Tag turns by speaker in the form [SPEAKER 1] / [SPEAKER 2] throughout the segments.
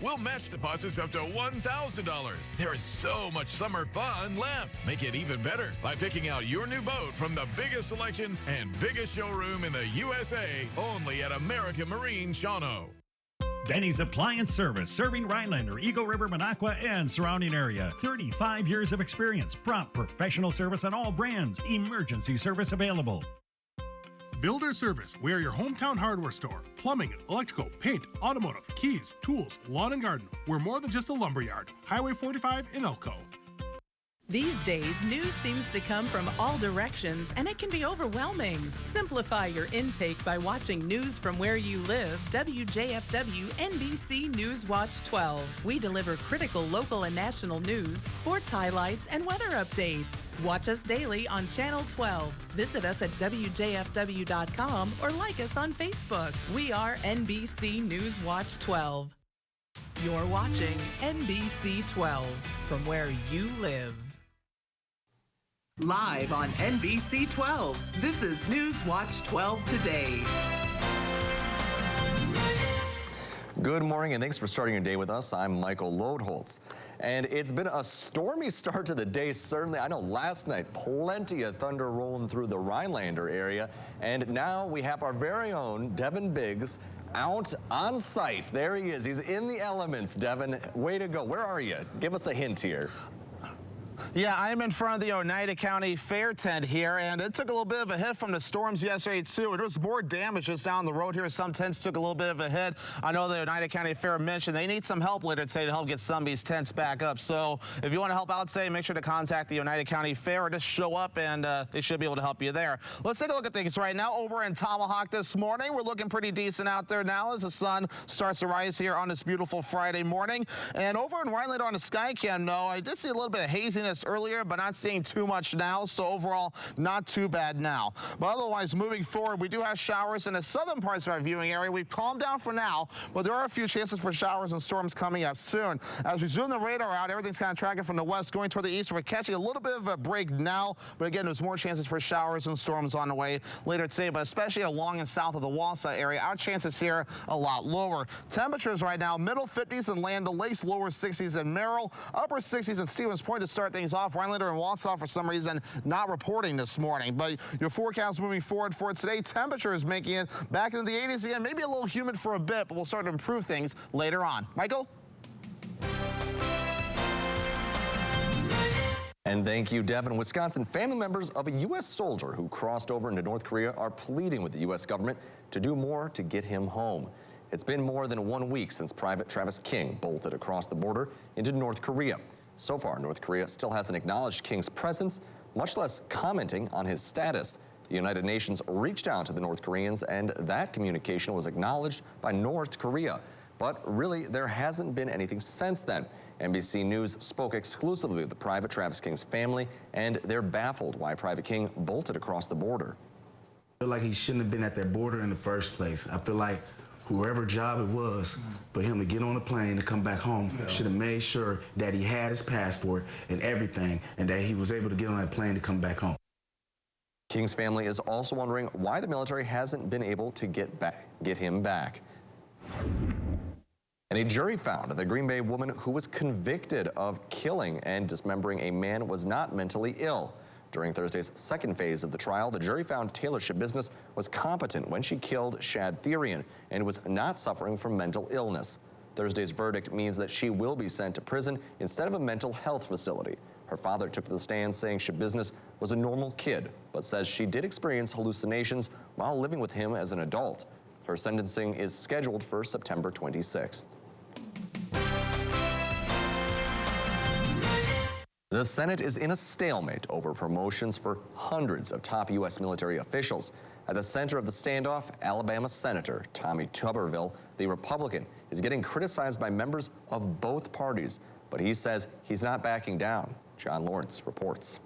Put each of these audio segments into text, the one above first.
[SPEAKER 1] we'll match deposits up to $1,000. There is so much summer fun left. Make it even better by picking out your new boat from the biggest selection and biggest showroom in the USA, only at American Marine Shawano.
[SPEAKER 2] Benny's Appliance Service, serving Rhinelander, Eagle River, Minocqua, and surrounding area. 35 years of experience, prompt professional service on all brands, emergency service available.
[SPEAKER 3] Builder Service. We are your hometown hardware store. Plumbing, electrical, paint, automotive, keys, tools, lawn and garden. We're more than just a lumberyard. Highway 45 in Elko.
[SPEAKER 4] These days, news seems to come from all directions, and it can be overwhelming. Simplify your intake by watching news from where you live. WJFW NBC News Watch 12. We deliver critical local and national news, sports highlights, and weather updates. Watch us daily on Channel 12. Visit us at WJFW.com or like us on Facebook. We are NBC News Watch 12. You're watching NBC 12 from where you live. Live on NBC 12, this is News Watch 12 Today.
[SPEAKER 5] Good morning and thanks for starting your day with us. I'm Michael Lodeholtz. And it's been a stormy start to the day, certainly. I know last night, plenty of thunder rolling through the Rhinelander area. And now we have our very own Devin Biggs out on site. There he is. He's in the elements. Devin, way to go. Where are you? Give us a hint here.
[SPEAKER 6] Yeah, I'm in front of the Oneida County Fair tent here, and it took a little bit of a hit from the storms yesterday, too. And there was more damage just down the road here. Some tents took a little bit of a hit. I know the Oneida County Fair mentioned they need some help later today to help get some of these tents back up. So if you want to help out today, make sure to contact the Oneida County Fair or just show up, and they should be able to help you there. Let's take a look at things right now. Over in Tomahawk this morning, we're looking pretty decent out there now as the sun starts to rise here on this beautiful Friday morning. And over in Rhinelander on the Skycam, no, I did see a little bit of haziness earlier, but not seeing too much now, so overall not too bad now. But otherwise, moving forward, we do have showers in the southern parts of our viewing area. We've calmed down for now, but there are a few chances for showers and storms coming up soon. As we zoom the radar out, everything's kind of tracking from the west going toward the east. We're catching a little bit of a break now, but again, there's more chances for showers and storms on the way later today, but especially along and south of the Wausau area, our chances here a lot lower. Temperatures right now, middle 50s in Land O'Lakes, lower 60s in Merrill, upper 60s in Stevens Point to start things off. Rhinelander and Wausau, for some reason, not reporting this morning. But your forecast moving forward for today, temperature is making it back into the 80s again, maybe a little humid for a bit, but we'll start to improve things later on. Michael?
[SPEAKER 5] And thank you, Devin. Wisconsin family members of a U.S. soldier who crossed over into North Korea are pleading with the U.S. government to do more to get him home. It's been more than 1 week since Private Travis King bolted across the border into North Korea. So far, North Korea still hasn't acknowledged King's presence, much less commenting on his status. The United Nations reached out to the North Koreans, and that communication was acknowledged by North Korea. But really, there hasn't been anything since then. NBC News spoke exclusively with the Private Travis King's family, and they're baffled why Private King bolted across the border.
[SPEAKER 7] I feel like he shouldn't have been at that border in the first place. I feel like whoever job it was for him to get on a plane to come back home should have made sure that he had his passport and everything, and that he was able to get on that plane to come back home.
[SPEAKER 5] King's family is also wondering why the military hasn't been able to get him back. And a jury found the Green Bay woman who was convicted of killing and dismembering a man was not mentally ill. During Thursday's second phase of the trial, the jury found Taylor Schabusiness was competent when she killed Shad Therian and was not suffering from mental illness. Thursday's verdict means that she will be sent to prison instead of a mental health facility. Her father took to the stand saying Schabusiness was a normal kid, but says she did experience hallucinations while living with him as an adult. Her sentencing is scheduled for September 26th. The Senate is in a stalemate over promotions for hundreds of top U.S. military officials. At the center of the standoff, Alabama Senator Tommy Tuberville, the Republican, is getting criticized by members of both parties, but he says he's not backing down. John Lawrence reports.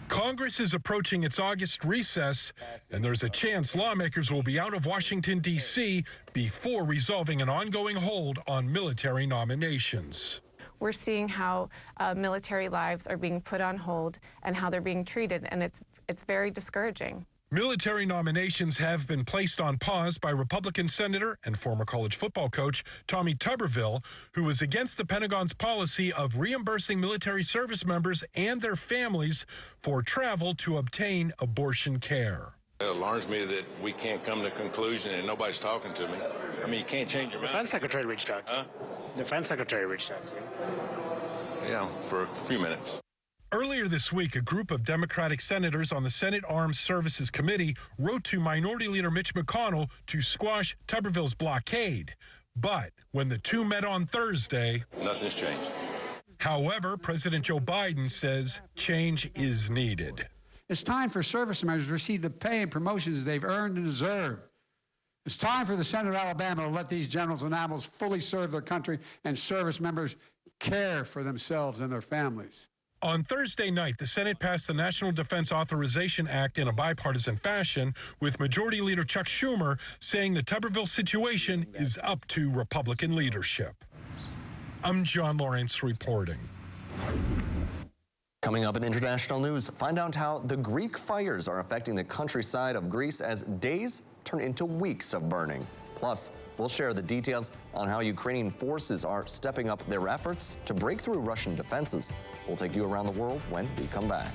[SPEAKER 8] Congress is approaching its August recess, and there's a chance lawmakers will be out of Washington, D.C. before resolving an ongoing hold on military nominations.
[SPEAKER 9] We're seeing how military lives are being put on hold and how they're being treated, and it's very discouraging.
[SPEAKER 8] Military nominations have been placed on pause by Republican Senator and former college football coach Tommy Tuberville, who was against the Pentagon's policy of reimbursing military service members and their families for travel to obtain abortion care.
[SPEAKER 9] It alarms me that we can't come to a conclusion and nobody's talking to me. I mean, you can't change your mind.
[SPEAKER 10] Defense Secretary reached out to you. Defense Secretary reached out to you.
[SPEAKER 9] Yeah, for a few minutes.
[SPEAKER 8] Earlier this week, a group of Democratic senators on the Senate Armed Services Committee wrote to Minority Leader Mitch McConnell to squash Tuberville's blockade. But when the two met on Thursday,
[SPEAKER 9] nothing's changed.
[SPEAKER 8] However, President Joe Biden says change is needed.
[SPEAKER 11] It's time for service members to receive the pay and promotions they've earned and deserve. It's time for the Senate of Alabama to let these generals and admirals fully serve their country and service members care for themselves and their families.
[SPEAKER 8] On Thursday night, the Senate passed the National Defense Authorization Act in a bipartisan fashion, with Majority Leader Chuck Schumer saying the Tuberville situation is up to Republican leadership. I'm John Lawrence reporting.
[SPEAKER 5] Coming up in international news, find out how the Greek fires are affecting the countryside of Greece as days turn into weeks of burning. Plus, we'll share the details on how Ukrainian forces are stepping up their efforts to break through Russian defenses. We'll take you around the world when we come back.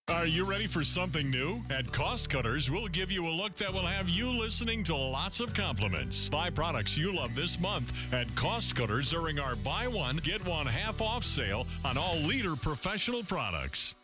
[SPEAKER 12] Are you ready for something new? At Cost Cutters, we'll give you a look that will have you listening to lots of compliments. Buy products you love this month at Cost Cutters during our buy one, get one half off sale on all Leader professional products.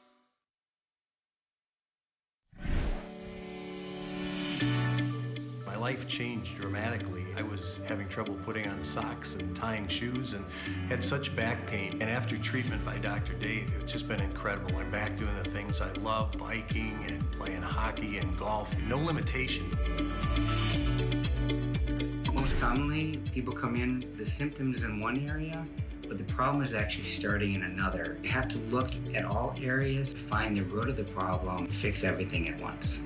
[SPEAKER 13] My life changed dramatically. I was having trouble putting on socks and tying shoes and had such back pain. And after treatment by Dr. Dave, it's just been incredible. I'm back doing the things I love, biking and playing hockey and golf. No limitation.
[SPEAKER 14] Most commonly, people come in, the symptoms in one area, but the problem is actually starting in another. You have to look at all areas, find the root of the problem, fix everything at once.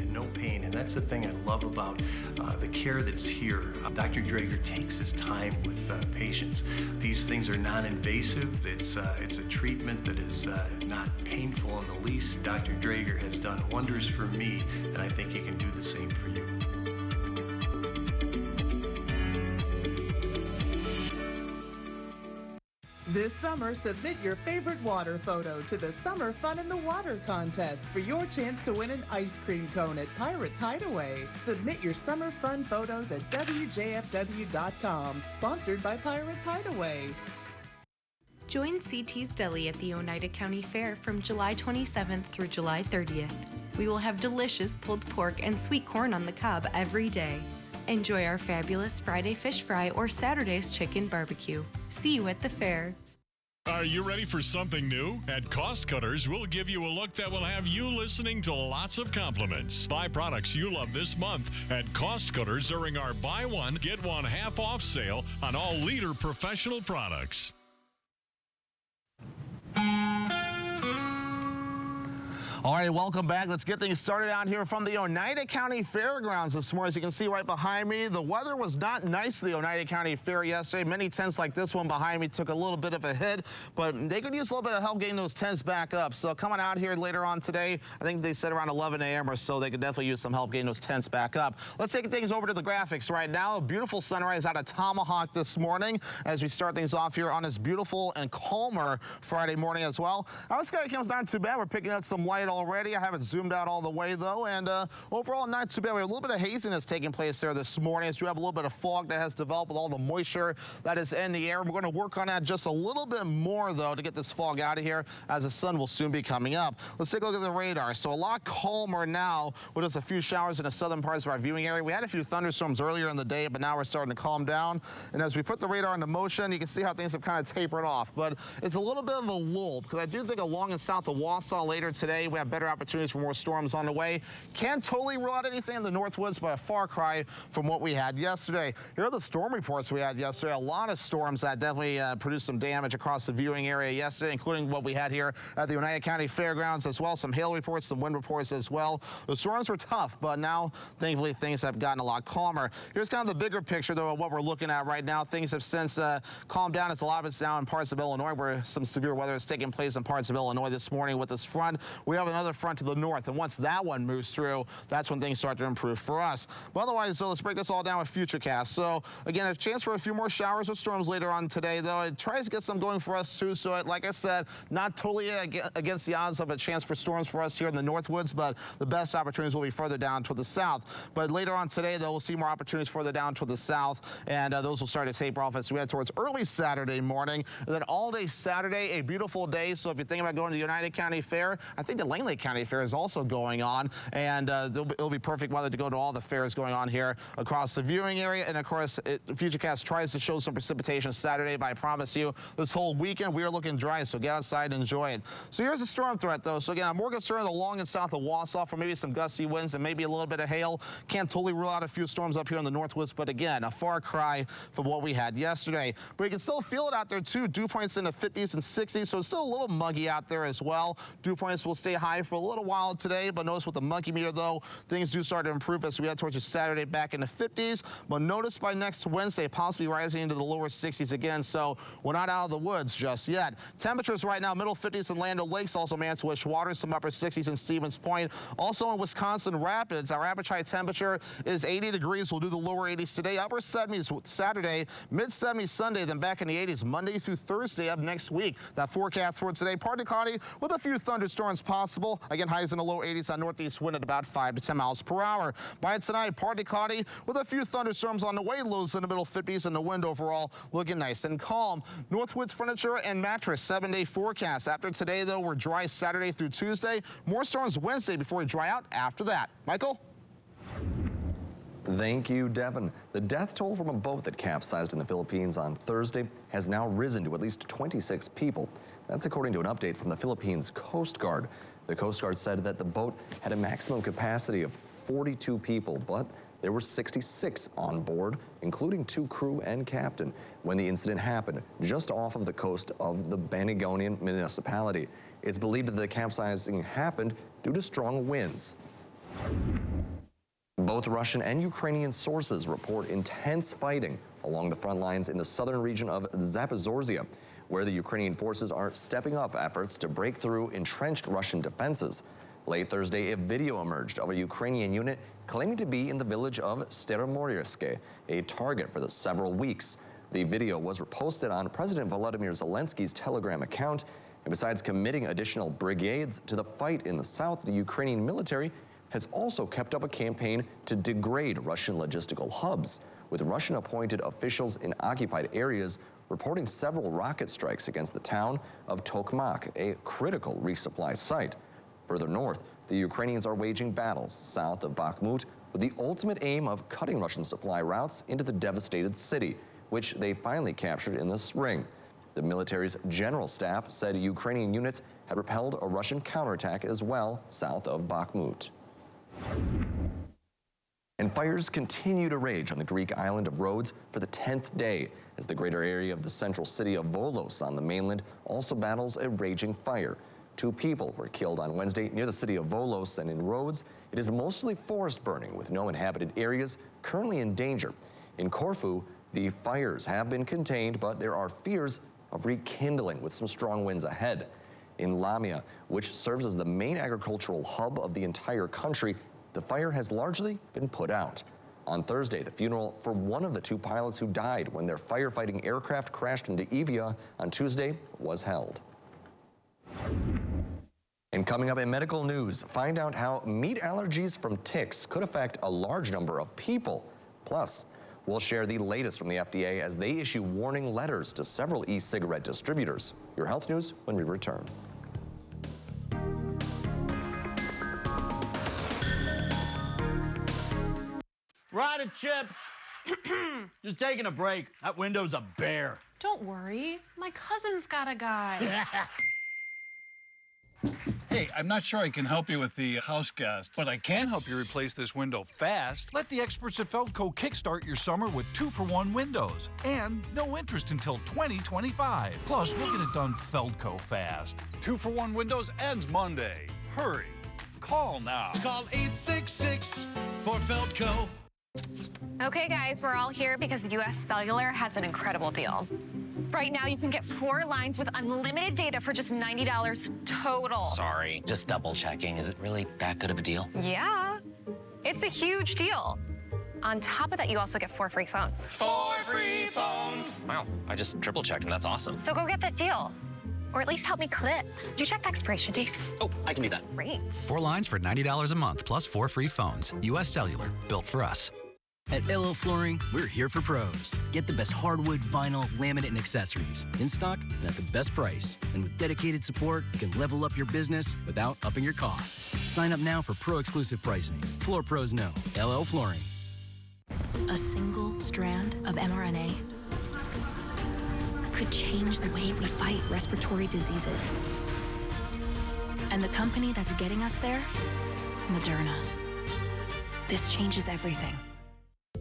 [SPEAKER 13] No pain, and that's the thing I love about the care that's here. Dr. Drager takes his time with patients. These things are non-invasive. It's a treatment that is not painful in the least. Dr. Drager has done wonders for me, and I think he can do the same for you.
[SPEAKER 4] This summer, submit your favorite water photo to the Summer Fun in the Water contest for your chance to win an ice cream cone at Pirates Hideaway. Submit your summer fun photos at WJFW.com. Sponsored by Pirates Hideaway.
[SPEAKER 15] Join CT's Deli at the Oneida County Fair from July 27th through July 30th. We will have delicious pulled pork and sweet corn on the cob every day. Enjoy our fabulous Friday fish fry or Saturday's chicken barbecue. See you at the fair.
[SPEAKER 12] Are you ready for something new? At Cost Cutters, we'll give you a look that will have you listening to lots of compliments. Buy products you love this month at Cost Cutters during our buy one, get one half off sale on all Leader professional products.
[SPEAKER 6] All right, welcome back. Let's get things started out here from the Oneida County Fairgrounds this morning. As you can see right behind me, the weather was not nice at the Oneida County Fair yesterday. Many tents like this one behind me took a little bit of a hit, but they could use a little bit of help getting those tents back up. So coming out here later on today, I think they said around 11 a.m. or so, they could definitely use some help getting those tents back up. Let's take things over to the graphics right now. A beautiful sunrise out of Tomahawk this morning as we start things off here on this beautiful and calmer Friday morning as well. Our sky comes not too bad. We're picking up some light already. I haven't zoomed out all the way though, and overall not too bad. We have a little bit of haziness taking place there this morning as you have a little bit of fog that has developed with all the moisture that is in the air. We're going to work on that just a little bit more though to get this fog out of here as the sun will soon be coming up. Let's take a look at the radar. So a lot calmer now with just a few showers in the southern parts of our viewing area. We had a few thunderstorms earlier in the day, but now we're starting to calm down. And as we put the radar into motion, you can see how things have kind of tapered off. But it's a little bit of a lull because I do think along and south of Wausau later today, we have have better opportunities for more storms on the way. Can't totally rule out anything in the Northwoods, but a far cry from what we had yesterday. Here are the storm reports we had yesterday. A lot of storms that definitely produced some damage across the viewing area yesterday, including what we had here at the Oneida County Fairgrounds as well. Some hail reports, some wind reports as well. The storms were tough, but now, thankfully, things have gotten a lot calmer. Here's kind of the bigger picture, though, of what we're looking at right now. Things have since calmed down. It's a lot of it's now in parts of Illinois where some severe weather is taking place in parts of Illinois this morning with this front. We have another front to the north, and once that one moves through, that's when things start to improve for us. But otherwise, so let's break this all down with Futurecast. So, again, a chance for a few more showers or storms later on today, though. It tries to get some going for us, too. So, like I said, not totally against the odds of a chance for storms for us here in the Northwoods, but the best opportunities will be further down toward the south. But later on today, though, we'll see more opportunities further down toward the south, and those will start to taper off as we head towards early Saturday morning. And then all day Saturday, a beautiful day. So if you're thinking about going to the Oneida County Fair, I think the Langley County Fair is also going on, and it'll be perfect weather to go to all the fairs going on here across the viewing area. And of course, Futurecast tries to show some precipitation Saturday, but I promise you, this whole weekend we are looking dry, so get outside and enjoy it. So here's a storm threat, though. So again, I'm more concerned along and south of Wausau for maybe some gusty winds and maybe a little bit of hail. Can't totally rule out a few storms up here in the Northwoods, but again, a far cry from what we had yesterday. But you can still feel it out there, too. Dew points in the 50s and 60s, so it's still a little muggy out there as well. Dew points will stay high for a little while today, but notice with the muggy meter, though, things do start to improve as we head towards Saturday back in the 50s. But notice by next Wednesday, possibly rising into the lower 60s again, so we're not out of the woods just yet. Temperatures right now, middle 50s in Land O'Lakes, also Mantua Water, some upper 60s in Stevens Point. Also in Wisconsin Rapids, our average high temperature is 80 degrees. We'll do the lower 80s today, upper 70s Saturday, mid 70s Sunday, then back in the 80s Monday through Thursday of next week. That forecast for today, partly cloudy with a few thunderstorms possible. Again, highs in the low 80s on northeast wind at about 5 to 10 miles per hour. By tonight, partly cloudy with a few thunderstorms on the way, lows in the middle 50s, and the wind overall looking nice and calm. Northwoods Furniture and Mattress 7-day forecast. After today, though, we're dry Saturday through Tuesday. More storms Wednesday before we dry out after that. Michael?
[SPEAKER 5] Thank you, Devin. The death toll from a boat that capsized in the Philippines on Thursday has now risen to at least 26 people. That's according to an update from the Philippines Coast Guard. The Coast Guard said that the boat had a maximum capacity of 42 people, but there were 66 on board, including 2 crew and captain, when the incident happened just off of the coast of the Banigonian municipality. It's believed that the capsizing happened due to strong winds. Both Russian and Ukrainian sources report intense fighting along the front lines in the southern region of Zaporizhzhia, where the Ukrainian forces are stepping up efforts to break through entrenched Russian defenses. Late Thursday, a video emerged of a Ukrainian unit claiming to be in the village of Staromorsk, a target for the several weeks. The video was reposted on President Volodymyr Zelensky's Telegram account, and besides committing additional brigades to the fight in the south, the Ukrainian military has also kept up a campaign to degrade Russian logistical hubs, with Russian-appointed officials in occupied areas reporting several rocket strikes against the town of Tokmak, a critical resupply site. Further north, the Ukrainians are waging battles south of Bakhmut with the ultimate aim of cutting Russian supply routes into the devastated city, which they finally captured in the spring. The military's general staff said Ukrainian units had repelled a Russian counterattack as well south of Bakhmut. And fires continue to rage on the Greek island of Rhodes for the 10th day, as the greater area of the central city of Volos on the mainland also battles a raging fire. 2 people were killed on Wednesday near the city of Volos, and in Rhodes, it is mostly forest burning with no inhabited areas currently in danger. In Corfu, the fires have been contained, but there are fears of rekindling with some strong winds ahead. In Lamia, which serves as the main agricultural hub of the entire country, the fire has largely been put out. On Thursday, the funeral for one of the 2 pilots who died when their firefighting aircraft crashed into Evia on Tuesday was held. And coming up in medical news, find out how meat allergies from ticks could affect a large number of people. Plus, we'll share the latest from the FDA as they issue warning letters to several e-cigarette distributors. Your health news when we return.
[SPEAKER 16] Righty, Chips. Just taking a break. That window's a bear.
[SPEAKER 17] Don't worry. My cousin's got a guy. Hey, I'm not sure I can help you with the house gas, but I can help you replace this window fast.
[SPEAKER 18] Let the experts at Feldco kickstart your summer with 2-for-1 windows and no interest until 2025. Plus, we'll get it done Feldco fast.
[SPEAKER 17] 2-for-1 windows ends Monday. Hurry. Call now.
[SPEAKER 19] Call 866 for Feldco.
[SPEAKER 20] Okay, guys, we're all here because US Cellular has an incredible deal. Right now, you can get 4 lines with unlimited data for just $90 total.
[SPEAKER 21] Sorry, just double checking. Is it really that good of a deal?
[SPEAKER 20] Yeah, it's a huge deal. On top of that, you also get 4 free phones.
[SPEAKER 19] 4 free phones.
[SPEAKER 21] Wow, I just triple checked and that's awesome.
[SPEAKER 20] So go get that deal. Or at least help me clip. Do you check the expiration dates?
[SPEAKER 21] Oh, I can do that.
[SPEAKER 20] Great.
[SPEAKER 22] 4 lines for $90 a month plus 4 free phones. US Cellular, built for us.
[SPEAKER 23] At LL Flooring, we're here for pros. Get the best hardwood, vinyl, laminate, and accessories in stock and at the best price. And with dedicated support, you can level up your business without upping your costs. Sign up now for pro-exclusive pricing. Floor pros know. LL Flooring.
[SPEAKER 24] A single strand of mRNA could change the way we fight respiratory diseases. And the company that's getting us there, Moderna. This changes everything.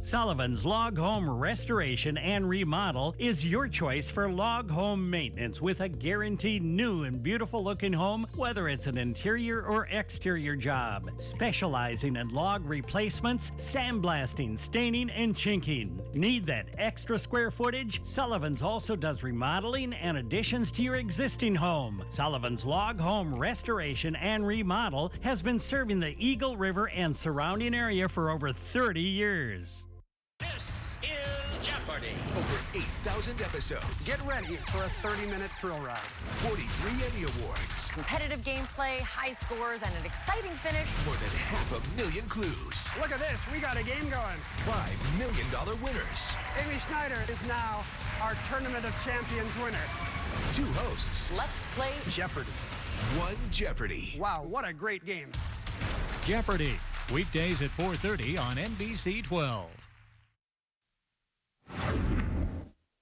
[SPEAKER 2] Sullivan's Log Home Restoration and Remodel is your choice for log home maintenance with a guaranteed new and beautiful looking home, whether it's an interior or exterior job. Specializing in log replacements, sandblasting, staining, and chinking. Need that extra square footage? Sullivan's also does remodeling and additions to your existing home. Sullivan's Log Home Restoration and Remodel has been serving the Eagle River and surrounding area for over 30 years.
[SPEAKER 19] This is Jeopardy! Over 8,000 episodes.
[SPEAKER 25] Get ready for a 30-minute thrill ride.
[SPEAKER 19] 43 Emmy Awards.
[SPEAKER 26] Competitive gameplay, high scores, and an exciting finish.
[SPEAKER 19] More than 500,000 clues.
[SPEAKER 25] Look at this. We got a game going.
[SPEAKER 19] $5 million winners.
[SPEAKER 25] Amy Schneider is now our Tournament of Champions winner.
[SPEAKER 19] 2 hosts.
[SPEAKER 26] Let's play
[SPEAKER 25] Jeopardy!
[SPEAKER 19] 1 Jeopardy!
[SPEAKER 25] Wow, what a great game.
[SPEAKER 27] Jeopardy! Weekdays at 4:30 on NBC 12.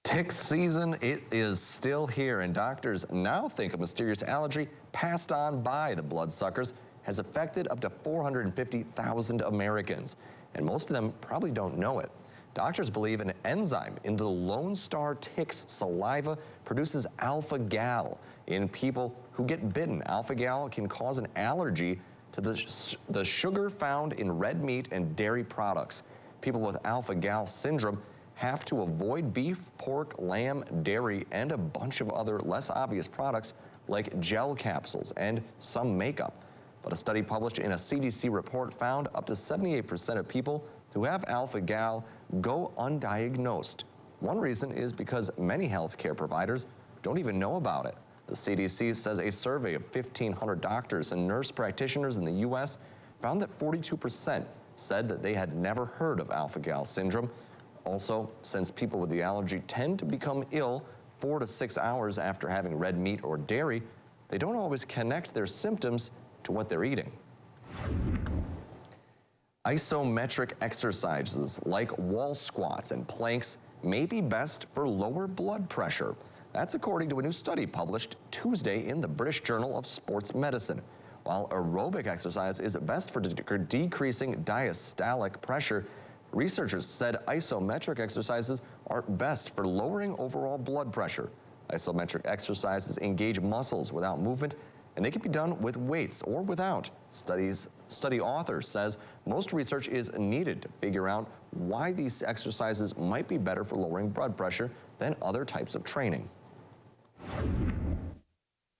[SPEAKER 5] Tick season, it is still here, and doctors now think a mysterious allergy passed on by the bloodsuckers has affected up to 450,000 Americans, and most of them probably don't know it. Doctors believe an enzyme in the Lone Star tick's saliva produces alpha-gal in people who get bitten. Alpha-gal can cause an allergy to the sugar found in red meat and dairy products. People with alpha-gal syndrome have to avoid beef, pork, lamb, dairy, and a bunch of other less obvious products like gel capsules and some makeup. But a study published in a CDC report found up to 78% of people who have alpha-gal go undiagnosed. One reason is because many healthcare providers don't even know about it. The CDC says a survey of 1,500 doctors and nurse practitioners in the U.S. found that 42% said that they had never heard of alpha-gal syndrome. Also, since people with the allergy tend to become ill 4 to 6 hours after having red meat or dairy, they don't always connect their symptoms to what they're eating. Isometric exercises like wall squats and planks may be best for lower blood pressure. That's according to a new study published Tuesday in the British Journal of Sports Medicine. While aerobic exercise is best for decreasing diastolic pressure, researchers said isometric exercises are best for lowering overall blood pressure. Isometric exercises engage muscles without movement, and they can be done with weights or without. Study author says most research is needed to figure out why these exercises might be better for lowering blood pressure than other types of training.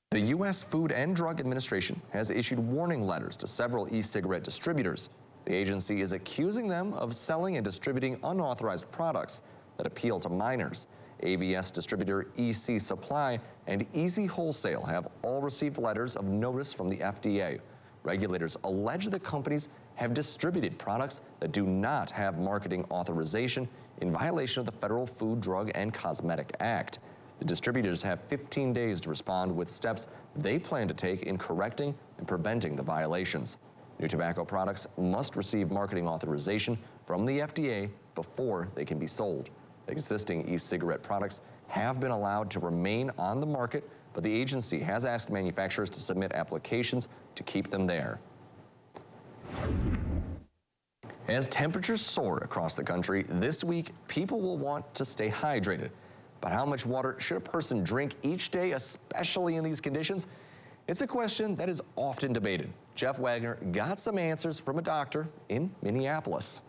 [SPEAKER 5] The U.S. Food and Drug Administration has issued warning letters to several e-cigarette distributors. The agency is accusing them of selling and distributing unauthorized products that appeal to minors. ABS distributor EC Supply and Easy Wholesale have all received letters of notice from the FDA. Regulators allege the companies have distributed products that do not have marketing authorization in violation of the Federal Food, Drug, and Cosmetic Act. The distributors have 15 days to respond with steps they plan to take in correcting and preventing the violations. New tobacco products must receive marketing authorization from the FDA before they can be sold. Existing e-cigarette products have been allowed to remain on the market, but the agency has asked manufacturers to submit applications to keep them there. As temperatures soar across the country this week, people will want to stay hydrated. But how much water should a person drink each day, especially in these conditions? It's a question that is often debated. Jeff Wagner got some answers from a doctor in Minneapolis.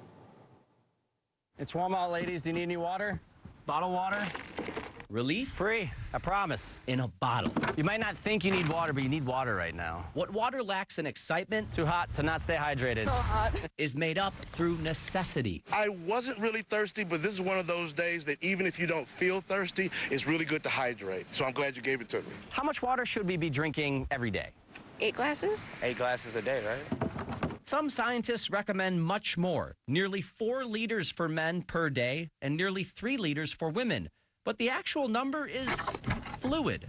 [SPEAKER 1] It's warm out, ladies. Do you need any water? Bottled water? Relief? Free, I promise. In a bottle. You might not think you need water, but you need water right now. What water lacks in excitement, too hot to not stay hydrated,
[SPEAKER 3] So hot.
[SPEAKER 1] is made up through necessity.
[SPEAKER 3] I wasn't really thirsty, but this is one of those days that even if you don't feel thirsty, it's really good to hydrate. So I'm glad you gave it to me.
[SPEAKER 1] How much water should we be drinking every day?
[SPEAKER 3] 8 glasses? 8 glasses a day, right?
[SPEAKER 1] Some scientists recommend much more, nearly 4 liters for men per day and nearly 3 liters for women. But the actual number is fluid.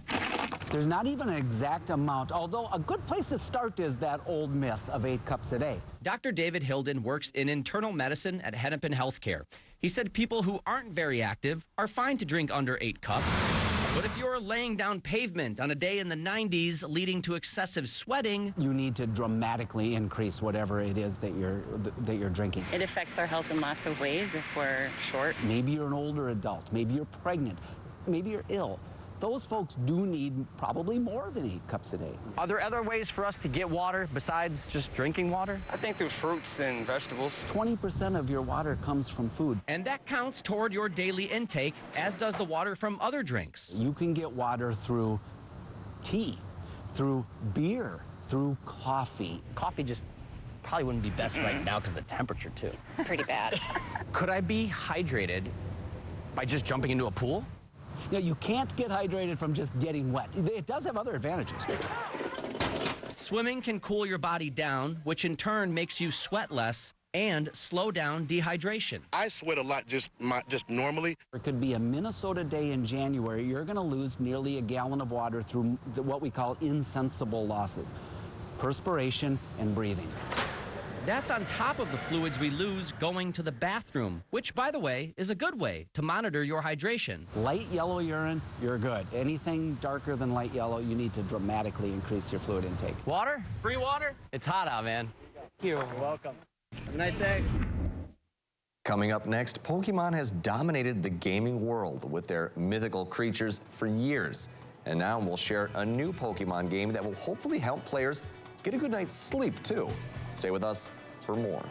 [SPEAKER 7] There's not even an exact amount, although a good place to start is that old myth of 8 cups a day.
[SPEAKER 1] Dr. David Hilden works in internal medicine at Hennepin Healthcare. He said people who aren't very active are fine to drink under 8 cups. But if you're laying down pavement on a day in the 90s leading to excessive sweating,
[SPEAKER 7] you need to dramatically increase whatever it is that you're drinking.
[SPEAKER 8] It affects our health in lots of ways if we're short.
[SPEAKER 7] Maybe you're an older adult, maybe you're pregnant, maybe you're ill. Those folks do need probably more than 8 cups a day.
[SPEAKER 1] Are there other ways for us to get water besides just drinking water?
[SPEAKER 7] I think through fruits and vegetables. 20% of your water comes from food.
[SPEAKER 1] And that counts toward your daily intake, as does the water from other drinks.
[SPEAKER 7] You can get water through tea, through beer, through coffee.
[SPEAKER 1] Coffee just probably wouldn't be best right now because of the temperature, too.
[SPEAKER 8] Pretty bad.
[SPEAKER 1] Could I be hydrated by just jumping into a pool?
[SPEAKER 7] Yeah, you can't get hydrated from just getting wet. It does have other advantages.
[SPEAKER 1] Swimming can cool your body down, which in turn makes you sweat less and slow down dehydration.
[SPEAKER 3] I sweat a lot just normally.
[SPEAKER 7] It could be a Minnesota day in January. You're going to lose nearly a gallon of water through what we call insensible losses, perspiration and breathing.
[SPEAKER 1] That's on top of the fluids we lose going to the bathroom, which, by the way, is a good way to monitor your hydration.
[SPEAKER 7] Light yellow urine, you're good. Anything darker than light yellow, you need to dramatically increase your fluid intake.
[SPEAKER 1] Water? Free water? It's hot out, man. You're welcome. Have a nice day.
[SPEAKER 5] Coming up next, Pokemon has dominated the gaming world with their mythical creatures for years. And now we'll share a new Pokemon game that will hopefully help players get a good night's sleep, too. Stay with us for more.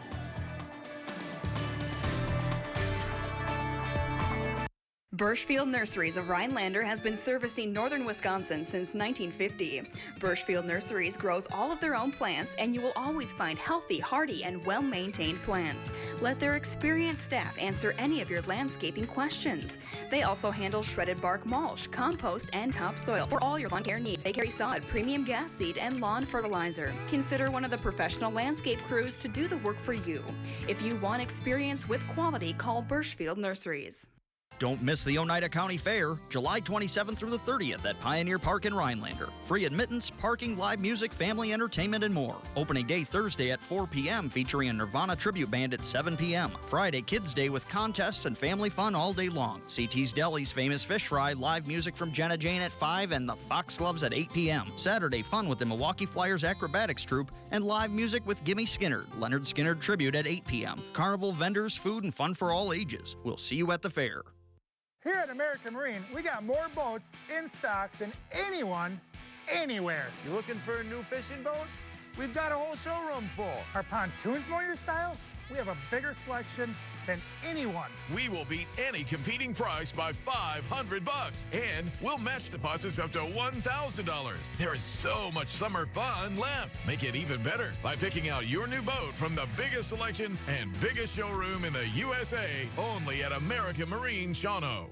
[SPEAKER 9] Birchfield Nurseries of Rhinelander has been servicing northern Wisconsin since 1950. Birchfield Nurseries grows all of their own plants, and you will always find healthy, hardy, and well-maintained plants. Let their experienced staff answer any of your landscaping questions. They also handle shredded bark mulch, compost, and topsoil for all your lawn care needs. They carry sod, premium gas seed, and lawn fertilizer. Consider one of the professional landscape crews to do the work for you. If you want experience with quality, call Birchfield Nurseries.
[SPEAKER 10] Don't miss the Oneida County Fair, July 27th through the 30th at Pioneer Park in Rhinelander. Free admittance, parking, live music, family entertainment, and more. Opening day Thursday at 4 p.m. featuring a Nirvana tribute band at 7 p.m. Friday, Kids Day with contests and family fun all day long. CT's Deli's famous fish fry, live music from Jenna Jane at 5 and the Foxgloves at 8 p.m. Saturday, fun with the Milwaukee Flyers Acrobatics Troupe and live music with Gimme Skinner, Leonard Skinner tribute at 8 p.m. Carnival vendors, food, and fun for all ages. We'll see you at the fair.
[SPEAKER 11] Here at American Marine, we got more boats in stock than anyone, anywhere.
[SPEAKER 28] You looking for a new fishing boat? We've got a whole showroom full.
[SPEAKER 11] Our pontoons more your style? We have a bigger selection than anyone.
[SPEAKER 29] We will beat any competing price by $500, and we'll match deposits up to $1,000. There is so much summer fun left. Make it even better by picking out your new boat from the biggest selection and biggest showroom in the USA, only at American Marine Shawano.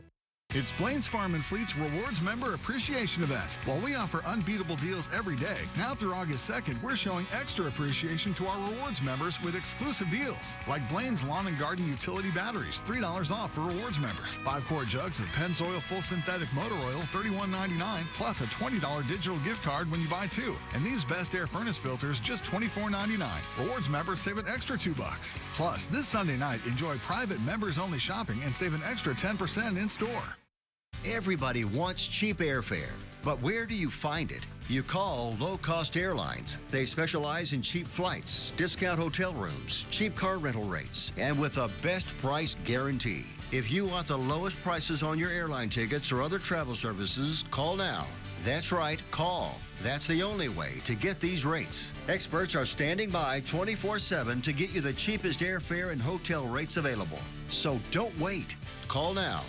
[SPEAKER 30] It's Blain's Farm and Fleet's Rewards Member Appreciation Event. While we offer unbeatable deals every day, now through August 2nd, we're showing extra appreciation to our rewards members with exclusive deals. Like Blain's Lawn and Garden Utility Batteries, $3 off for rewards members. 5-quart jugs of Pennzoil Full Synthetic Motor Oil, $31.99, plus a $20 digital gift card when you buy 2. And these Best Air Furnace filters, just $24.99. Rewards members save an extra $2. Plus, this Sunday night, enjoy private members-only shopping and save an extra 10% in store.
[SPEAKER 31] Everybody wants cheap airfare.
[SPEAKER 4] But where do you find it? You call Low Cost Airlines. They specialize in cheap flights, discount hotel rooms, cheap car rental rates, and with a best price guarantee. If you want the lowest prices on your airline tickets or other travel services, call now. That's right, call. That's the only way to get these rates. Experts are standing by 24/7 to get you the cheapest airfare and hotel rates available. So don't wait. Call now.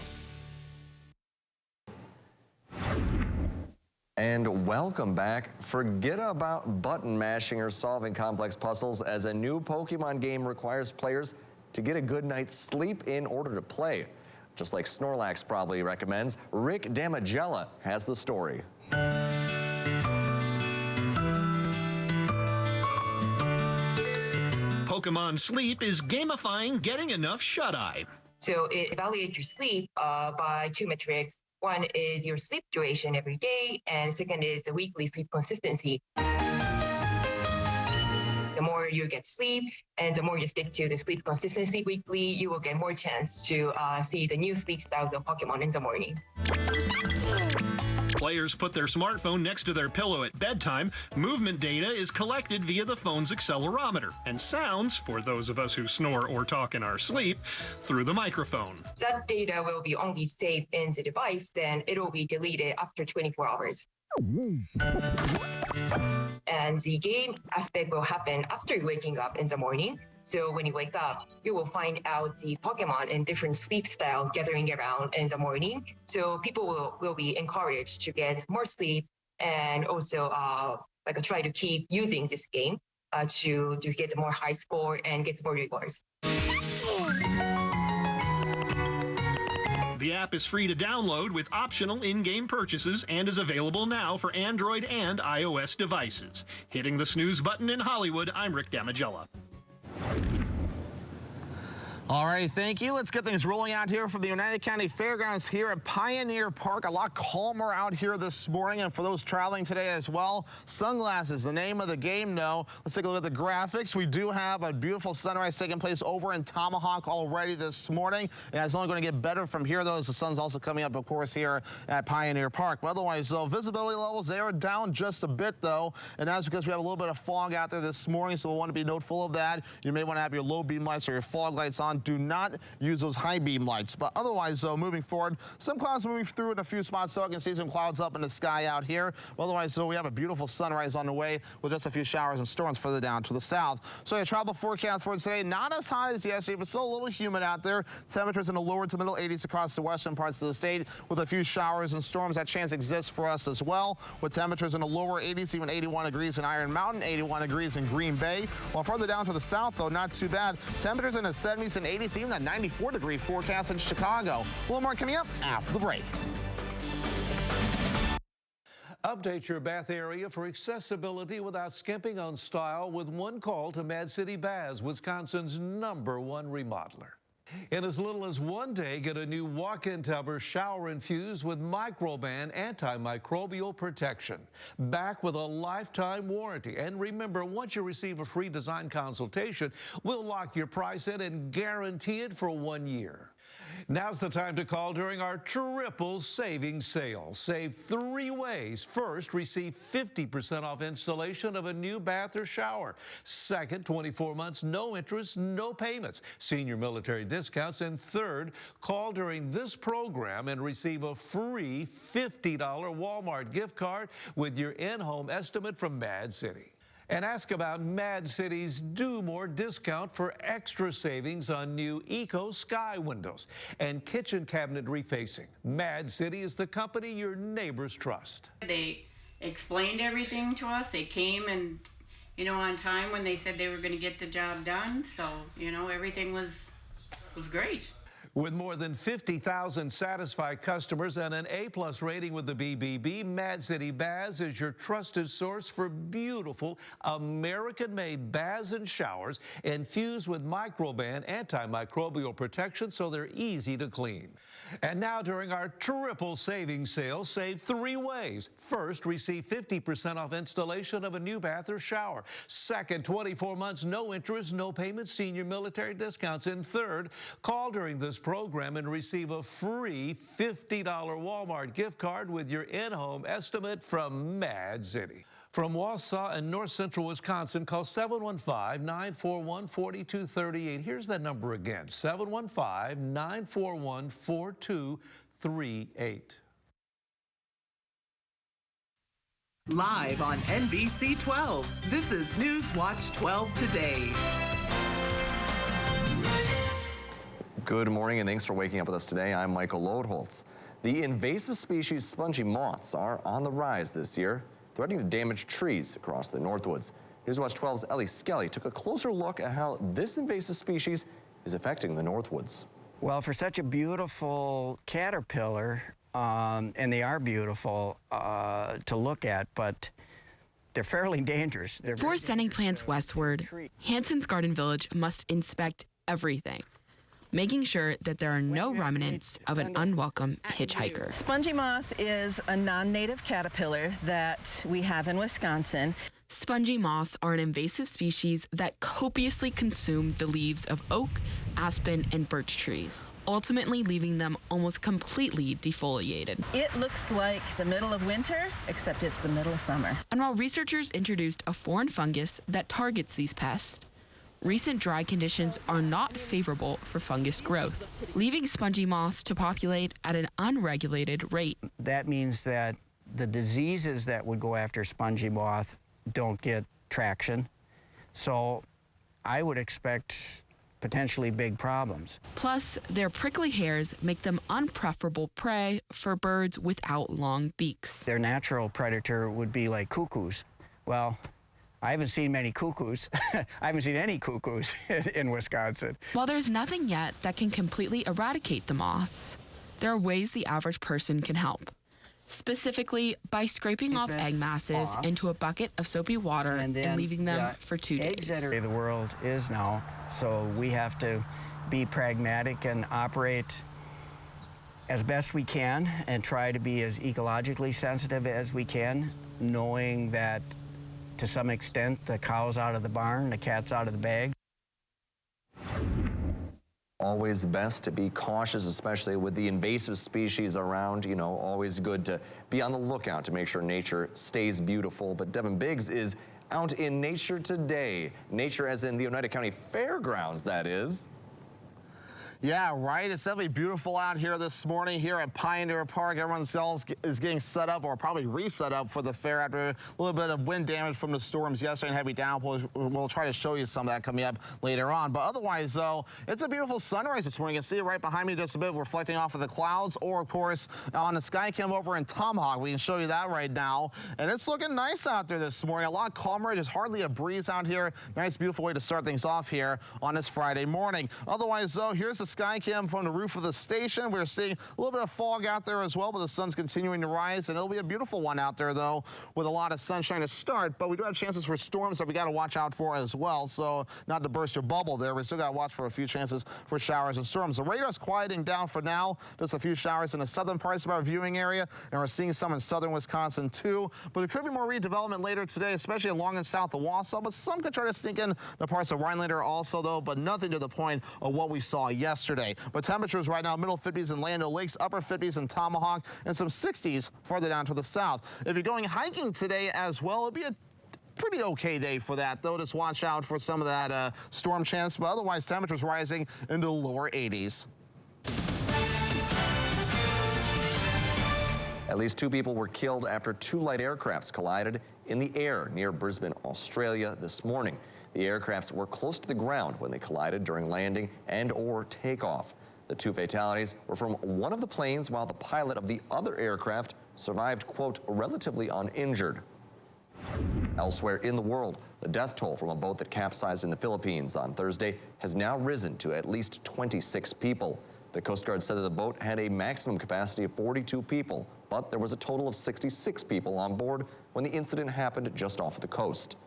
[SPEAKER 5] And welcome back. Forget about button mashing or solving complex puzzles, as a new Pokemon game requires players to get a good night's sleep in order to play. Just like Snorlax probably recommends, Rick Damigella has the story.
[SPEAKER 6] Pokemon Sleep is gamifying getting enough shut-eye.
[SPEAKER 12] So it evaluates your sleep by two metrics. One is your sleep duration every day, and second is the weekly sleep consistency. The more you get sleep and the more you stick to the sleep consistency weekly, you will get more chance to see the new sleep styles of Pokemon in the morning.
[SPEAKER 6] Players put their smartphone next to their pillow at bedtime. Movement data is collected via the phone's accelerometer, and sounds, for those of us who snore or talk in our sleep, through the microphone.
[SPEAKER 12] That data will be only saved in the device, then it will be deleted after 24 hours. And the game aspect will happen after waking up in the morning. So when you wake up, you will find out the Pokemon in different sleep styles gathering around in the morning. So people will be encouraged to get more sleep and also try to keep using this game to get more high score and get more rewards.
[SPEAKER 6] The app is free to download with optional in-game purchases and is available now for Android and iOS devices. Hitting the snooze button in Hollywood, I'm Rick Damigella.
[SPEAKER 13] All right, thank you. Let's get things rolling out here from the United County Fairgrounds here at Pioneer Park. A lot calmer out here this morning, and for those traveling today as well, sunglasses, the name of the game, no. Let's take a look at the graphics. We do have a beautiful sunrise taking place over in Tomahawk already this morning, and it's only going to get better from here, though, as the sun's also coming up, of course, here at Pioneer Park. But otherwise, though, visibility levels, they are down just a bit, though, and that's because we have a little bit of fog out there this morning, so we'll want to be noteful of that. You may want to have your low beam lights or your fog lights on. Do not use those high beam lights. But otherwise, though, moving forward, some clouds moving through in a few spots, so I can see some clouds up in the sky out here. But otherwise, though, we have a beautiful sunrise on the way with just a few showers and storms further down to the south. So your travel forecast for today, not as hot as yesterday, but still a little humid out there. Temperatures in the lower to middle 80s across the western parts of the state with a few showers and storms. That chance exists for us as well, with temperatures in the lower 80s, even 81 degrees in Iron Mountain, 81 degrees in Green Bay. While further down to the south, though, not too bad. Temperatures in the 70s and 80s, even a 94-degree forecast in Chicago. A little more coming up after the break.
[SPEAKER 14] Update your bath area for accessibility without skimping on style with one call to Mad City Baths, Wisconsin's #1 remodeler. In as little as 1 day, get a new walk-in tub or shower infused with Microban antimicrobial protection. Back with a lifetime warranty. And remember, once you receive a free design consultation, we'll lock your price in and guarantee it for 1 year. Now's the time to call during our triple savings sale. Save 3 ways. First, receive 50% off installation of a new bath or shower. Second, 24 months, no interest, no payments, senior military discounts. And third, call during this program and receive a free $50 Walmart gift card with your in-home estimate from Mad City. And ask about Mad City's Do More discount for extra savings on new Eco Sky windows and kitchen cabinet refacing. Mad City is the company your neighbors trust.
[SPEAKER 15] They explained everything to us. They came and, on time when they said they were going to get the job done. So, everything was great.
[SPEAKER 14] With more than 50,000 satisfied customers and an A+ rating with the BBB, Mad City Baths is your trusted source for beautiful American-made baths and showers infused with Microban antimicrobial protection so they're easy to clean. And now during our triple savings sale, save 3 ways. First, receive 50% off installation of a new bath or shower. Second, 24 months, no interest, no payments, senior military discounts. And third, call during this program and receive a free $50 Walmart gift card with your in-home estimate from Mad City. From Wausau and north central Wisconsin, call 715-941-4238. Here's that number again, 715-941-4238.
[SPEAKER 2] Live on NBC 12, this is Newswatch 12 Today.
[SPEAKER 5] Good morning and thanks for waking up with us today. I'm Michael Lodeholtz. The invasive species spongy moths are on the rise this year, threatening to damage trees across the Northwoods. Newswatch 12's Ellie Skelly took a closer look at how this invasive species is affecting the Northwoods.
[SPEAKER 16] Well, for such a beautiful caterpillar, and they are beautiful to look at, but they're fairly dangerous.
[SPEAKER 17] Before sending plants westward, Hanson's Garden Village must inspect everything, making sure that there are no remnants of an unwelcome hitchhiker.
[SPEAKER 18] Spongy moth is a non-native caterpillar that we have in Wisconsin.
[SPEAKER 17] Spongy moths are an invasive species that copiously consume the leaves of oak, aspen, and birch trees, ultimately leaving them almost completely defoliated.
[SPEAKER 18] It looks like the middle of winter, except it's the middle of summer.
[SPEAKER 17] And while researchers introduced a foreign fungus that targets these pests, recent dry conditions are not favorable for fungus growth, leaving spongy moths to populate at an unregulated rate.
[SPEAKER 16] That means that the diseases that would go after spongy moth don't get traction. So I would expect potentially big problems.
[SPEAKER 17] Plus, their prickly hairs make them unpreferable prey for birds without long beaks.
[SPEAKER 16] Their natural predator would be like cuckoos. Well, I haven't seen many cuckoos. I haven't seen any cuckoos in Wisconsin.
[SPEAKER 17] While there's nothing yet that can completely eradicate the moths, there are ways the average person can help. Specifically, by scraping off egg masses into a bucket of soapy water and leaving them for 2 days.
[SPEAKER 16] The world is now, so we have to be pragmatic and operate as best we can and try to be as ecologically sensitive as we can, knowing that to some extent the cow's out of the barn, the cat's out of the bag.
[SPEAKER 5] Always best to be cautious, especially with the invasive species around. You know, always good to be on the lookout to make sure nature stays beautiful. But Devin Biggs is out in nature today. Nature as in the Oneida County Fairgrounds, that is.
[SPEAKER 13] Yeah, right. It's definitely beautiful out here this morning here at Pioneer Park. Everyone else is getting set up or probably reset up for the fair after a little bit of wind damage from the storms yesterday and heavy downpours. We'll try to show you some of that coming up later on. But otherwise, though, it's a beautiful sunrise this morning. You can see it right behind me just a bit reflecting off of the clouds, or, of course, on the Skycam over in Tomahawk. We can show you that right now. And it's looking nice out there this morning. A lot calmer. There's hardly a breeze out here. Nice, beautiful way to start things off here on this Friday morning. Otherwise, though, here's the Skycam from the roof of the station. We're seeing a little bit of fog out there as well, but the sun's continuing to rise, and it'll be a beautiful one out there, though, with a lot of sunshine to start. But we do have chances for storms that we got to watch out for as well. So not to burst your bubble there, we still got to watch for a few chances for showers and storms. The radar's quieting down for now. Just a few showers in the southern parts of our viewing area, and we're seeing some in southern Wisconsin, too. But there could be more redevelopment later today, especially along and south of Wausau. But some could try to sneak in the parts of Rhinelander also, though, but nothing to the point of what we saw yesterday. But temperatures right now, middle 50s in Land O'Lakes, upper 50s in Tomahawk, and some 60s farther down to the south. If you're going hiking today as well, it'll be a pretty okay day for that, though. Just watch out for some of that storm chance, but otherwise temperatures rising into the lower 80s.
[SPEAKER 5] At least 2 people were killed after 2 light aircrafts collided in the air near Brisbane, Australia this morning. The aircrafts were close to the ground when they collided during landing and or takeoff. The 2 fatalities were from one of the planes, while the pilot of the other aircraft survived, quote, relatively uninjured. Elsewhere in the world, the death toll from a boat that capsized in the Philippines on Thursday has now risen to at least 26 people. The Coast Guard said that the boat had a maximum capacity of 42 people, but there was a total of 66 people on board when the incident happened just off the coast.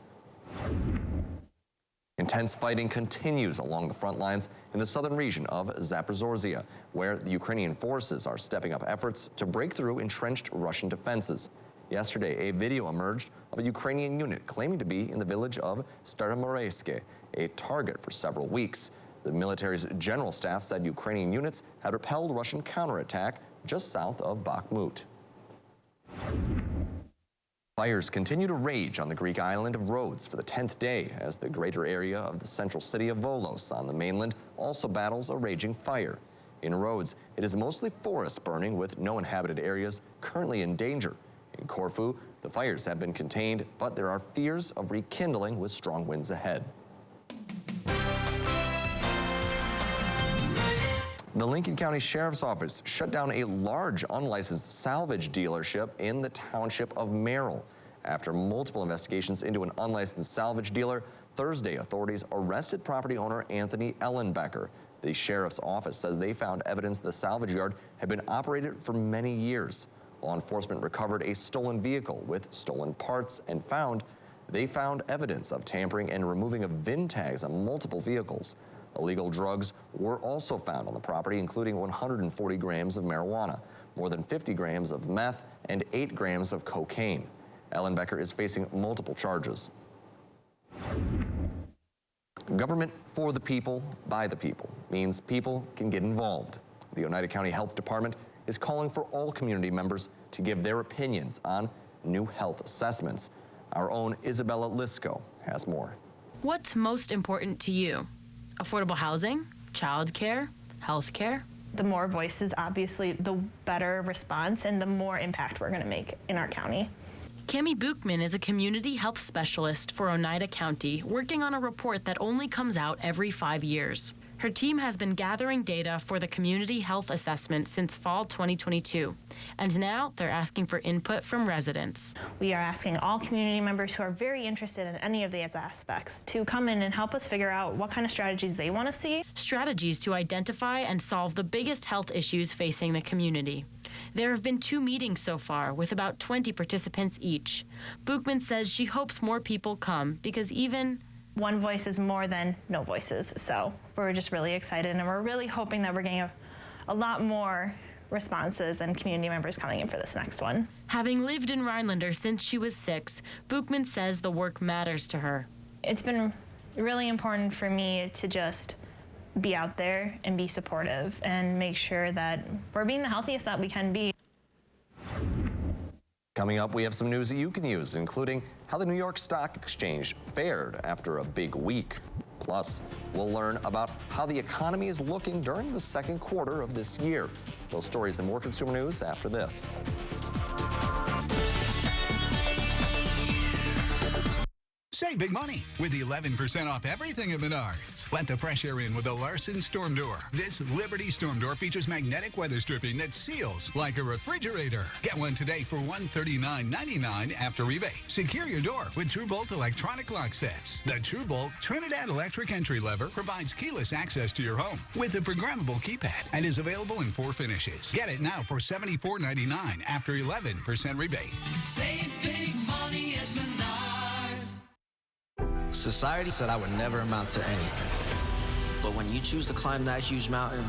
[SPEAKER 5] Intense fighting continues along the front lines in the southern region of Zaporizhzhia, where the Ukrainian forces are stepping up efforts to break through entrenched Russian defenses. Yesterday, a video emerged of a Ukrainian unit claiming to be in the village of Staromoreyske, a target for several weeks. The military's general staff said Ukrainian units had repelled Russian counterattack just south of Bakhmut. Fires continue to rage on the Greek island of Rhodes for the 10th day as the greater area of the central city of Volos on the mainland also battles a raging fire. In Rhodes, it is mostly forest burning with no inhabited areas currently in danger. In Corfu, the fires have been contained, but there are fears of rekindling with strong winds ahead. The Lincoln County Sheriff's Office shut down a large unlicensed salvage dealership in the township of Merrill. After multiple investigations into an unlicensed salvage dealer, Thursday authorities arrested property owner Anthony Ellenbecker. The sheriff's office says they found evidence the salvage yard had been operated for many years. Law enforcement recovered a stolen vehicle with stolen parts and they found evidence of tampering and removing of VIN tags on multiple vehicles. Illegal drugs were also found on the property, including 140 grams of marijuana, more than 50 grams of meth, and 8 grams of cocaine. Ellenbecker is facing multiple charges. Government for the people, by the people, means people can get involved. The Oneida County Health Department is calling for all community members to give their opinions on new health assessments. Our own Isabella Lisco has more.
[SPEAKER 8] What's most important to you? Affordable housing, childcare, healthcare?
[SPEAKER 19] The more voices, obviously, the better response and the more impact we're going to make in our county.
[SPEAKER 8] Cami Buchman is a community health specialist for Oneida County, working on a report that only comes out every 5 years. Her team has been gathering data for the community health assessment since fall 2022, and now they're asking for input from residents.
[SPEAKER 19] We are asking all community members who are very interested in any of these aspects to come in and help us figure out what kind of strategies they want to see.
[SPEAKER 8] Strategies to identify and solve the biggest health issues facing the community. There have been 2 meetings so far with about 20 participants each. Buchman says she hopes more people come because even
[SPEAKER 19] one voice is more than no voices. So we're just really excited, and we're really hoping that we're getting a lot more responses and community members coming in for this next one.
[SPEAKER 8] Having lived in Rhinelander since she was 6, Buchman says the work matters to her.
[SPEAKER 19] It's been really important for me to just be out there and be supportive and make sure that we're being the healthiest that we can be.
[SPEAKER 5] Coming up, we have some news that you can use, including how the New York Stock Exchange fared after a big week. Plus, we'll learn about how the economy is looking during the second quarter of this year. Those stories and more consumer news after this.
[SPEAKER 20] Save big money with 11% off everything at Menards. Let the fresh air in with the Larson Storm Door. This Liberty Storm Door features magnetic weather stripping that seals like a refrigerator. Get one today for $139.99 after rebate. Secure your door with TrueBolt electronic lock sets. The TrueBolt Trinidad electric entry lever provides keyless access to your home with a programmable keypad and is available in 4 finishes. Get it now for $74.99 after 11% rebate.
[SPEAKER 21] Save big money at Menards.
[SPEAKER 22] Society said I would never amount to anything. But when you choose to climb that huge mountain,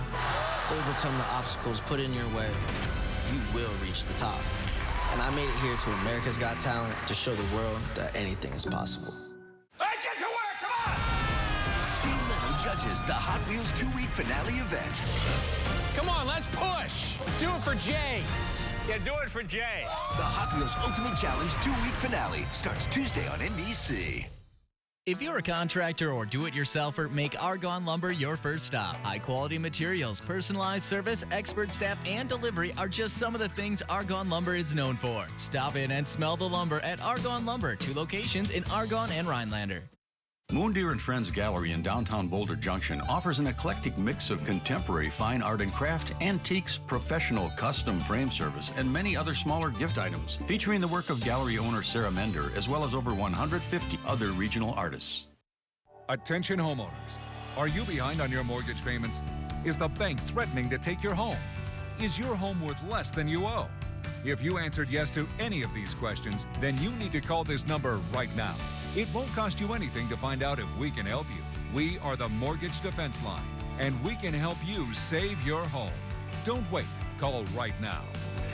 [SPEAKER 22] overcome the obstacles put in your way, you will reach the top. And I made it here to America's Got Talent to show the world that anything is possible.
[SPEAKER 21] Hey, get to work, come on!
[SPEAKER 8] Jay Leno judges the Hot Wheels 2-week finale event.
[SPEAKER 1] Come on, let's push. Let's do it for Jay. Yeah, do it for Jay.
[SPEAKER 8] The Hot Wheels Ultimate Challenge 2-week finale starts Tuesday on NBC.
[SPEAKER 19] If you're a contractor or do-it-yourselfer, make Argonne Lumber your first stop. High-quality materials, personalized service, expert staff, and delivery are just some of the things Argonne Lumber is known for. Stop in and smell the lumber at Argonne Lumber, 2 locations in Argonne and Rhinelander.
[SPEAKER 23] Moondeer and Friends Gallery in downtown Boulder Junction offers an eclectic mix of contemporary fine art and craft, antiques, professional custom frame service, and many other smaller gift items, featuring the work of gallery owner Sarah Mender, as well as over 150 other regional artists.
[SPEAKER 24] Attention homeowners. Are you behind on your mortgage payments? Is the bank threatening to take your home? Is your home worth less than you owe? If you answered yes to any of these questions, then you need to call this number right now. It won't cost you anything to find out if we can help you. We are the Mortgage Defense Line, and we can help you save your home. Don't wait. Call right now.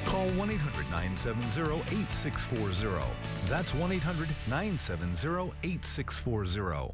[SPEAKER 14] Call 1-800-970-8640. That's 1-800-970-8640.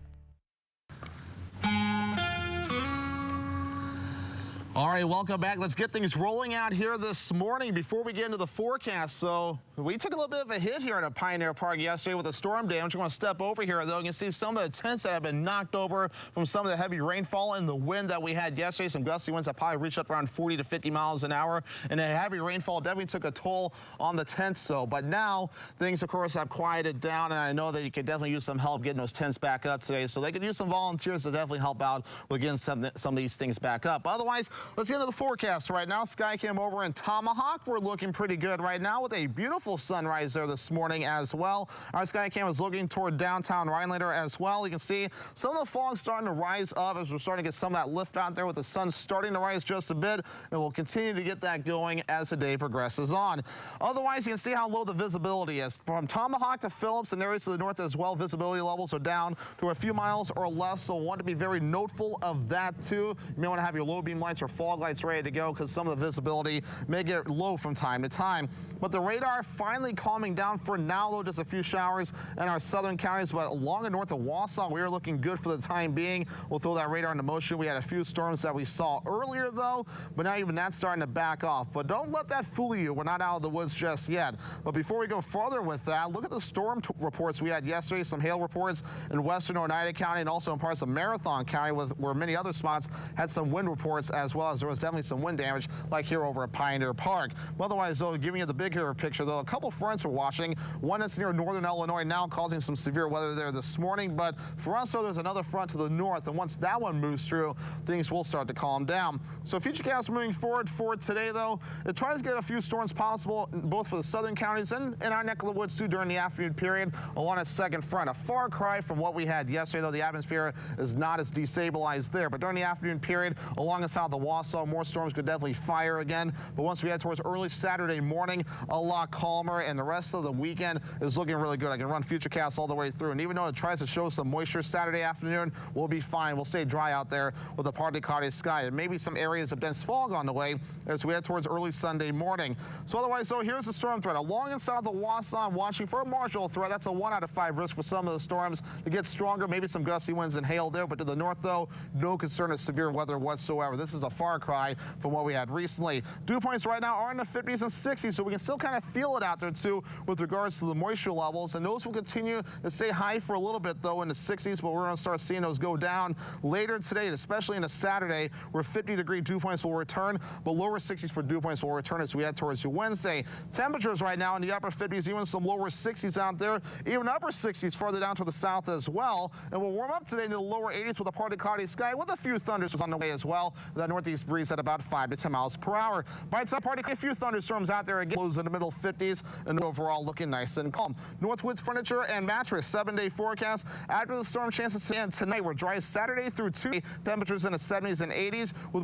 [SPEAKER 13] All right, welcome back. Let's get things rolling out here this morning before we get into the forecast. So we took a little bit of a hit here at Pioneer Park yesterday with the storm damage. We're going to step over here, though. You can see some of the tents that have been knocked over from some of the heavy rainfall and the wind that we had yesterday. Some gusty winds that probably reached up around 40 to 50 miles an hour. And the heavy rainfall definitely took a toll on the tents, though. But now things, of course, have quieted down, and I know that you could definitely use some help getting those tents back up today. So they could use some volunteers to definitely help out with getting some of these things back up. Otherwise, let's get into the forecast right now. Skycam over in Tomahawk. We're looking pretty good right now with a beautiful sunrise there this morning as well. Our Skycam is looking toward downtown Rhinelander as well. You can see some of the fog starting to rise up as we're starting to get some of that lift out there with the sun starting to rise just a bit, and we'll continue to get that going as the day progresses on. Otherwise, you can see how low the visibility is. From Tomahawk to Phillips and areas to the north as well, visibility levels are down to a few miles or less, so want to be very noteful of that too. You may want to have your low beam lights or fog lights ready to go because some of the visibility may get low from time to time. But the radar finally calming down for now, though, just a few showers in our southern counties, but along and north of Wausau, we are looking good for the time being. We'll throw that radar into motion. We had a few storms that we saw earlier, though, but now even that's starting to back off. But don't let that fool you. We're not out of the woods just yet. But before we go farther with that, look at the storm reports we had yesterday. Some hail reports in western Oneida County and also in parts of Marathon County, where many other spots had some wind reports as well, as there was definitely some wind damage like here over at Pioneer Park. Otherwise, though, giving you the bigger picture, though, a couple fronts are washing. One is near northern Illinois now, causing some severe weather there this morning. But for us, though, there's another front to the north, and once that one moves through, things will start to calm down. So futurecast moving forward for today, though, it tries to get a few storms possible, both for the southern counties and in our neck of the woods, too, during the afternoon period along its second front. A far cry from what we had yesterday, though the atmosphere is not as destabilized there. But during the afternoon period, along the south of Wausau, more storms could definitely fire again. But once we head towards early Saturday morning, a lot calmer, and the rest of the weekend is looking really good. I can run futurecast all the way through, and even though it tries to show some moisture Saturday afternoon, we'll be fine. We'll stay dry out there with a partly cloudy sky, and maybe some areas of dense fog on the way as we head towards early Sunday morning. So otherwise, though, here's the storm threat. Along and south of Wausau, I'm watching for a marginal threat. That's a 1 out of 5 risk for some of the storms to get stronger, maybe some gusty winds and hail there. But to the north, though, no concern of severe weather whatsoever. This is a far cry from what we had recently. Dew points right now are in the 50s and 60s, so we can still kind of feel it out there, too, with regards to the moisture levels. And those will continue to stay high for a little bit, though, in the 60s, but we're going to start seeing those go down later today, especially into Saturday, where 50-degree dew points will return, but lower 60s for dew points will return as we head towards Wednesday. Temperatures right now in the upper 50s, even some lower 60s out there, even upper 60s farther down to the south as well. And we'll warm up today into the lower 80s with a partly cloudy sky with a few thunders on the way as well. The northeast breeze at about 5 to 10 miles per hour. By its partly a few thunderstorms out there again, lows in the middle 50s, and overall looking nice and calm. Northwoods Furniture and Mattress 7-day forecast. After the storm chances tonight, we're dry Saturday through Tuesday. Temperatures in the 70s and 80s with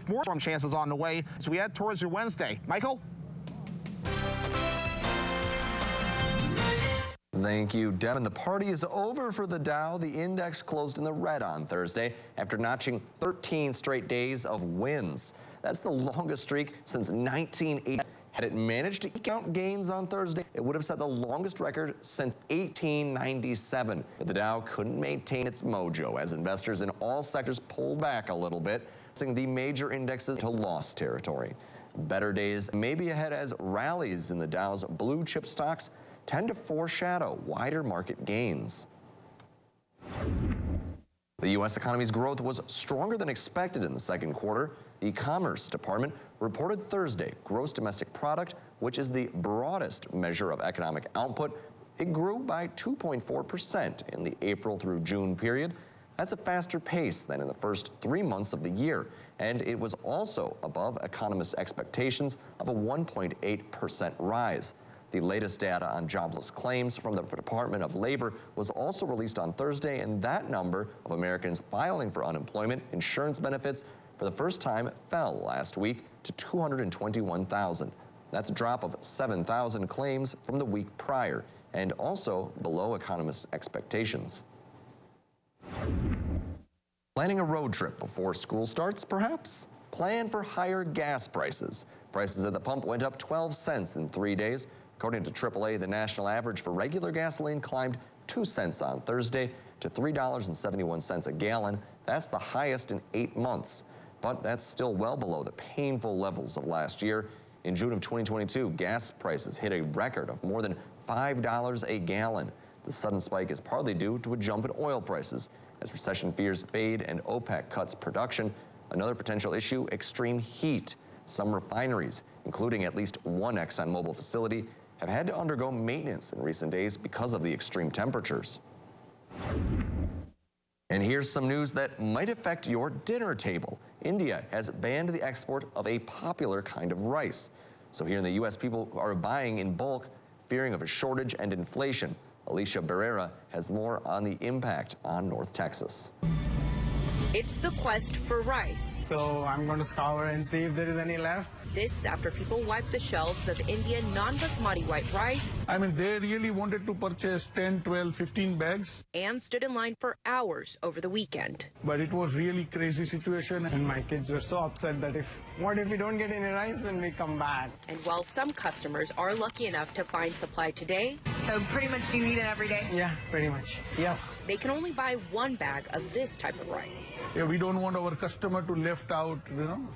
[SPEAKER 13] more storm chances on the way as we head towards your Wednesday. Michael?
[SPEAKER 5] Thank you, Devin. The party is over for the Dow. The index closed in the red on Thursday after notching 13 straight days of wins. That's the longest streak since 1980. Had it managed to eke out gains on Thursday, it would have set the longest record since 1897. But the Dow couldn't maintain its mojo as investors in all sectors pulled back a little bit, sending the major indexes to loss territory. Better days may be ahead as rallies in the Dow's blue chip stocks tend to foreshadow wider market gains. The U.S. economy's growth was stronger than expected in the second quarter. The Commerce Department reported Thursday gross domestic product, which is the broadest measure of economic output. It grew by 2.4% in the April through June period. That's a faster pace than in the first 3 months of the year, and it was also above economists' expectations of a 1.8% rise. The latest data on jobless claims from the Department of Labor was also released on Thursday, and that number of Americans filing for unemployment insurance benefits for the first time fell last week to 221,000. That's a drop of 7,000 claims from the week prior, and also below economists' expectations. Planning a road trip before school starts, perhaps? Plan for higher gas prices. Prices at the pump went up 12 cents in 3 days. According to AAA, the national average for regular gasoline climbed 2 cents on Thursday to $3.71 a gallon. That's the highest in 8 months. but that's still well below the painful levels of last year. In June of 2022, gas prices hit a record of more than $5 a gallon. The sudden spike is partly due to a jump in oil prices as recession fears fade and OPEC cuts production. Another potential issue, extreme heat. Some refineries, including at least one ExxonMobil facility, have had to undergo maintenance in recent days because of the extreme temperatures. And here's some news that might affect your dinner table. India has banned the export of a popular kind of rice. So here in the U.S., people are buying in bulk, fearing of a shortage and inflation. Alicia Barrera has more on the impact on North Texas.
[SPEAKER 3] It's the quest for rice.
[SPEAKER 7] So I'm going to scour and see if there is any left.
[SPEAKER 3] This after people wiped the shelves of Indian non-basmati white rice.
[SPEAKER 9] I mean, they really wanted to purchase 10, 12, 15 bags.
[SPEAKER 3] And stood in line for hours over the weekend.
[SPEAKER 9] But it was really crazy situation.
[SPEAKER 7] And my kids were so upset that what if we don't get any rice when we come back?
[SPEAKER 3] And while some customers are lucky enough to find supply today.
[SPEAKER 10] So pretty much do you eat it every day?
[SPEAKER 7] Yeah, pretty much. Yes.
[SPEAKER 3] They can only buy one bag of this type of rice.
[SPEAKER 9] Yeah, we don't want our customer to left out,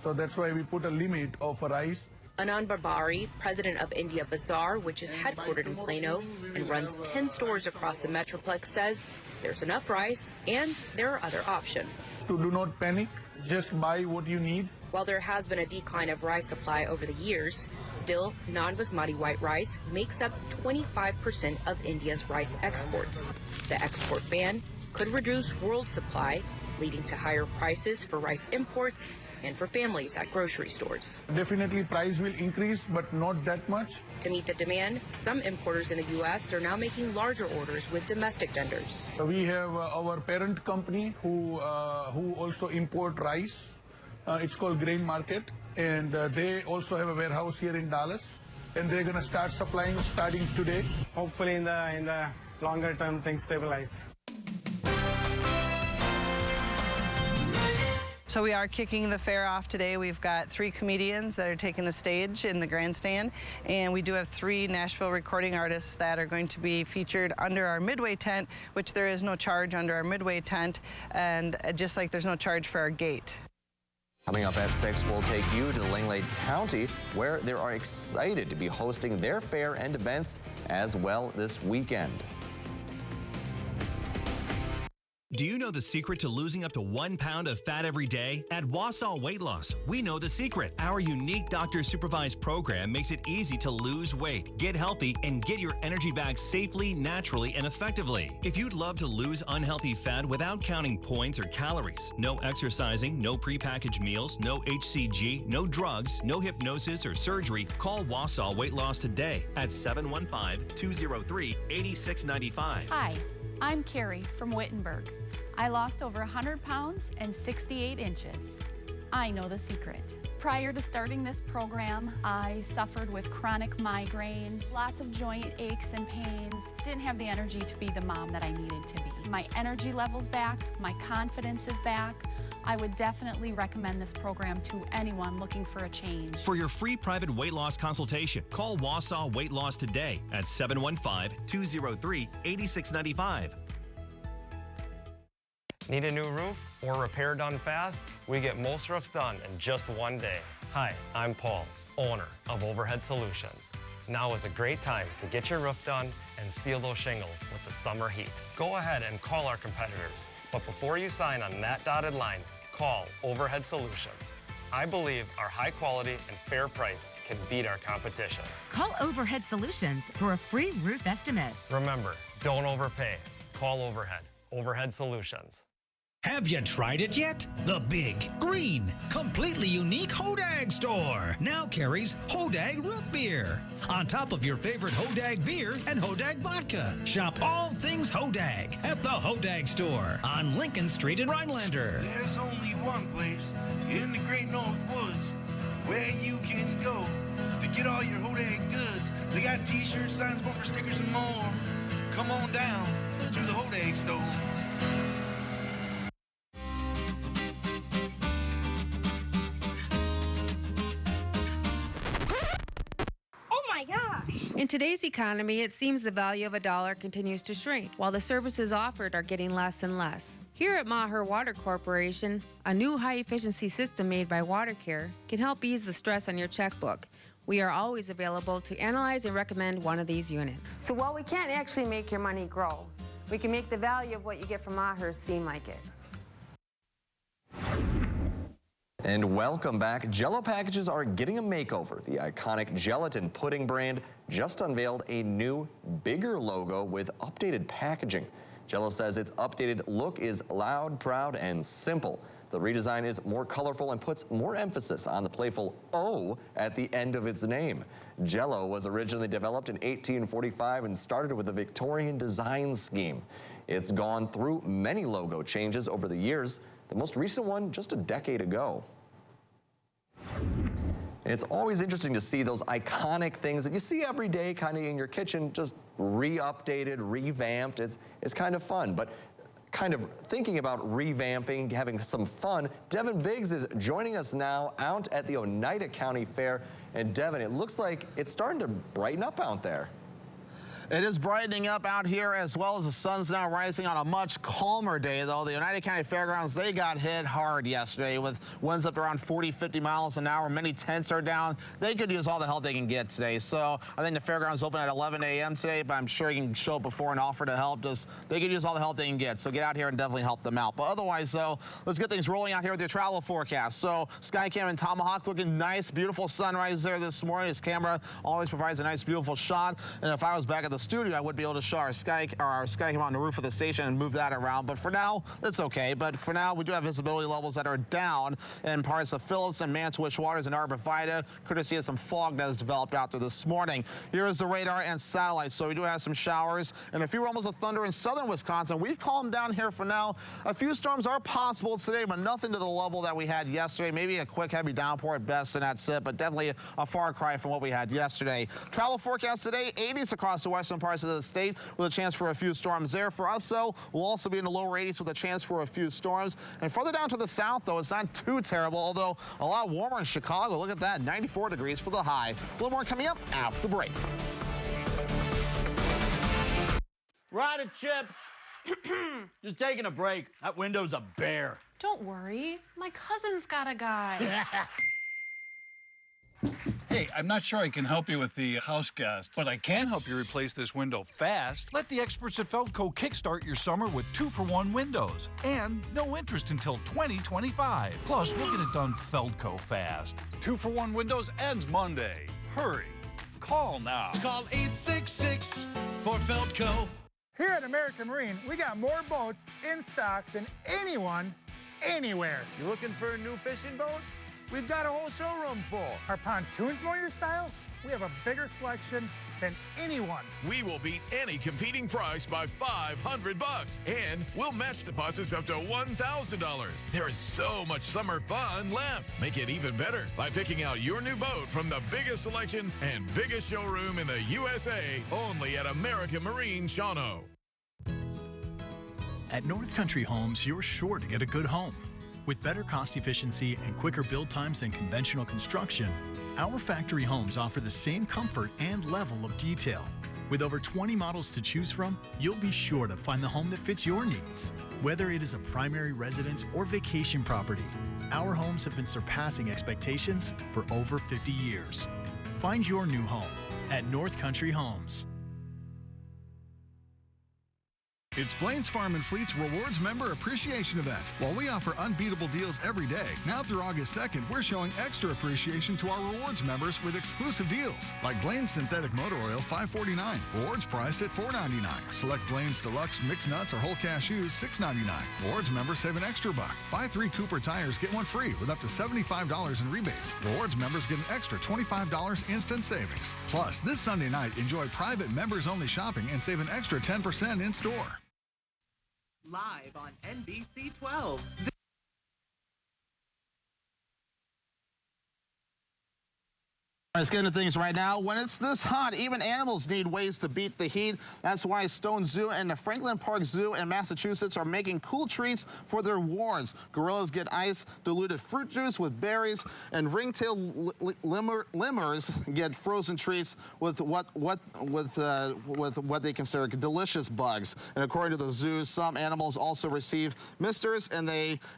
[SPEAKER 9] so that's why we put a limit of rice.
[SPEAKER 3] Anand Barbari, president of India Bazaar, which is headquartered in Plano and runs 10 stores across the Metroplex, says there's enough rice and there are other options.
[SPEAKER 9] So do not panic, just buy what you need.
[SPEAKER 3] While there has been a decline of rice supply over the years, still non-basmati white rice makes up 25% of India's rice exports. The export ban could reduce world supply, leading to higher prices for rice imports and for families at grocery stores.
[SPEAKER 9] Definitely price will increase, but not that much.
[SPEAKER 3] To meet the demand, some importers in the U.S. are now making larger orders with domestic vendors.
[SPEAKER 9] We have our parent company who also import rice. It's called Grain Market, and they also have a warehouse here in Dallas, and they're going to start supplying starting today.
[SPEAKER 7] Hopefully in the longer term things stabilize.
[SPEAKER 18] So we are kicking the fair off today. We've got 3 comedians that are taking the stage in the grandstand, and we do have 3 Nashville recording artists that are going to be featured under our Midway tent, which there is no charge under our Midway tent, and just like there's no charge for our gate.
[SPEAKER 5] Coming up at 6, we'll take you to the Langlade County, where they are excited to be hosting their fair and events as well this weekend.
[SPEAKER 11] Do you know the secret to losing up to 1 pound of fat every day? At Wausau Weight Loss, we know the secret. Our unique doctor-supervised program makes it easy to lose weight, get healthy, and get your energy back safely, naturally, and effectively. If you'd love to lose unhealthy fat without counting points or calories, no exercising, no prepackaged meals, no HCG, no drugs, no hypnosis or surgery, call Wausau Weight Loss today at 715-203-8695.
[SPEAKER 25] Hi, I'm Carrie from Wittenberg. I lost over 100 pounds and 68 inches. I know the secret. Prior to starting this program, I suffered with chronic migraines, lots of joint aches and pains, didn't have the energy to be the mom that I needed to be. My energy level's back, my confidence is back. I would definitely recommend this program to anyone looking for a change.
[SPEAKER 11] For your free private weight loss consultation, call Wausau Weight Loss today at 715-203-8695.
[SPEAKER 26] Need a new roof or repair done fast? We get most roofs done in just 1 day. Hi, I'm Paul, owner of Overhead Solutions. Now is a great time to get your roof done and seal those shingles with the summer heat. Go ahead and call our competitors, but before you sign on that dotted line, call Overhead Solutions. I believe our high quality and fair price can beat our competition.
[SPEAKER 27] Call Overhead Solutions for a free roof estimate.
[SPEAKER 26] Remember, don't overpay. Call Overhead. Overhead Solutions.
[SPEAKER 28] Have you tried it yet? The big, green, completely unique Hodag store now carries Hodag Root Beer. On top of your favorite Hodag beer and Hodag vodka. Shop all things Hodag at the Hodag store on Lincoln Street in Rhinelander.
[SPEAKER 21] There's only one place in the Great North Woods where you can go to get all your Hodag goods. They got t-shirts, signs, bumper stickers, and more. Come on down to the Hodag store.
[SPEAKER 2] In today's economy, it seems the value of a dollar continues to shrink, while the services offered are getting less and less. Here at Maher Water Corporation, a new high-efficiency system made by WaterCare can help ease the stress on your checkbook. We are always available to analyze and recommend one of these units.
[SPEAKER 4] So while we can't actually make your money grow, we can make the value of what you get from Maher seem like it.
[SPEAKER 5] And welcome back. Jell-O packages are getting a makeover. The iconic gelatin pudding brand just unveiled a new, bigger logo with updated packaging. Jell-O says its updated look is loud, proud, and simple. The redesign is more colorful and puts more emphasis on the playful O at the end of its name. Jell-O was originally developed in 1845 and started with a Victorian design scheme. It's gone through many logo changes over the years, the most recent one just a decade ago. And it's always interesting to see those iconic things that you see every day kind of in your kitchen just re-updated, revamped. It's kind of fun, but kind of thinking about revamping, having some fun. Devin Biggs is joining us now out at the Oneida County Fair. And Devin, it looks like it's starting to brighten up out there.
[SPEAKER 13] It is brightening up out here as well as the sun's now rising on a much calmer day, though. The Oneida County Fairgrounds, they got hit hard yesterday with winds up to around 40, 50 miles an hour. Many tents are down. They could use all the help they can get today. So I think the fairgrounds open at 11 a.m. today, but I'm sure you can show up before and offer to help. They could use all the help they can get. So get out here and definitely help them out. But otherwise, though, let's get things rolling out here with your travel forecast. So Skycam and Tomahawk looking nice, beautiful sunrise there this morning. His camera always provides a nice, beautiful shot. And if I was back at the studio, I would be able to show our Skycam on the roof of the station and move that around. But for now, that's okay. But for now, we do have visibility levels that are down in parts of Phillips and Mantua Waters and Arborvitae, courtesy of some fog that has developed out there this morning. Here is the radar and satellite. So we do have some showers and a few rumbles of thunder in southern Wisconsin. We've calmed down here for now. A few storms are possible today, but nothing to the level that we had yesterday. Maybe a quick heavy downpour at best, and that's it. But definitely a far cry from what we had yesterday. Travel forecast today, 80s across the western parts of the state with a chance for a few storms there. For us, though, we'll also be in the lower 80s with a chance for a few storms. And further down to the south, though, it's not too terrible, although a lot warmer in Chicago. Look at that, 94 degrees for the high. A little more coming up after the break.
[SPEAKER 6] Ryder Chips. Just taking a break. That window's a bear.
[SPEAKER 12] Don't worry. My cousin's got a guy.
[SPEAKER 15] Hey, I'm not sure I can help you with the house gas, but I can help you replace this window fast. Let the experts at Feldco kickstart your summer with 2-for-1 windows and no interest until 2025. Plus, we'll get it done Feldco fast. 2-for-1 windows ends Monday. Hurry. Call now.
[SPEAKER 6] Call 866 for Feldco.
[SPEAKER 16] Here at American Marine, we got more boats in stock than anyone, anywhere.
[SPEAKER 6] You looking for a new fishing boat? We've got a whole showroom full.
[SPEAKER 16] Our pontoons more your style? We have a bigger selection than anyone.
[SPEAKER 17] We will beat any competing price by $500, and we'll match deposits up to $1,000. There is so much summer fun left. Make it even better by picking out your new boat from the biggest selection and biggest showroom in the USA, only at American Marine Shawano.
[SPEAKER 20] At North Country Homes, you're sure to get a good home. With better cost efficiency and quicker build times than conventional construction, our factory homes offer the same comfort and level of detail. With over 20 models to choose from, you'll be sure to find the home that fits your needs. Whether it is a primary residence or vacation property, our homes have been surpassing expectations for over 50 years. Find your new home at North Country Homes.
[SPEAKER 29] It's Blaine's Farm and Fleet's Rewards Member Appreciation Event. While we offer unbeatable deals every day, now through August 2nd, we're showing extra appreciation to our rewards members with exclusive deals. Like Blaine's Synthetic Motor Oil, $5.49. Rewards priced at $4.99. Select Blaine's Deluxe Mixed Nuts or Whole Cashews, $6.99. Rewards members save an extra buck. Buy 3 Cooper tires, get 1 free with up to $75 in rebates. Rewards members get an extra $25 instant savings. Plus, this Sunday night, enjoy private members-only shopping and save an extra 10% in store.
[SPEAKER 30] Live on NBC 12.
[SPEAKER 13] Let's get into things right now. When it's this hot, even animals need ways to beat the heat. That's why Stone Zoo and the Franklin Park Zoo in Massachusetts are making cool treats for their wards. Gorillas get ice-diluted fruit juice with berries, and ring-tailed lemurs get frozen treats with what they consider delicious bugs. And according to the zoo, some animals also receive misters, and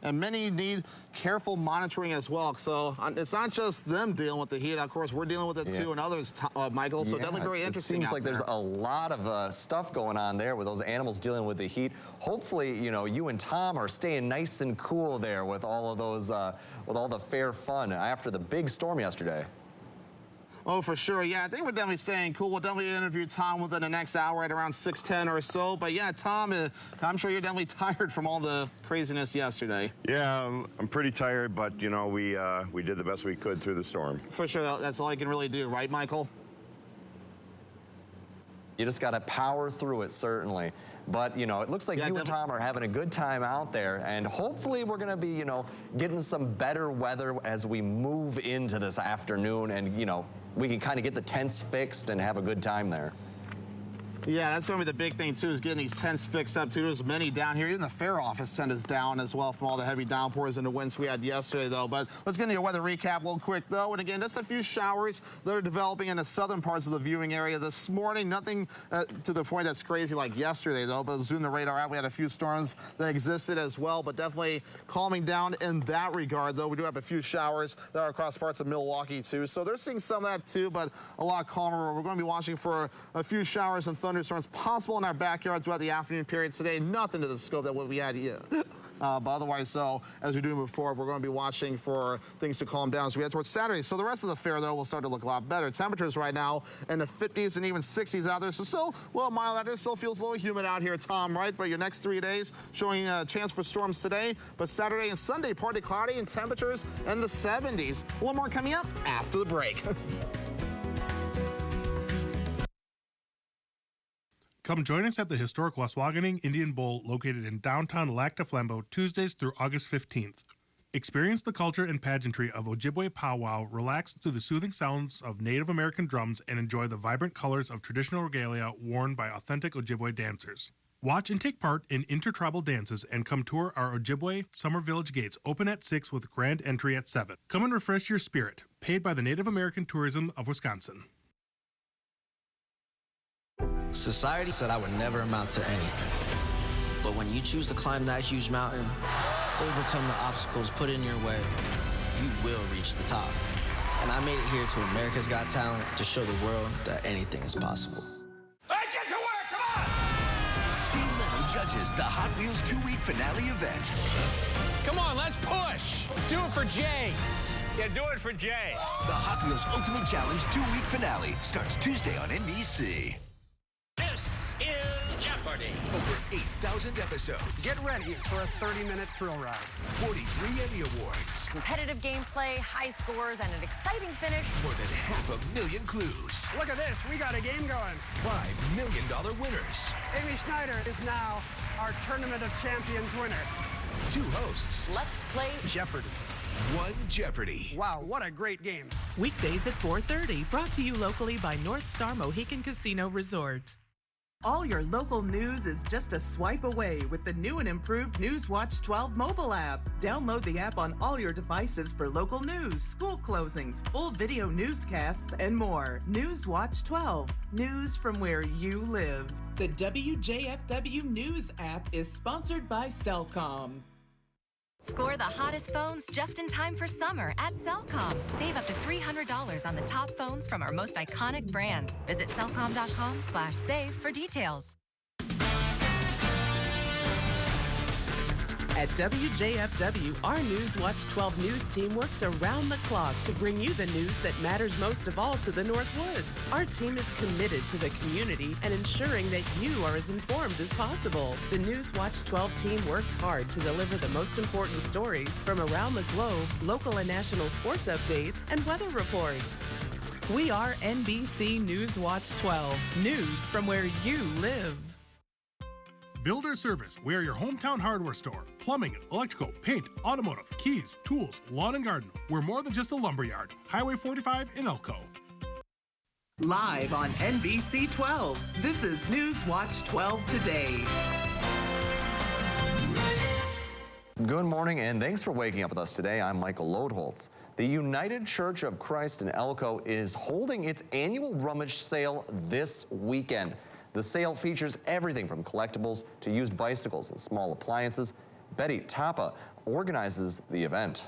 [SPEAKER 13] many need careful monitoring as well. So it's not just them dealing with the heat. Of course, we're dealing with it too, and others, Michael. So definitely very interesting.
[SPEAKER 5] It seems like there's a lot of stuff going on there with those animals dealing with the heat. Hopefully, you and Tom are staying nice and cool there with all of those, with all the fair fun after the big storm yesterday.
[SPEAKER 13] Oh, for sure. Yeah, I think we're definitely staying cool. We'll definitely interview Tom within the next hour at around 6:10 or so. But yeah, Tom, I'm sure you're definitely tired from all the craziness yesterday.
[SPEAKER 1] Yeah, I'm pretty tired, but we did the best we could through the storm.
[SPEAKER 13] For sure, that's all I can really do, right, Michael?
[SPEAKER 5] You just got to power through it, certainly. But, it looks like you and Tom are having a good time out there, and hopefully we're going to be, getting some better weather as we move into this afternoon, and, we can kind of get the tents fixed and have a good time there.
[SPEAKER 13] Yeah, that's going to be the big thing, too, is getting these tents fixed up, too. There's many down here. Even the fair office tent is down as well from all the heavy downpours and the winds we had yesterday, though. But let's get into your weather recap real quick, though. And again, just a few showers that are developing in the southern parts of the viewing area this morning. Nothing to the point that's crazy like yesterday, though. But zoom the radar out, we had a few storms that existed as well, but definitely calming down in that regard, though. We do have a few showers that are across parts of Milwaukee, too. So they're seeing some of that, too, but a lot calmer. We're going to be watching for a few showers and thunderstorms possible in our backyard throughout the afternoon period today. Nothing to the scope that what we had yet. But otherwise, so as we do move forward, we're going to be watching for things to calm down as we head towards Saturday. So the rest of the fair, though, will start to look a lot better. Temperatures right now in the 50s and even 60s out there. So still a little mild out there. Still feels a little humid out here, Tom, right? But your next 3 days showing a chance for storms today. But Saturday and Sunday, partly cloudy and temperatures in the 70s. A little more coming up after the break.
[SPEAKER 3] Come join us at the historic Waswaganing Indian Bowl located in downtown Lac du Flambeau Tuesdays through August 15th. Experience the culture and pageantry of Ojibwe powwow, relax through the soothing sounds of Native American drums, and enjoy the vibrant colors of traditional regalia worn by authentic Ojibwe dancers. Watch and take part in intertribal dances and come tour our Ojibwe Summer Village gates, open at 6 with grand entry at 7. Come and refresh your spirit, paid by the Native American Tourism of Wisconsin.
[SPEAKER 8] Society said I would never amount to anything. But when you choose to climb that huge mountain, overcome the obstacles put in your way, you will reach the top. And I made it here to America's Got Talent to show the world that anything is possible.
[SPEAKER 21] Hey, get to work, come on! Jay Leno judges the Hot Wheels 2-week finale event.
[SPEAKER 9] Come on, let's push. Let's do it for Jay.
[SPEAKER 21] Yeah, do it for Jay. The Hot Wheels Ultimate Challenge 2-week finale starts Tuesday on NBC.
[SPEAKER 10] This is Jeopardy!
[SPEAKER 21] Over 8,000 episodes.
[SPEAKER 14] Get ready for a 30-minute thrill ride.
[SPEAKER 21] 43 Emmy Awards.
[SPEAKER 19] Competitive gameplay, high scores, and an exciting finish.
[SPEAKER 21] More than 500,000 clues.
[SPEAKER 14] Look at this, we got a game going.
[SPEAKER 21] $5 million winners.
[SPEAKER 14] Amy Schneider is now our Tournament of Champions winner.
[SPEAKER 21] 2 hosts.
[SPEAKER 19] Let's play
[SPEAKER 14] Jeopardy!
[SPEAKER 21] 1 Jeopardy!
[SPEAKER 14] Wow, what a great game.
[SPEAKER 30] Weekdays at 4:30, brought to you locally by North Star Mohican Casino Resort. All your local news is just a swipe away with the new and improved Newswatch 12 mobile app. Download the app on all your devices for local news, school closings, full video newscasts, and more. Newswatch 12, news from where you live. The WJFW News app is sponsored by Cellcom.
[SPEAKER 22] Score the hottest phones just in time for summer at Cellcom. Save up to $300 on the top phones from our most iconic brands. Visit Cellcom.com/save for details.
[SPEAKER 30] At WJFW, our Newswatch 12 news team works around the clock to bring you the news that matters most of all to the North Woods. Our team is committed to the community and ensuring that you are as informed as possible. The Newswatch 12 team works hard to deliver the most important stories from around the globe, local and national sports updates, and weather reports. We are NBC Newswatch 12, news from where you live.
[SPEAKER 3] Builder Service. We are your hometown hardware store. Plumbing, electrical, paint, automotive, keys, tools, lawn and garden. We're more than just a lumberyard. Highway 45 in Elko.
[SPEAKER 30] Live on NBC 12, this is News Watch 12 Today.
[SPEAKER 5] Good morning and thanks for waking up with us today. I'm Michael Lodholtz. The United Church of Christ in Elko is holding its annual rummage sale this weekend. The sale features everything from collectibles to used bicycles and small appliances. Betty Tapa organizes the event.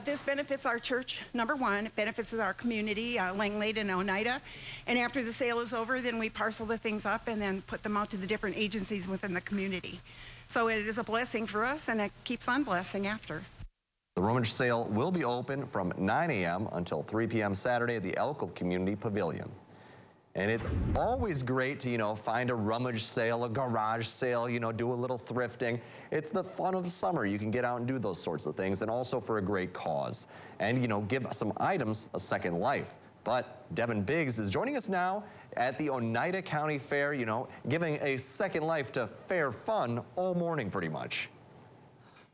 [SPEAKER 2] This benefits our church, number one. It benefits our community, Langlade and Oneida. And after the sale is over, then we parcel the things up and then put them out to the different agencies within the community. So it is a blessing for us, and it keeps on blessing after.
[SPEAKER 5] The rummage sale will be open from 9 a.m. until 3 p.m. Saturday at the Elko Community Pavilion. And it's always great to, find a rummage sale, a garage sale, do a little thrifting. It's the fun of summer. You can get out and do those sorts of things, and also for a great cause. And, give some items a second life. But Devin Biggs is joining us now at the Oneida County Fair, giving a second life to fair fun all morning pretty much.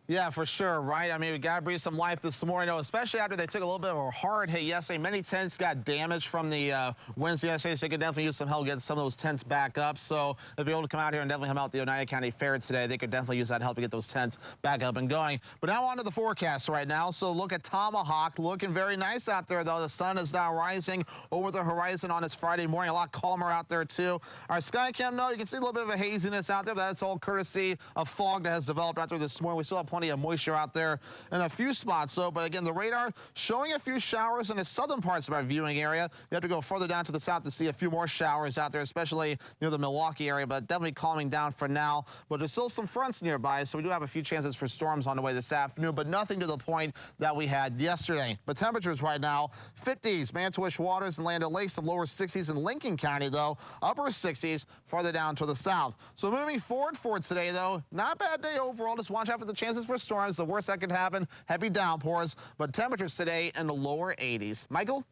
[SPEAKER 13] Yeah, for sure, right? I mean, we got to breathe some life this morning, especially after they took a little bit of a hard hit yesterday. Many tents got damaged from the winds yesterday, so they could definitely use some help getting some of those tents back up. So if you're able to come out here and definitely come out to the Oneida County Fair today, they could definitely use that help to get those tents back up and going. But now on to the forecast right now. So look at Tomahawk, looking very nice out there, though. The sun is now rising over the horizon on this Friday morning. A lot calmer out there, too. Our Skycam, no, you can see a little bit of a haziness out there, but that's all courtesy of fog that has developed out there this morning. We still have plenty of moisture out there in a few spots, though. But again, the radar showing a few showers in the southern parts of our viewing area. You have to go further down to the south to see a few more showers out there, especially near the Milwaukee area, but definitely calming down for now. But there's still some fronts nearby, so we do have a few chances for storms on the way this afternoon, but nothing to the point that we had yesterday. But temperatures right now, 50s, Manitowish Waters and Land O'Lakes, some lower 60s in Lincoln County, though, upper 60s farther down to the south. So moving forward for today, though, not a bad day overall. Just watch out for the chances for storms. The worst that could happen, heavy downpours, but temperatures today in the lower 80s. Michael?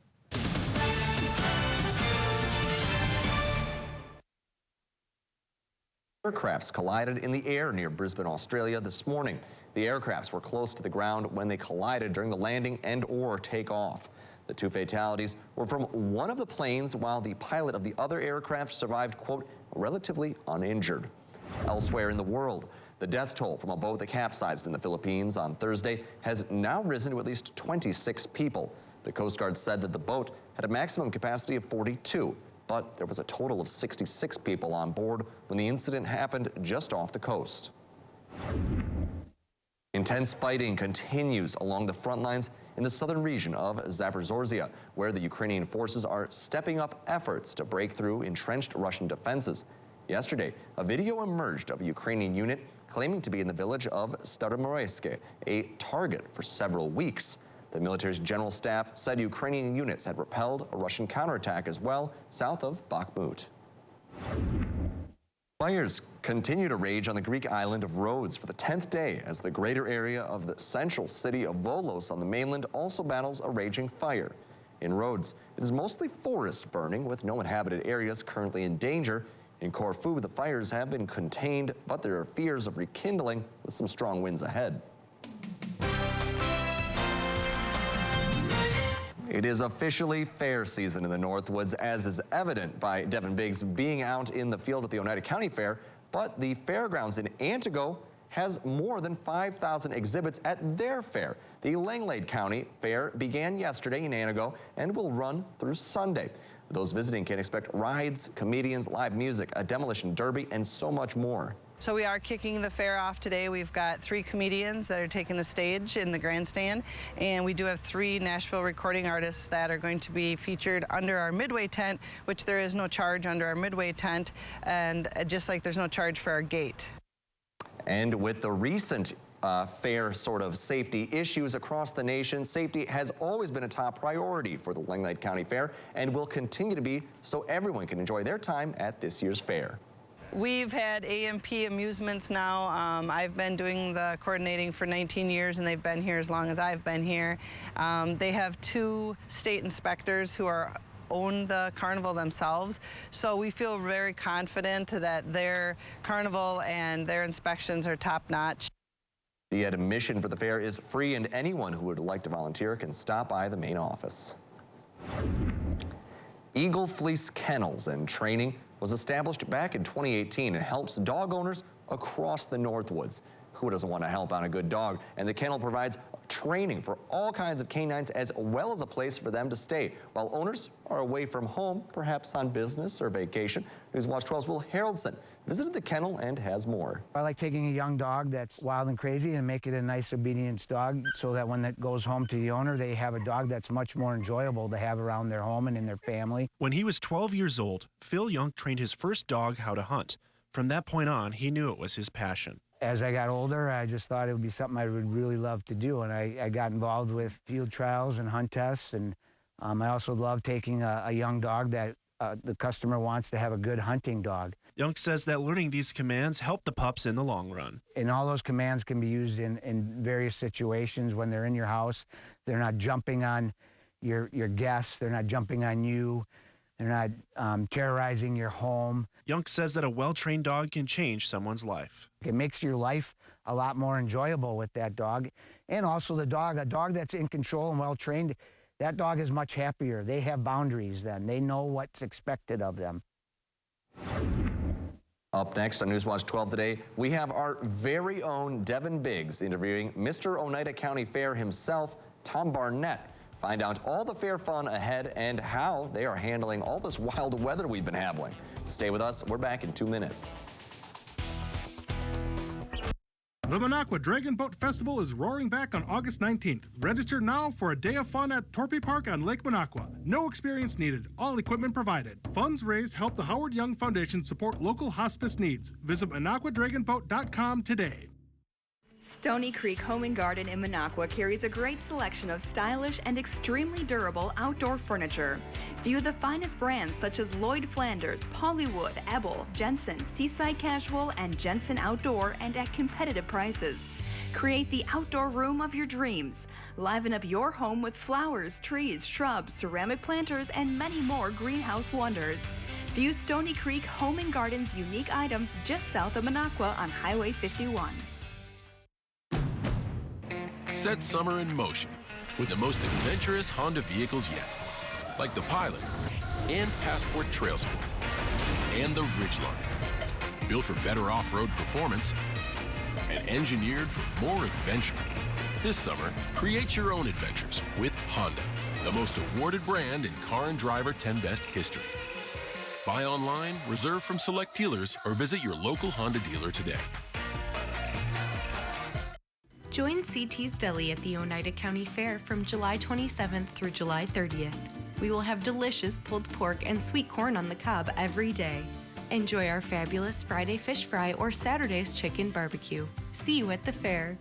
[SPEAKER 5] Aircrafts collided in the air near Brisbane, Australia this morning. The aircrafts were close to the ground when they collided during the landing and/or takeoff. The two fatalities were from one of the planes, while the pilot of the other aircraft survived, quote, relatively uninjured. Elsewhere in the world, the death toll from a boat that capsized in the Philippines on Thursday has now risen to at least 26 people. The Coast Guard said that the boat had a maximum capacity of 42, but there was a total of 66 people on board when the incident happened just off the coast. Intense fighting continues along the front lines in the southern region of Zaporizhzhia, where the Ukrainian forces are stepping up efforts to break through entrenched Russian defenses. Yesterday, a video emerged of a Ukrainian unit claiming to be in the village of Staromorske, a target for several weeks. The military's general staff said Ukrainian units had repelled a Russian counterattack as well south of Bakhmut. Fires continue to rage on the Greek island of Rhodes for the 10th day as the greater area of the central city of Volos on the mainland also battles a raging fire. In Rhodes, it is mostly forest burning with no inhabited areas currently in danger. In Corfu, the fires have been contained, but there are fears of rekindling with some strong winds ahead. It is officially fair season in the Northwoods, as is evident by Devin Biggs being out in the field at the Oneida County Fair, but the fairgrounds in Antigo has more than 5,000 exhibits at their fair. The Langlade County Fair began yesterday in Antigo and will run through Sunday. Those visiting can expect rides, comedians, live music, a demolition derby, and so much more.
[SPEAKER 2] So we are kicking the fair off today. We've got 3 comedians that are taking the stage in the grandstand, and we do have 3 Nashville recording artists that are going to be featured under our Midway tent, which there is no charge under our Midway tent, and just like there's no charge for our gate.
[SPEAKER 5] And with the recent fair sort of safety issues across the nation, safety has always been a top priority for the Langlade County Fair and will continue to be, so everyone can enjoy their time at this year's fair.
[SPEAKER 2] We've had AMP Amusements now. I've been doing the coordinating for 19 years, and they've been here as long as I've been here. They have 2 state inspectors who own the carnival themselves, so we feel very confident that their carnival and their inspections are top-notch.
[SPEAKER 5] The admission for the fair is free, and anyone who would like to volunteer can stop by the main office. Eagle Fleece Kennels and Training was established back in 2018 and helps dog owners across the Northwoods. Who doesn't want to help out a good dog? And the kennel provides training for all kinds of canines as well as a place for them to stay while owners are away from home, perhaps on business or vacation. Newswatch 12's Will Haraldson visited the kennel and has more.
[SPEAKER 4] I like taking a young dog that's wild and crazy and make it a nice obedience dog so that when it goes home to the owner, they have a dog that's much more enjoyable to have around their home and in their family.
[SPEAKER 7] When he was 12 years old, Phil Young trained his first dog how to hunt. From that point on, he knew it was his passion.
[SPEAKER 4] As I got older, I just thought it would be something I would really love to do, and I got involved with field trials and hunt tests, and I also love taking a young dog that the customer wants to have a good hunting dog.
[SPEAKER 7] Young says that learning these commands help the pups in the long run.
[SPEAKER 4] And all those commands can be used in various situations when they're in your house. They're not jumping on your guests. They're not jumping on you. They're not terrorizing your home.
[SPEAKER 7] Young says that a well-trained dog can change someone's life.
[SPEAKER 4] It makes your life a lot more enjoyable with that dog. And also a dog that's in control and well-trained, that dog is much happier. They have boundaries then. They know what's expected of them.
[SPEAKER 5] Up next on Newswatch 12 today, we have our very own Devin Biggs interviewing Mr. Oneida County Fair himself, Tom Barnett. Find out all the fair fun ahead and how they are handling all this wild weather we've been having. Stay with us. We're back in 2 minutes.
[SPEAKER 3] The Minocqua Dragon Boat Festival is roaring back on August 19th. Register now for a day of fun at Torpy Park on Lake Minocqua. No experience needed, all equipment provided. Funds raised help the Howard Young Foundation support local hospice needs. Visit MinocquaDragonBoat.com today.
[SPEAKER 11] Stony Creek Home and Garden in Minocqua carries a great selection of stylish and extremely durable outdoor furniture. View the finest brands such as Lloyd Flanders, Pollywood, Ebel, Jensen, Seaside Casual, and Jensen Outdoor, and at competitive prices. Create the outdoor room of your dreams. Liven up your home with flowers, trees, shrubs, ceramic planters, and many more greenhouse wonders. View Stony Creek Home and Garden's unique items just south of Minocqua on Highway 51.
[SPEAKER 18] Set summer in motion with the most adventurous Honda vehicles yet, like the Pilot and Passport Trail Sport and the Ridgeline. Built for better off-road performance and engineered for more adventure. This summer, create your own adventures with Honda, the most awarded brand in Car and Driver 10 Best history. Buy online, reserve from select dealers, or visit your local Honda dealer today.
[SPEAKER 23] Join CT's Deli at the Oneida County Fair from July 27th through July 30th. We will have delicious pulled pork and sweet corn on the cob every day. Enjoy our fabulous Friday fish fry or Saturday's chicken barbecue. See you at the fair.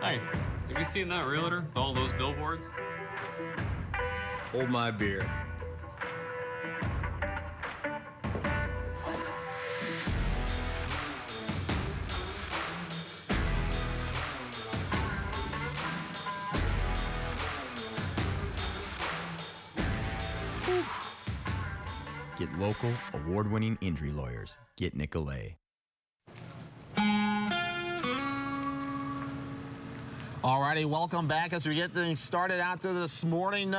[SPEAKER 24] Hi, have you seen that realtor with all those billboards?
[SPEAKER 25] Hold my beer.
[SPEAKER 24] What?
[SPEAKER 26] Get local, award-winning injury lawyers. Get Nicolay.
[SPEAKER 13] Alrighty, welcome back as we get things started out there this morning,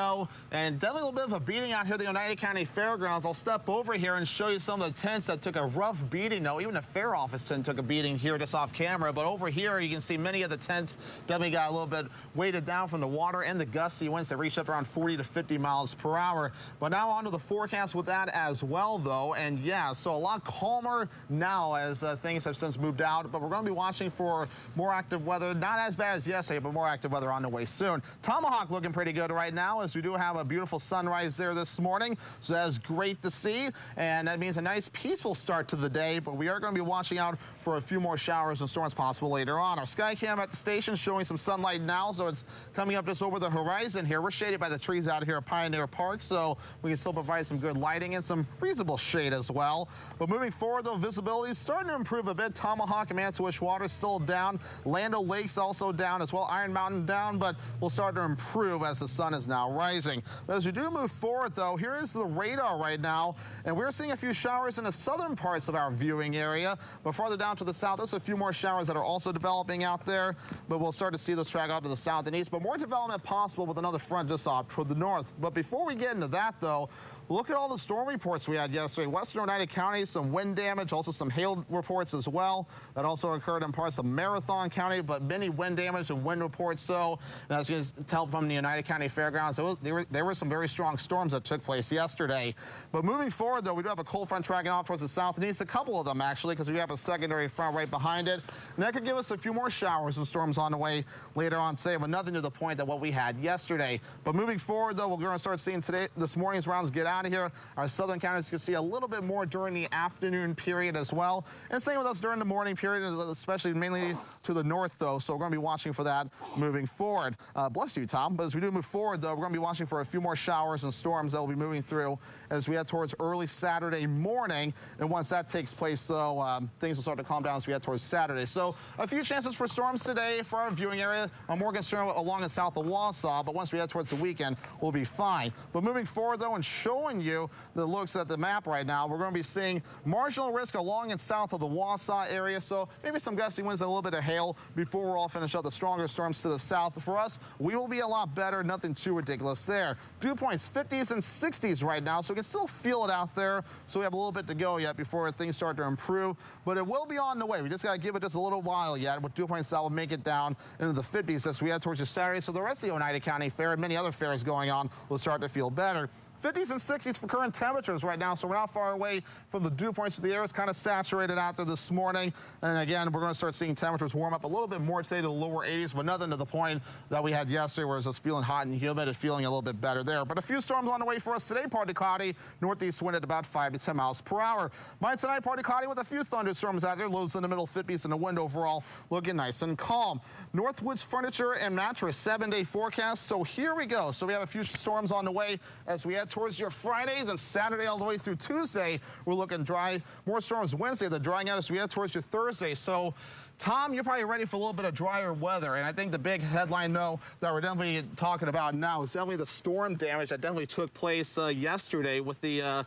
[SPEAKER 13] and definitely a little bit of a beating out here at the Oneida County Fairgrounds. I'll step over here and show you some of the tents that took a rough beating, Even the fair office tent took a beating here just off camera, but over here you can see many of the tents definitely got a little bit weighted down from the water and the gusty winds that reached up around 40 to 50 miles per hour. But now onto the forecast with that as well, and yeah, so a lot calmer now as things have since moved out, but we're going to be watching for more active weather, not as bad as yesterday, but more active weather on the way soon. Tomahawk looking pretty good right now as we do have a beautiful sunrise there this morning, so that's great to see, and that means a nice peaceful start to the day, but we are going to be watching out for a few more showers and storms possible later on. Our sky cam at the station showing some sunlight now, so it's coming up just over the horizon here. We're shaded by the trees out here at Pioneer Park, so we can still provide some good lighting and some reasonable shade as well. But moving forward, though, visibility is starting to improve a bit. Tomahawk and Manitowish Water still down. Land O'Lakes also down, as well slow Iron Mountain down, but will start to improve as the sun is now rising. But as we do move forward, though, here is the radar right now, and we're seeing a few showers in the southern parts of our viewing area. But farther down to the south, there's a few more showers that are also developing out there, but we'll start to see those track out to the south and east. But more development possible with another front just off toward the north. But before we get into that, though, look at all the storm reports we had yesterday. Western Oneida County, some wind damage, also some hail reports as well. That also occurred in parts of Marathon County, but many wind damage and wind reports. So, and as you can tell from the Oneida County Fairgrounds, there were some very strong storms that took place yesterday. But moving forward, though, we do have a cold front tracking off towards the south and east, a couple of them actually, because we have a secondary front right behind it. And that could give us a few more showers and storms on the way later on today, but nothing to the point that what we had yesterday. But moving forward, though, we're going to start seeing this morning's rounds get out of here. Our southern counties can see a little bit more during the afternoon period as well. And same with us during the morning period, especially mainly to the north, though. So we're going to be watching for that moving forward. Bless you, Tom. But as we do move forward, though, we're going to be watching for a few more showers and storms that will be moving through as we head towards early Saturday morning. And once that takes place, so things will start to calm down as we head towards Saturday. So a few chances for storms today for our viewing area. I'm more concerned along the south of Wausau, but once we head towards the weekend, we'll be fine. But moving forward, though, and showing you the looks at the map right now, we're going to be seeing marginal risk along and south of the Wausau area. So maybe some gusty winds and a little bit of hail before we're all finished up the stronger storms to the south. For us, we will be a lot better. Nothing too ridiculous there. Dew points 50s and 60s right now, so we can still feel it out there. So we have a little bit to go yet before things start to improve, but it will be on the way. We just got to give it just a little while yet. With dew points that will make it down into the 50s as we head towards the Saturday. So the rest of the Oneida County Fair and many other fairs going on will start to feel better. 50s and 60s for current temperatures right now, so we're not far away from the dew points of the air. It's kind of saturated out there this morning. And again, we're going to start seeing temperatures warm up a little bit more today to the lower 80s, but nothing to the point that we had yesterday where it was just feeling hot and humid and feeling a little bit better there. But a few storms on the way for us today. Partly cloudy, northeast wind at about 5 to 10 miles per hour. Mine tonight, partly cloudy with a few thunderstorms out there. Lows in the middle 50s and the wind overall looking nice and calm. Northwoods Furniture and Mattress 7-day forecast. So here we go. So we have a few storms on the way as we head towards your Friday, then Saturday all the way through Tuesday. We're looking dry. More storms Wednesday. They're drying out as we head towards your Thursday. So, Tom, you're probably ready for a little bit of drier weather. And I think the big headline, though, that we're definitely talking about now is definitely the storm damage that definitely took place yesterday with the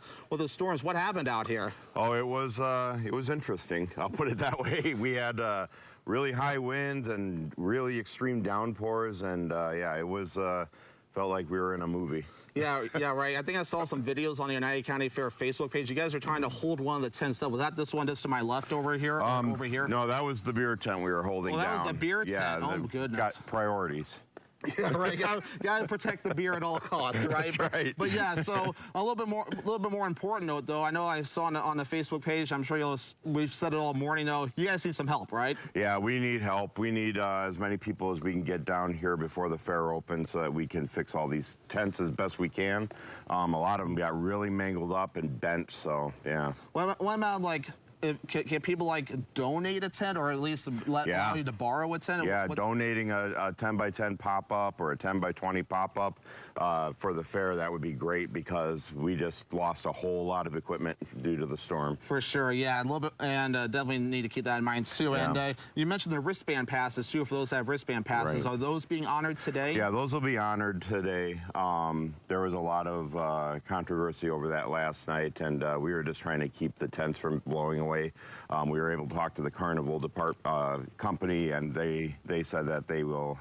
[SPEAKER 13] storms. What happened out here?
[SPEAKER 1] Oh, it was interesting. I'll put it that way. We had really high winds and really extreme downpours, and yeah, it was felt like we were in a movie.
[SPEAKER 13] Yeah, right. I think I saw some videos on the Oneida County Fair Facebook page. You guys are trying to hold one of the tents up. Was that this one just to my left over here? Over here?
[SPEAKER 1] No, that was the beer tent we were holding down.
[SPEAKER 13] That was a beer tent?
[SPEAKER 1] Yeah,
[SPEAKER 13] oh, goodness.
[SPEAKER 1] Got priorities.
[SPEAKER 13] Yeah, right. Got to protect the beer at all costs, right?
[SPEAKER 1] That's right.
[SPEAKER 13] But yeah, so a little bit more important note, though. I know I saw on the Facebook page. I'm sure we've said it all morning, though. You guys need some help, right?
[SPEAKER 1] Yeah, we need help. We need as many people as we can get down here before the fair opens, so that we can fix all these tents as best we can. A lot of them got really mangled up and bent. So yeah.
[SPEAKER 13] What about like? Can people like donate a tent, or at least allow you to borrow a tent?
[SPEAKER 1] Yeah, donating a 10 by 10 pop-up or a 10 by 20 pop-up for the fair, that would be great, because we just lost a whole lot of equipment due to the storm.
[SPEAKER 13] For sure, yeah, a little bit, and definitely need to keep that in mind too. Yeah. And you mentioned the wristband passes too. For those that have wristband passes, right. Are those being honored today?
[SPEAKER 1] Yeah, those will be honored today. There was a lot of controversy over that last night, and we were just trying to keep the tents from blowing away. We were able to talk to the Carnival company, and they said that they will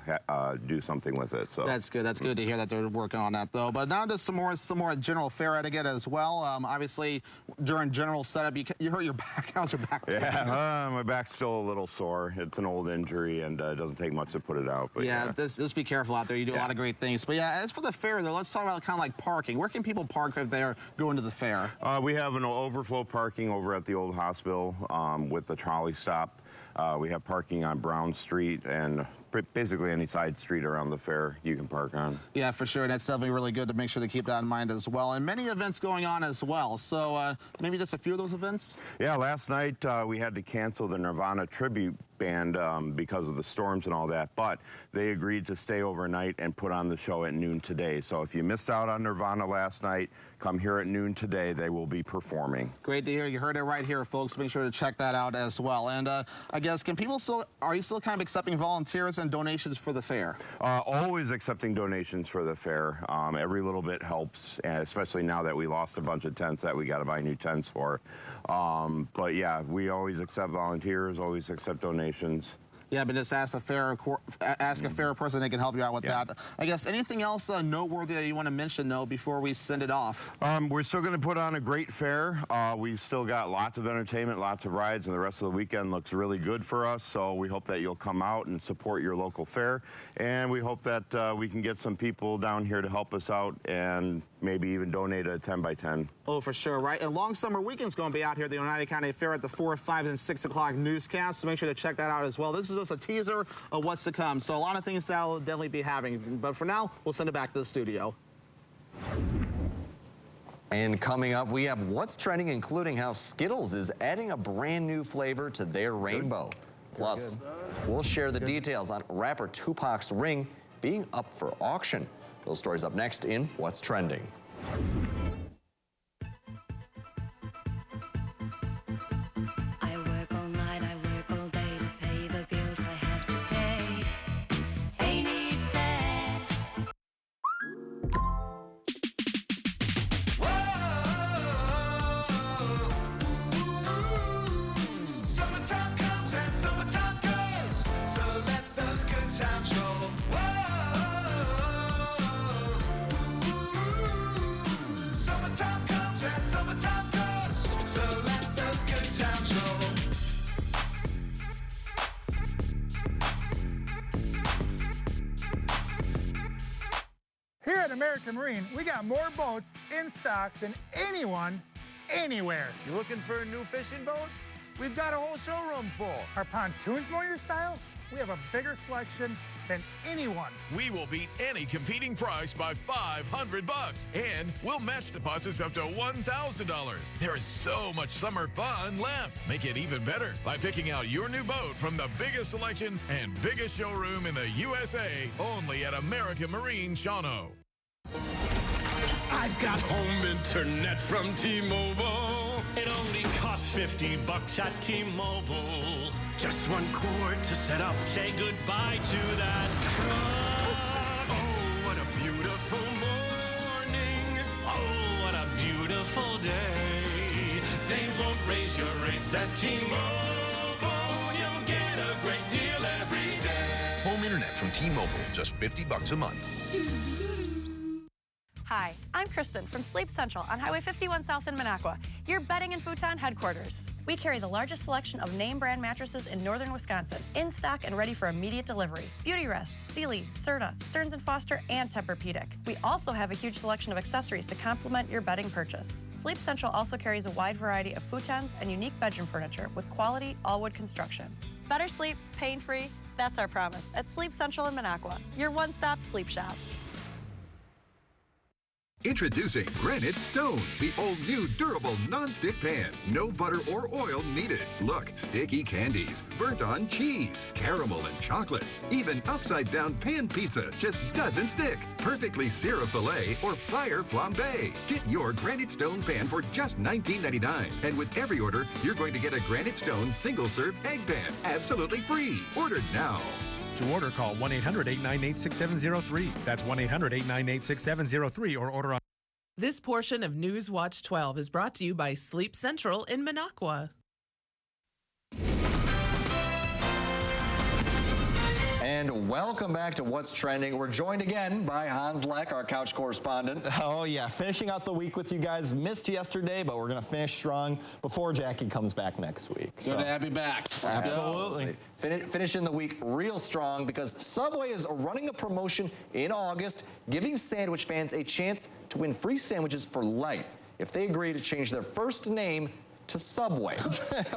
[SPEAKER 1] do something with it. So
[SPEAKER 13] that's good. That's good to hear that they're working on that, though. But now just some more general fair etiquette as well. Obviously, during general setup, you hurt your back. How's your back?
[SPEAKER 1] Yeah, my back's still a little sore. It's an old injury, and it doesn't take much to put it out. But
[SPEAKER 13] yeah, just be careful out there. You do a lot of great things. But yeah, as for the fair, though, let's talk about kind of like parking. Where can people park if they're going to the fair?
[SPEAKER 1] We have an overflow parking over at the old hospital with the trolley stop. We have parking on Brown Street, and basically any side street around the fair you can park on.
[SPEAKER 13] Yeah, for sure. That's definitely really good to make sure to keep that in mind as well. And many events going on as well. So maybe just a few of those events?
[SPEAKER 1] Yeah, last night we had to cancel the Nirvana tribute band because of the storms and all that, but they agreed to stay overnight and put on the show at noon today. So if you missed out on Nirvana last night, come here at noon today. They will be performing.
[SPEAKER 13] Great to hear. You heard it right here, folks. Make sure to check that out as well. And I guess, are you still kind of accepting volunteers and donations for the fair?
[SPEAKER 1] Always accepting donations for the fair. Every little bit helps, and especially now that we lost a bunch of tents that we got to buy new tents for. But yeah, we always accept volunteers, always accept donations.
[SPEAKER 13] Yeah, but just ask a fair person that can help you out with that. I guess anything else noteworthy that you want to mention, though, before we send it off?
[SPEAKER 1] We're still going to put on a great fair. We still got lots of entertainment, lots of rides, and the rest of the weekend looks really good for us. So we hope that you'll come out and support your local fair. And we hope that we can get some people down here to help us out and maybe even donate a 10x10.
[SPEAKER 13] Oh, for sure, right? And Long Summer Weekend's going to be out here at the Oneida County Fair at the 4, 5, and 6 o'clock newscast, so make sure to check that out as well. This is just a teaser of what's to come, so a lot of things that we'll definitely be having. But for now, we'll send it back to the studio.
[SPEAKER 5] And coming up, we have what's trending, including how Skittles is adding a brand new flavor to their rainbow. Plus, we'll share the details on rapper Tupac's ring being up for auction. Those stories up next in What's Trending.
[SPEAKER 6] I work all night, I work all day to pay the bills I have to pay. Ain't it sad?
[SPEAKER 21] Summertime comes and summertime goes, so let those good times roll. Summertime comes and summertime goes, so let those good times roll.
[SPEAKER 8] Here at American Marine, we got more boats in stock than anyone, anywhere.
[SPEAKER 12] You looking for a new fishing boat? We've got a whole showroom full.
[SPEAKER 8] Our pontoons more your style? We have a bigger selection than anyone.
[SPEAKER 18] We will beat any competing price by $500, and we'll match deposits up to $1,000. There is so much summer fun left. Make it even better by picking out your new boat from the biggest selection and biggest showroom in the USA, only at American Marine Shawano.
[SPEAKER 10] I've got home internet from T-Mobile. It only costs $50 at T-Mobile. Just one cord to set up. Say goodbye to that truck. Oh, what a beautiful morning. Oh, what a beautiful day. They won't raise your rates at T-Mobile. You'll get a great deal every day.
[SPEAKER 15] Home internet from T-Mobile, just $50 a month.
[SPEAKER 16] Hi, I'm Kristen from Sleep Central on Highway 51 South in Minocqua, your bedding and futon headquarters. We carry the largest selection of name brand mattresses in northern Wisconsin, in stock and ready for immediate delivery. Beautyrest, Sealy, Serta, Stearns & Foster, and Tempur-Pedic. We also have a huge selection of accessories to complement your bedding purchase. Sleep Central also carries a wide variety of futons and unique bedroom furniture with quality all-wood construction. Better sleep, pain-free, that's our promise at Sleep Central in Minocqua, your one-stop sleep shop.
[SPEAKER 17] Introducing Granite Stone, the all-new durable non-stick pan. No butter or oil needed. Look, sticky candies, burnt-on cheese, caramel and chocolate. Even upside-down pan pizza just doesn't stick. Perfectly sear filet or fire flambe. Get your Granite Stone pan for just $19.99. And with every order, you're going to get a Granite Stone single-serve egg pan, absolutely free. Order now.
[SPEAKER 20] To order, call 1-800-898-6703. That's 1-800-898-6703 or order on.
[SPEAKER 30] This portion of News Watch 12 is brought to you by Sleep Central in Minocqua.
[SPEAKER 5] And welcome back to What's Trending. We're joined again by Hans Leck, our couch correspondent.
[SPEAKER 27] Oh, yeah. Finishing out the week with you guys. Missed yesterday, but we're going to finish strong before Jackie comes back next week.
[SPEAKER 9] Good to have you back.
[SPEAKER 27] Absolutely.
[SPEAKER 5] Finishing the week real strong because Subway is running a promotion in August, giving sandwich fans a chance to win free sandwiches for life if they agree to change their first name to Subway.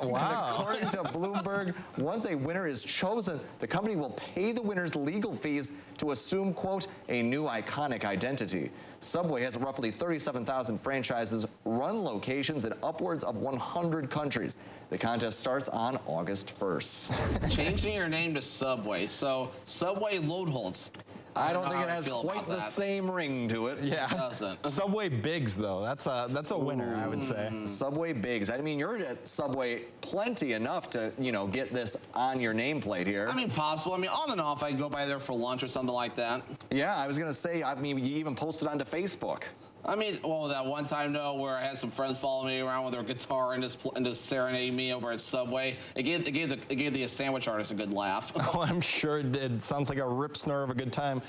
[SPEAKER 27] Wow.
[SPEAKER 5] And according to Bloomberg, once a winner is chosen, the company will pay the winner's legal fees to assume, quote, a new iconic identity. Subway has roughly 37,000 franchises, run locations in upwards of 100 countries. The contest starts on August 1st.
[SPEAKER 9] Changing your name to Subway. So Subway Load Holds.
[SPEAKER 5] I don't think it has quite the same ring to it.
[SPEAKER 27] Yeah.
[SPEAKER 5] It doesn't.
[SPEAKER 27] Subway Bigs, though. That's a winner, I would say.
[SPEAKER 5] Subway Bigs. I mean, you're at Subway plenty enough to, you know, get this on your nameplate here.
[SPEAKER 13] I mean, possible. I mean, on and off, I go by there for lunch or something like that.
[SPEAKER 5] Yeah, I was going to say, I mean, you even posted onto Facebook.
[SPEAKER 13] I mean, well, that one time, though, where I had some friends follow me around with their guitar and just serenading me over at Subway, it gave the sandwich artist a good laugh.
[SPEAKER 27] Oh, I'm sure it did. Sounds like a rip snore of a good time.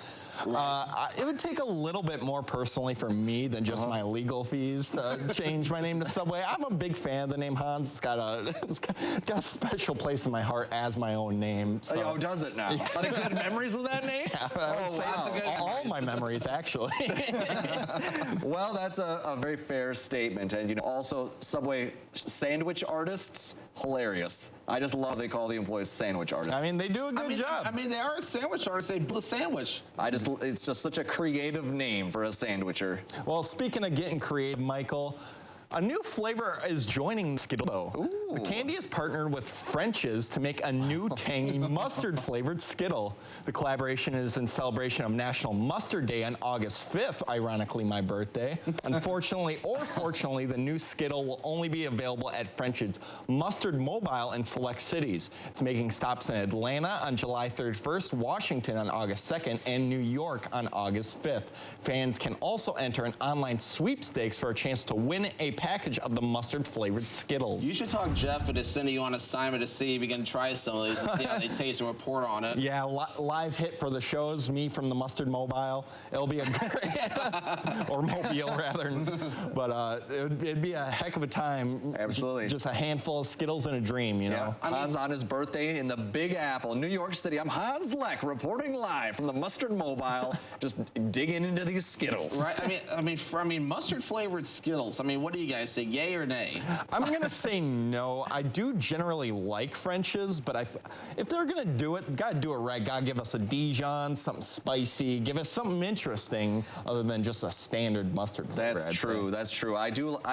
[SPEAKER 27] Right. It would take a little bit more personally for me than just my legal fees to change my name to Subway. I'm a big fan of the name Hans. It's got a special place in my heart as my own name. So.
[SPEAKER 5] Oh, does it now?
[SPEAKER 27] Yeah.
[SPEAKER 5] A lot of good memories with that name?
[SPEAKER 27] Yeah, I would say all my memories, actually.
[SPEAKER 5] Well, that's a very fair statement. And, you know, also Subway sandwich artists, hilarious. I just love they call the employees sandwich artists.
[SPEAKER 27] I mean, they do a good job.
[SPEAKER 13] I mean, they are a sandwich artist. They build a sandwich.
[SPEAKER 5] It's just such a creative name for a sandwicher.
[SPEAKER 27] Well, speaking of getting creative, Michael, a new flavor is joining Skittle.
[SPEAKER 5] Ooh.
[SPEAKER 27] The candy has partnered with French's to make a new tangy mustard-flavored Skittle. The collaboration is in celebration of National Mustard Day on August 5th, ironically my birthday. Unfortunately or fortunately, the new Skittle will only be available at French's Mustard Mobile in select cities. It's making stops in Atlanta on July 31st, Washington on August 2nd, and New York on August 5th. Fans can also enter an online sweepstakes for a chance to win a package of the mustard-flavored Skittles.
[SPEAKER 13] You should talk Jeff into sending you on assignment to see if you can try some of these and see how they taste and report on it.
[SPEAKER 27] Yeah, live hit for the shows, me from the Mustard Mobile. It'll be a great, or Mobile rather, but it'd be a heck of a time.
[SPEAKER 5] Absolutely.
[SPEAKER 27] Just a handful of Skittles and a dream, you know.
[SPEAKER 5] Hans on his birthday in the Big Apple, New York City. I'm Hans Leck reporting live from the Mustard Mobile, just digging into these Skittles.
[SPEAKER 13] Right. I mean, mustard-flavored Skittles. I mean, what do you guys say, yay or nay?
[SPEAKER 27] I'm gonna say no. I do generally like French's, but if they're gonna do it, gotta do it right. Gotta give us a Dijon, something spicy, give us something interesting other than just a standard mustard flavor.
[SPEAKER 5] That's true. That's true. I don't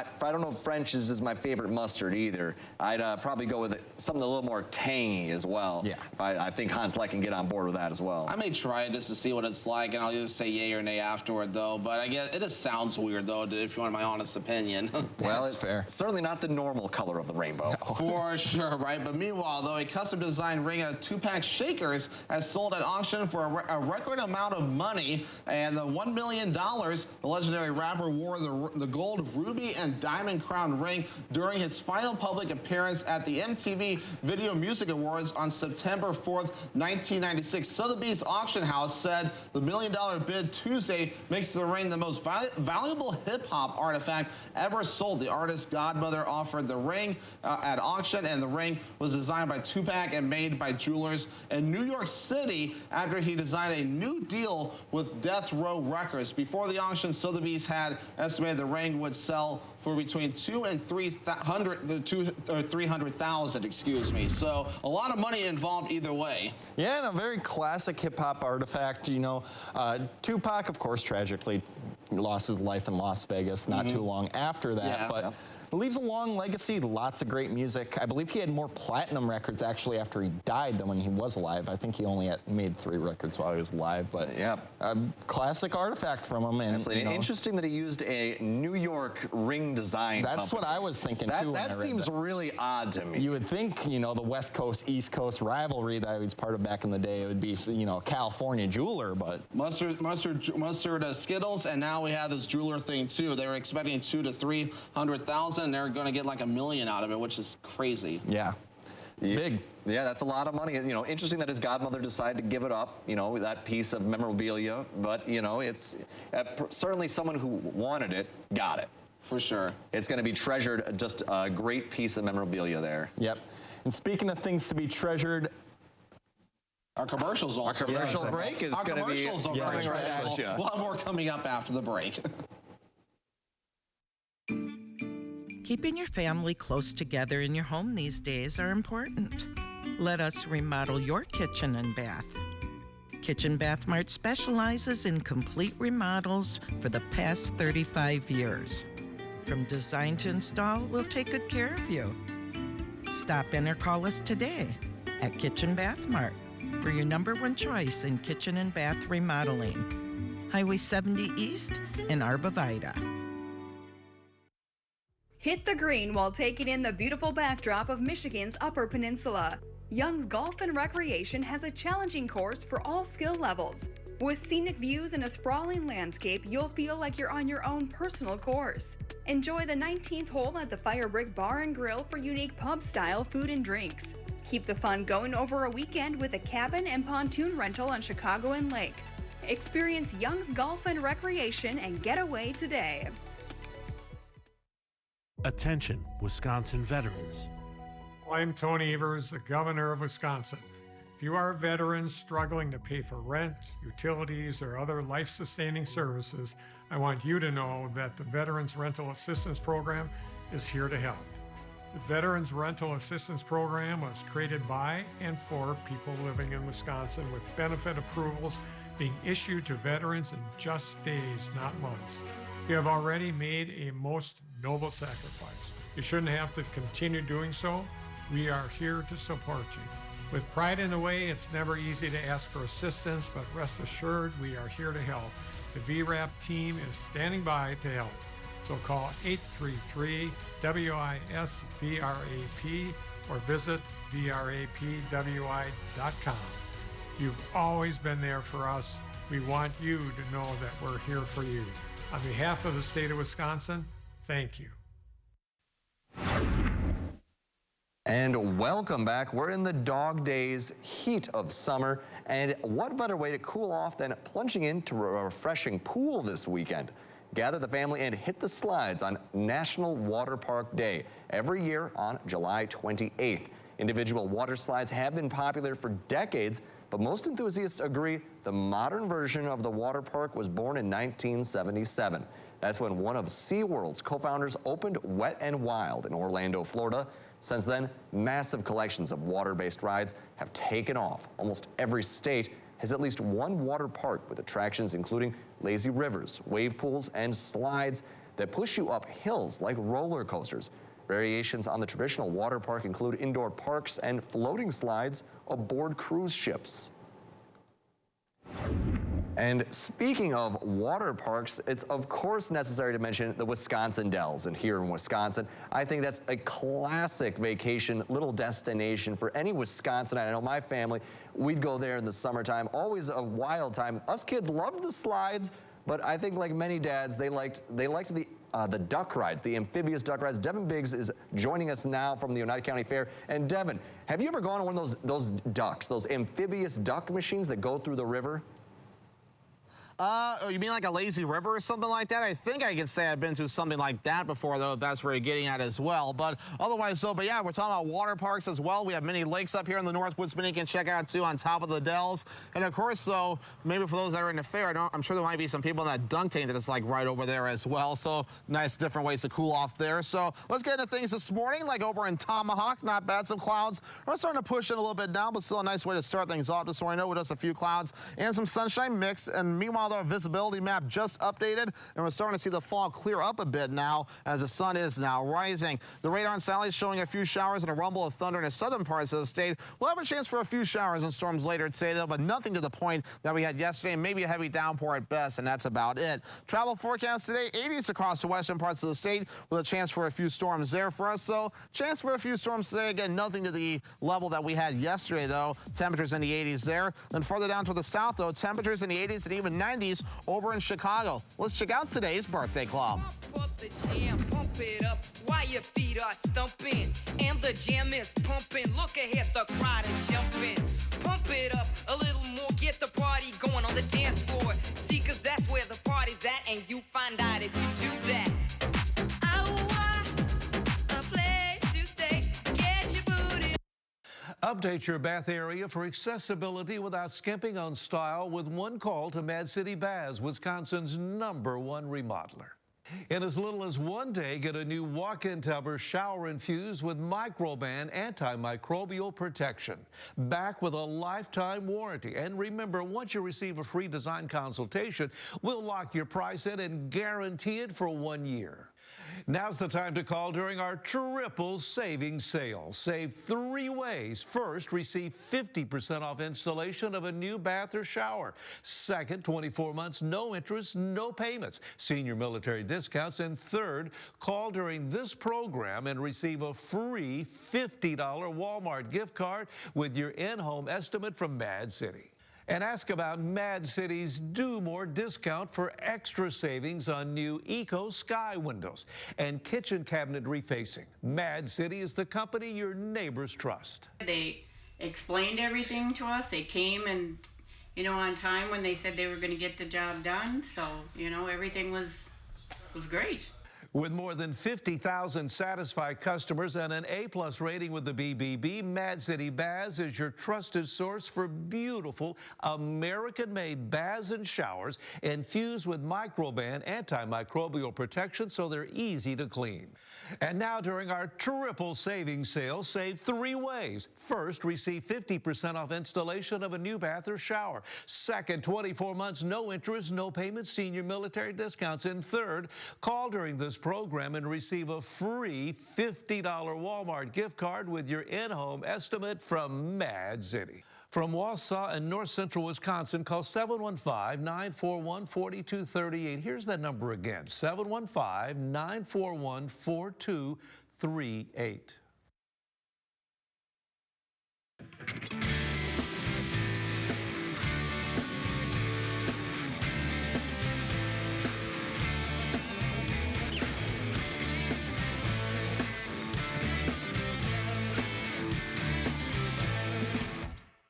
[SPEAKER 5] know if French's is my favorite mustard either. I'd probably go with something a little more tangy as well.
[SPEAKER 27] Yeah.
[SPEAKER 5] I think Hans Leck can get on board with that as well.
[SPEAKER 13] I may try it just to see what it's like, and I'll either say yay or nay afterward, though. But I guess it just sounds weird, though, if you want my honest opinion.
[SPEAKER 5] Well, it's fair. Certainly not the normal color of the rainbow.
[SPEAKER 27] No.
[SPEAKER 13] For sure, right? But meanwhile, though, a custom-designed ring of 2-pack shakers has sold at auction for a record amount of money, and the $1 million, the legendary rapper wore the gold, ruby, and diamond crown ring during his final public appearance at the MTV Video Music Awards on September 4th, 1996. Sotheby's auction house said the $1 million bid Tuesday makes the ring the most valuable hip-hop artifact ever sold. The artist's godmother offered the ring at auction, and the ring was designed by 2-pack and made by jewelers in New York City after he designed a new deal with Death Row Records. Before the auction, Sotheby's had estimated the ring would sell for between $200,000 and $300,000, excuse me. So a lot of money involved either way.
[SPEAKER 27] Yeah, and a very classic hip-hop artifact, you know. Tupac, of course, tragically lost his life in Las Vegas not too long after that, but it leaves a long legacy, lots of great music. I believe he had more platinum records actually after he died than when he was alive. I think he only made 3 records while he was alive, but
[SPEAKER 5] yeah,
[SPEAKER 27] a classic artifact from him. And
[SPEAKER 5] absolutely.
[SPEAKER 27] You know,
[SPEAKER 5] interesting that he used a New York ring design
[SPEAKER 27] That's
[SPEAKER 5] company.
[SPEAKER 27] what I was thinking too.
[SPEAKER 5] That seems really odd to me.
[SPEAKER 27] You would think, you know, the West Coast, East Coast rivalry that I was part of back in the day, it would be, you know, California jeweler, but
[SPEAKER 13] Mustard Skittles, and now we have this jeweler thing too. They were expecting $200,000 to $300,000. And they're going to get like $1 million out of it, which is crazy.
[SPEAKER 27] Yeah, it's big.
[SPEAKER 5] Yeah, that's a lot of money. You know, interesting that his godmother decided to give it up, you know, that piece of memorabilia. But, you know, it's certainly someone who wanted it, got it.
[SPEAKER 13] For sure.
[SPEAKER 5] It's going to be treasured, just a great piece of memorabilia there.
[SPEAKER 27] Yep. And speaking of things to be treasured,
[SPEAKER 13] our commercials also.
[SPEAKER 5] Our commercial break is going to be
[SPEAKER 13] coming right at you. We'll have more coming up after the break.
[SPEAKER 2] Keeping your family close together in your home these days are important. Let us remodel your kitchen and bath. Kitchen Bath Mart specializes in complete remodels for the past 35 years. From design to install, we'll take good care of you. Stop in or call us today at Kitchen Bath Mart, We're your #1 choice in kitchen and bath remodeling. Highway 70 East in Arborvitae.
[SPEAKER 3] Hit the green while taking in the beautiful backdrop of Michigan's Upper Peninsula. Young's Golf and Recreation has a challenging course for all skill levels. With scenic views and a sprawling landscape, you'll feel like you're on your own personal course. Enjoy the 19th hole at the Firebrick Bar and Grill for unique pub-style food and drinks. Keep the fun going over a weekend with a cabin and pontoon rental on Chicagoan Lake. Experience Young's Golf and Recreation and get away today.
[SPEAKER 4] Attention, Wisconsin veterans.
[SPEAKER 7] I'm Tony Evers, the governor of Wisconsin. If you are a veteran struggling to pay for rent, utilities, or other life-sustaining services, I want you to know that the Veterans Rental Assistance Program is here to help. The Veterans Rental Assistance Program was created by and for people living in Wisconsin with benefit approvals being issued to veterans in just days, not months. You have already made a most noble sacrifice. You shouldn't have to continue doing so. We are here to support you. With pride in the way, it's never easy to ask for assistance, but rest assured we are here to help. The VRAP team is standing by to help. So call 833-WIS-VRAP or visit VRAPWI.com. You've always been there for us. We want you to know that we're here for you. On behalf of the state of Wisconsin, thank you.
[SPEAKER 5] And welcome back. We're in the dog days heat of summer, and what better way to cool off than plunging into a refreshing pool this weekend? Gather the family and hit the slides on National Water Park Day every year on July 28th. Individual water slides have been popular for decades, but most enthusiasts agree the modern version of the water park was born in 1977. That's when one of SeaWorld's co-founders opened Wet n Wild in Orlando, Florida. Since then, massive collections of water-based rides have taken off. Almost every state has at least one water park with attractions including lazy rivers, wave pools, and slides that push you up hills like roller coasters. Variations on the traditional water park include indoor parks and floating slides aboard cruise ships. And speaking of water parks, it's of course necessary to mention the Wisconsin Dells. And here in Wisconsin, I think that's a classic vacation little destination for any Wisconsinite. I know my family, we'd go there in the summertime, always a wild time. Us kids loved the slides, but I think like many dads, they liked the duck rides, the amphibious duck rides. Devin Biggs is joining us now from the United County Fair. And Devin, have you ever gone on one of those ducks, those amphibious duck machines that go through the river?
[SPEAKER 13] You mean like a lazy river or something like that? I think I could say I've been through something like that before, though, if that's where you're getting at as well. But otherwise, but yeah, we're talking about water parks as well. We have many lakes up here in the Northwoods you can check out, too, on top of the Dells. And, of course, though, maybe for those that are in the fair, I'm sure there might be some people in that dunk tank that is, like, right over there as well. So nice different ways to cool off there. So let's get into things this morning, like over in Tomahawk. Not bad, some clouds. We're starting to push in a little bit now, but still a nice way to start things off this morning. With us a few clouds and some sunshine mixed. And meanwhile, our visibility map just updated, and we're starting to see the fog clear up a bit now as the sun is now rising. The radar on Sally is showing a few showers and a rumble of thunder in the southern parts of the state. We'll have a chance for a few showers and storms later today, though, but nothing to the point that we had yesterday. Maybe a heavy downpour at best, and that's about it. Travel forecast today, 80s across the western parts of the state with a chance for a few storms there for us. So chance for a few storms today. Again, nothing to the level that we had yesterday, though. Temperatures in the 80s there. Then further down to the south, though, temperatures in the 80s and even 90s over in Chicago. Let's check out today's birthday club.
[SPEAKER 11] Pump up the jam, pump it up while your feet are stumping. And the jam is pumping. Look ahead, the crowd is jumping. Pump it up a little more, get the party going on the dance floor. See, cause that's where the party's at, and you find out if you do that.
[SPEAKER 14] Update your bath area for accessibility without skimping on style with one call to Mad City Baths, Wisconsin's #1 remodeler. In as little as one day, get a new walk-in tub or shower infused with Microban antimicrobial protection. Back with a lifetime warranty. And remember, once you receive a free design consultation, we'll lock your price in and guarantee it for 1 year. Now's the time to call during our triple savings sale. Save 3 ways. First, receive 50% off installation of a new bath or shower. Second, 24 months, no interest, no payments. Senior military discounts. And third, call during this program and receive a free $50 Walmart gift card with your in-home estimate from Mad City. And ask about Mad City's Do More discount for extra savings on new Eco Sky windows and kitchen cabinet refacing. Mad City is the company your neighbors trust.
[SPEAKER 1] They explained everything to us. They came and, on time when they said they were going to get the job done. So, everything was great.
[SPEAKER 14] With more than 50,000 satisfied customers and an A+ rating with the BBB, Mad City Baths is your trusted source for beautiful American-made baths and showers infused with Microban antimicrobial protection so they're easy to clean. And now during our triple savings sale, save 3 ways. First, receive 50% off installation of a new bath or shower. Second, 24 months, no interest, no payments, senior military discounts. And third, call during this program and receive a free $50 Walmart gift card with your in-home estimate from Mad City. From Wausau and north central Wisconsin, call 715-941-4238. Here's that number again, 715-941-4238.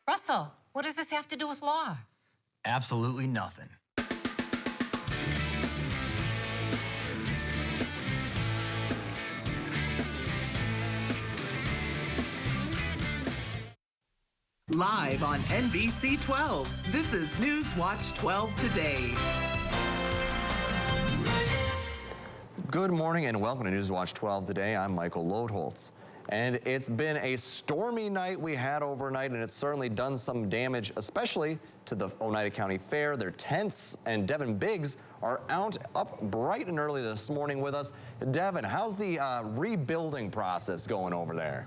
[SPEAKER 6] Russell, what does this have to do with law?
[SPEAKER 19] Absolutely nothing.
[SPEAKER 22] Live on NBC 12, this is Newswatch 12 Today.
[SPEAKER 5] Good morning and welcome to Newswatch 12 Today. I'm Michael Lodeholtz. And it's been a stormy night we had overnight, and it's certainly done some damage, especially to the Oneida County Fair. Their tents and Devin Biggs are out up bright and early this morning with us. Devin, how's the rebuilding process going over there?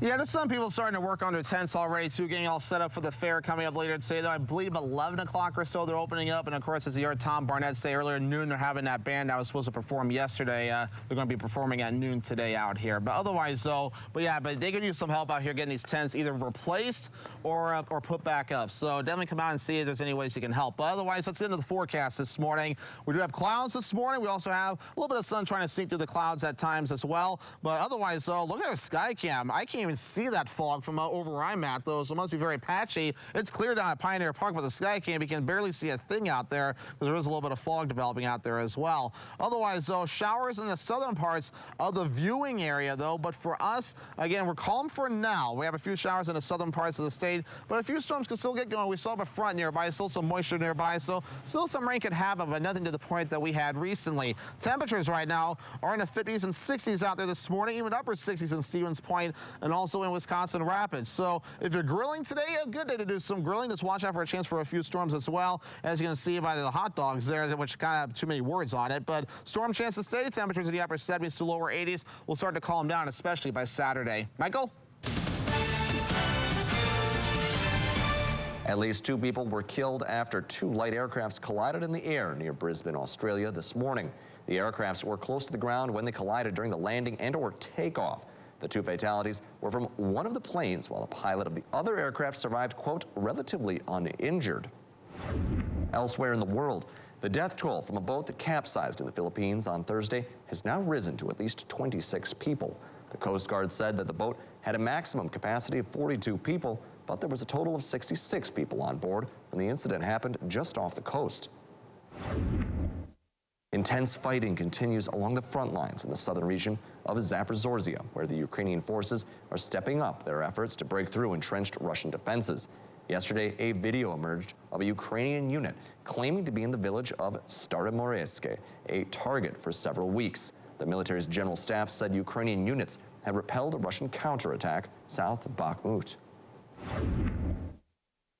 [SPEAKER 13] Yeah, there's some people starting to work on their tents already, too, getting all set up for the fair coming up later today. Though I believe 11 o'clock or so they're opening up. And, of course, as you heard Tom Barnett say earlier, noon they're having that band that was supposed to perform yesterday. They're going to be performing at noon today out here. But otherwise, though, but they could use some help out here getting these tents either replaced or put back up. So definitely come out and see if there's any ways you can help. But otherwise, let's get into the forecast this morning. We do have clouds this morning. We also have a little bit of sun trying to sneak through the clouds at times as well. But otherwise, though, look at our sky cam. I can't even see that fog from over where I'm at, though, so it must be very patchy. It's clear down at Pioneer Park, but the sky cam, you can barely see a thing out there because there is a little bit of fog developing out there as well. Otherwise, though, showers in the southern parts of the viewing area, though, but for us, again, we're calm for now. We have a few showers in the southern parts of the state, but a few storms can still get going. We still have a front nearby, still some moisture nearby, so still some rain could happen, but nothing to the point that we had recently. Temperatures right now are in the 50s and 60s out there this morning, even upper 60s in Stevens Point and also in Wisconsin Rapids. So if you're grilling today, a good day to do some grilling. Just watch out for a chance for a few storms as well, as you can see by the hot dogs there, which kind of have too many words on it. But storm chances today, temperatures in the upper 70s to lower 80s will start to calm down, especially by Saturday. Michael?
[SPEAKER 5] At least 2 people were killed after 2 light aircrafts collided in the air near Brisbane, Australia this morning. The aircrafts were close to the ground when they collided during the landing and/or takeoff. The 2 fatalities were from one of the planes, while the pilot of the other aircraft survived, quote, relatively uninjured. Elsewhere in the world, the death toll from a boat that capsized in the Philippines on Thursday has now risen to at least 26 people. The Coast Guard said that the boat had a maximum capacity of 42 people, but there was a total of 66 people on board when the incident happened just off the coast. Intense fighting continues along the front lines in the southern region of Zaporizhzhia, where the Ukrainian forces are stepping up their efforts to break through entrenched Russian defenses. Yesterday, a video emerged of a Ukrainian unit claiming to be in the village of Staromorezhsk, a target for several weeks. The military's general staff said Ukrainian units had repelled a Russian counterattack south of Bakhmut.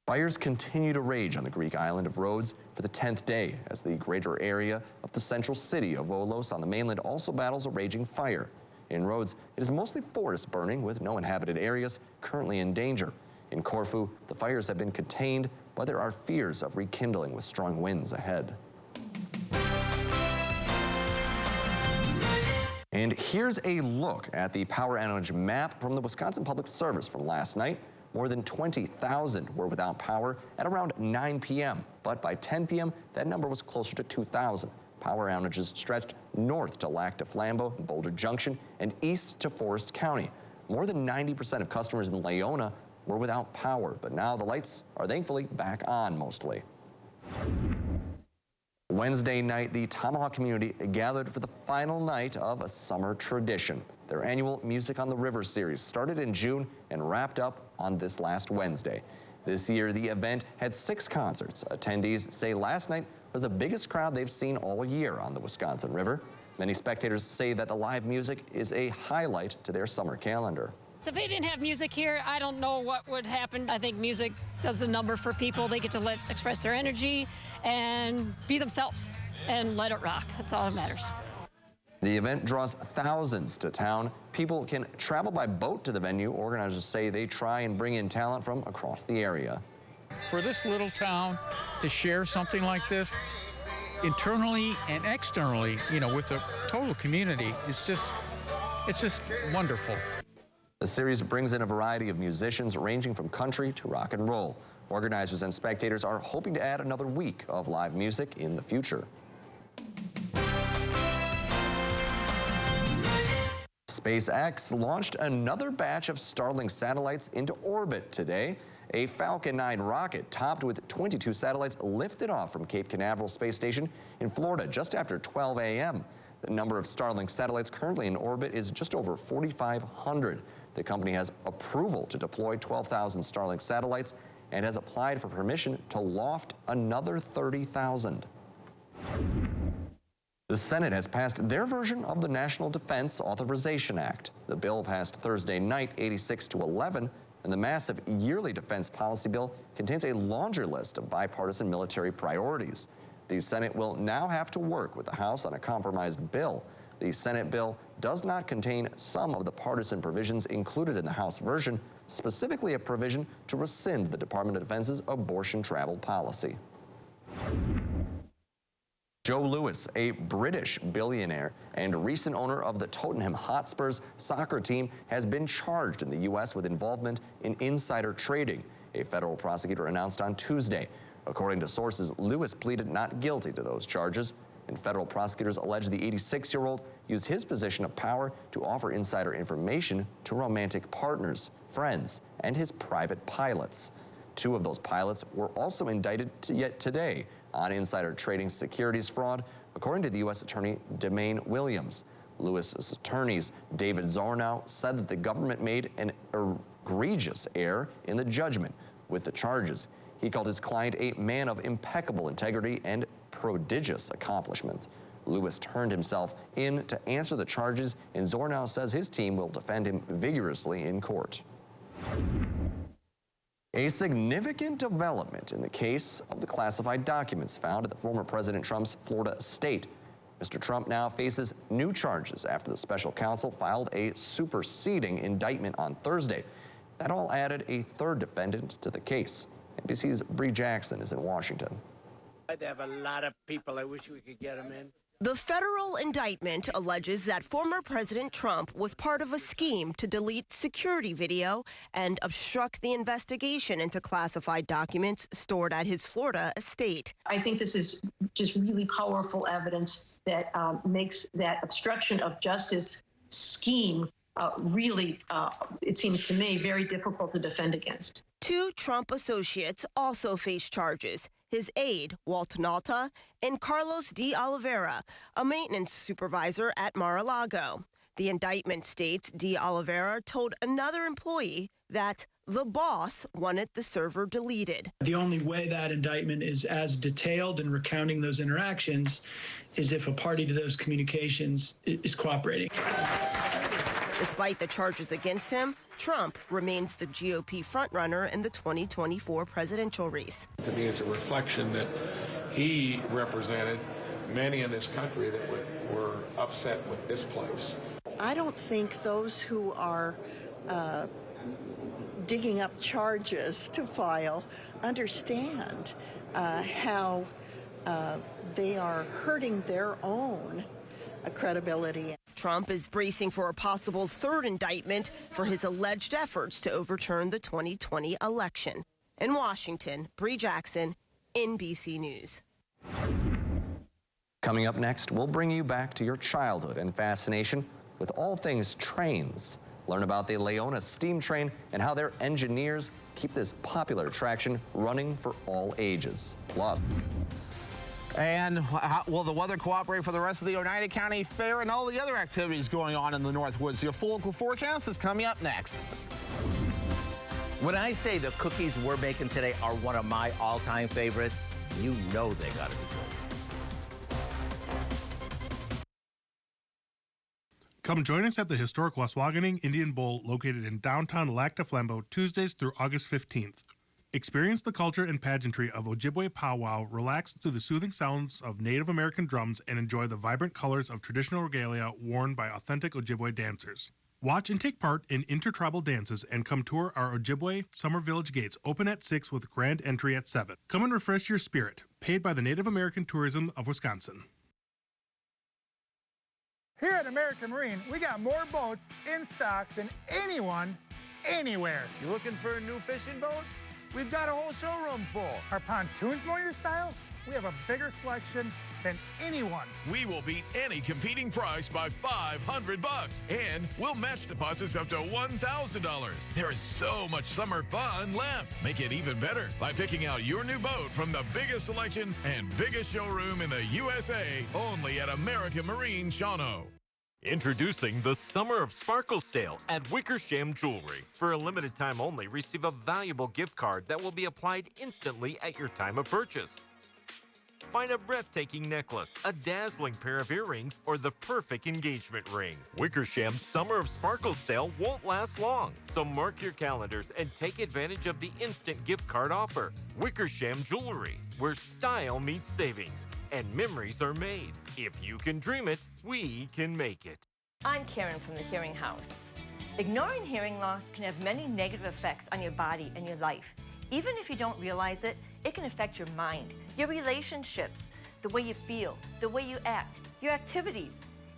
[SPEAKER 5] Fires continue to rage on the Greek island of Rhodes for the 10th day as the greater area of the central city of Volos on the mainland also battles a raging fire. In Rhodes, it is mostly forest burning with no inhabited areas currently in danger. In Corfu, the fires have been contained, but there are fears of rekindling with strong winds ahead. And here's a look at the power outage map from the Wisconsin Public Service from last night. More than 20,000 were without power at around 9 p.m., but by 10 p.m., that number was closer to 2,000. Power outages stretched north to Lac de Flambeau and Boulder Junction and east to Forest County. More than 90% of customers in Leona were without power, but now the lights are thankfully back on mostly. Wednesday night, the Tomahawk community gathered for the final night of a summer tradition. Their annual Music on the River series started in June and wrapped up on this last Wednesday. This year, the event had 6 concerts. Attendees say last night was the biggest crowd they've seen all year on the Wisconsin River. Many spectators say that the live music is a highlight to their summer calendar.
[SPEAKER 8] So if they didn't have music here, I don't know what would happen. I think music does the number for people. They get to express their energy and be themselves and let it rock. That's all that matters.
[SPEAKER 5] The event draws thousands to town. People can travel by boat to the venue. Organizers say they try and bring in talent from across the area.
[SPEAKER 12] For this little town to share something like this, internally and externally, with the total community, it's just wonderful.
[SPEAKER 5] The series brings in a variety of musicians ranging from country to rock and roll. Organizers and spectators are hoping to add another week of live music in the future. SpaceX launched another batch of Starlink satellites into orbit today. A Falcon 9 rocket topped with 22 satellites lifted off from Cape Canaveral Space Station in Florida just after 12 a.m. The number of Starlink satellites currently in orbit is just over 4,500. The company has approval to deploy 12,000 Starlink satellites and has applied for permission to loft another 30,000. The Senate has passed their version of the National Defense Authorization Act. The bill passed Thursday night 86-11, and the massive yearly defense policy bill contains a laundry list of bipartisan military priorities. The Senate will now have to work with the House on a compromised bill. The Senate bill does not contain some of the partisan provisions included in the House version, specifically a provision to rescind the Department of Defense's abortion travel policy. Joe Lewis, a British billionaire and recent owner of the Tottenham Hotspurs soccer team, has been charged in the U.S. with involvement in insider trading, a federal prosecutor announced on Tuesday. According to sources, Lewis pleaded not guilty to those charges, and federal prosecutors allege the 86-year-old used his position of power to offer insider information to romantic partners, friends, and his private pilots. 2 of those pilots were also indicted yet today on insider trading securities fraud, according to the U.S. Attorney Demain Williams. Lewis's attorneys David Zornow said that the government made an egregious error in the judgment with the charges. He called his client a man of impeccable integrity and prodigious accomplishment. Lewis turned himself in to answer the charges, and Zornow says his team will defend him vigorously in court. A significant development in the case of the classified documents found at the former President Trump's Florida estate. Mr. Trump now faces new charges after the special counsel filed a superseding indictment on Thursday. That all added a 3rd defendant to the case. NBC's Bree Jackson is in Washington.
[SPEAKER 18] They have a lot of people. I wish we could get them in.
[SPEAKER 21] The federal indictment alleges that former President Trump was part of a scheme to delete security video and obstruct the investigation into classified documents stored at his Florida estate.
[SPEAKER 23] I think this is just really powerful evidence that makes that obstruction of justice scheme really, it seems to me, very difficult to defend against.
[SPEAKER 21] 2 Trump associates also face charges. His aide, Walt Nauta, and Carlos de Oliveira, a maintenance supervisor at Mar-a-Lago. The indictment states de Oliveira told another employee that the boss wanted the server deleted.
[SPEAKER 24] The only way that indictment is as detailed in recounting those interactions is if a party to those communications is cooperating.
[SPEAKER 21] Despite the charges against him, Trump remains the GOP frontrunner in the 2024 presidential race.
[SPEAKER 10] To me, it's a reflection that he represented many in this country that were upset with this place.
[SPEAKER 15] I don't think those who are digging up charges to file understand how they are hurting their own credibility.
[SPEAKER 21] Trump is bracing for a possible third indictment for his alleged efforts to overturn the 2020 election. In Washington, Bree Jackson, NBC News.
[SPEAKER 5] Coming up next, we'll bring you back to your childhood and fascination with all things trains. Learn about the Leona steam train and how their engineers keep this popular attraction running for all ages. Plus,
[SPEAKER 13] and will the weather cooperate for the rest of the Oneida County Fair and all the other activities going on in the Northwoods? Your full local forecast is coming up next.
[SPEAKER 16] When I say the cookies we're baking today are one of my all-time favorites, you know they gotta be good.
[SPEAKER 17] Come join us at the historic Waswaganing Indian Bowl located in downtown Lac du Flambeau Tuesdays through August 15th. Experience the culture and pageantry of Ojibwe powwow, relax through the soothing sounds of Native American drums, and enjoy the vibrant colors of traditional regalia worn by authentic Ojibwe dancers. Watch and take part in intertribal dances and come tour our Ojibwe Summer Village gates, open at 6 with grand entry at 7. Come and refresh your spirit, paid by the Native American Tourism of Wisconsin.
[SPEAKER 20] Here at American Marine, we got more boats in stock than anyone, anywhere.
[SPEAKER 18] You looking for a new fishing boat? We've got a whole showroom full.
[SPEAKER 20] Our pontoons more your style? We have a bigger selection than anyone.
[SPEAKER 25] We will beat any competing price by $500, and we'll match deposits up to $1,000. There is so much summer fun left. Make it even better by picking out your new boat from the biggest selection and biggest showroom in the USA, only at American Marine Shawano.
[SPEAKER 26] Introducing the Summer of Sparkles sale at Wickersham Jewelry. For a limited time only, receive a valuable gift card that will be applied instantly at your time of purchase. Find a breathtaking necklace, a dazzling pair of earrings, or the perfect engagement ring. Wickersham's Summer of Sparkles sale won't last long, so mark your calendars and take advantage of the instant gift card offer. Wickersham Jewelry, where style meets savings and memories are made. If you can dream it, we can make it.
[SPEAKER 28] I'm Karen from the Hearing House. Ignoring hearing loss can have many negative effects on your body and your life. Even if you don't realize it, it can affect your mind, your relationships, the way you feel, the way you act, your activities.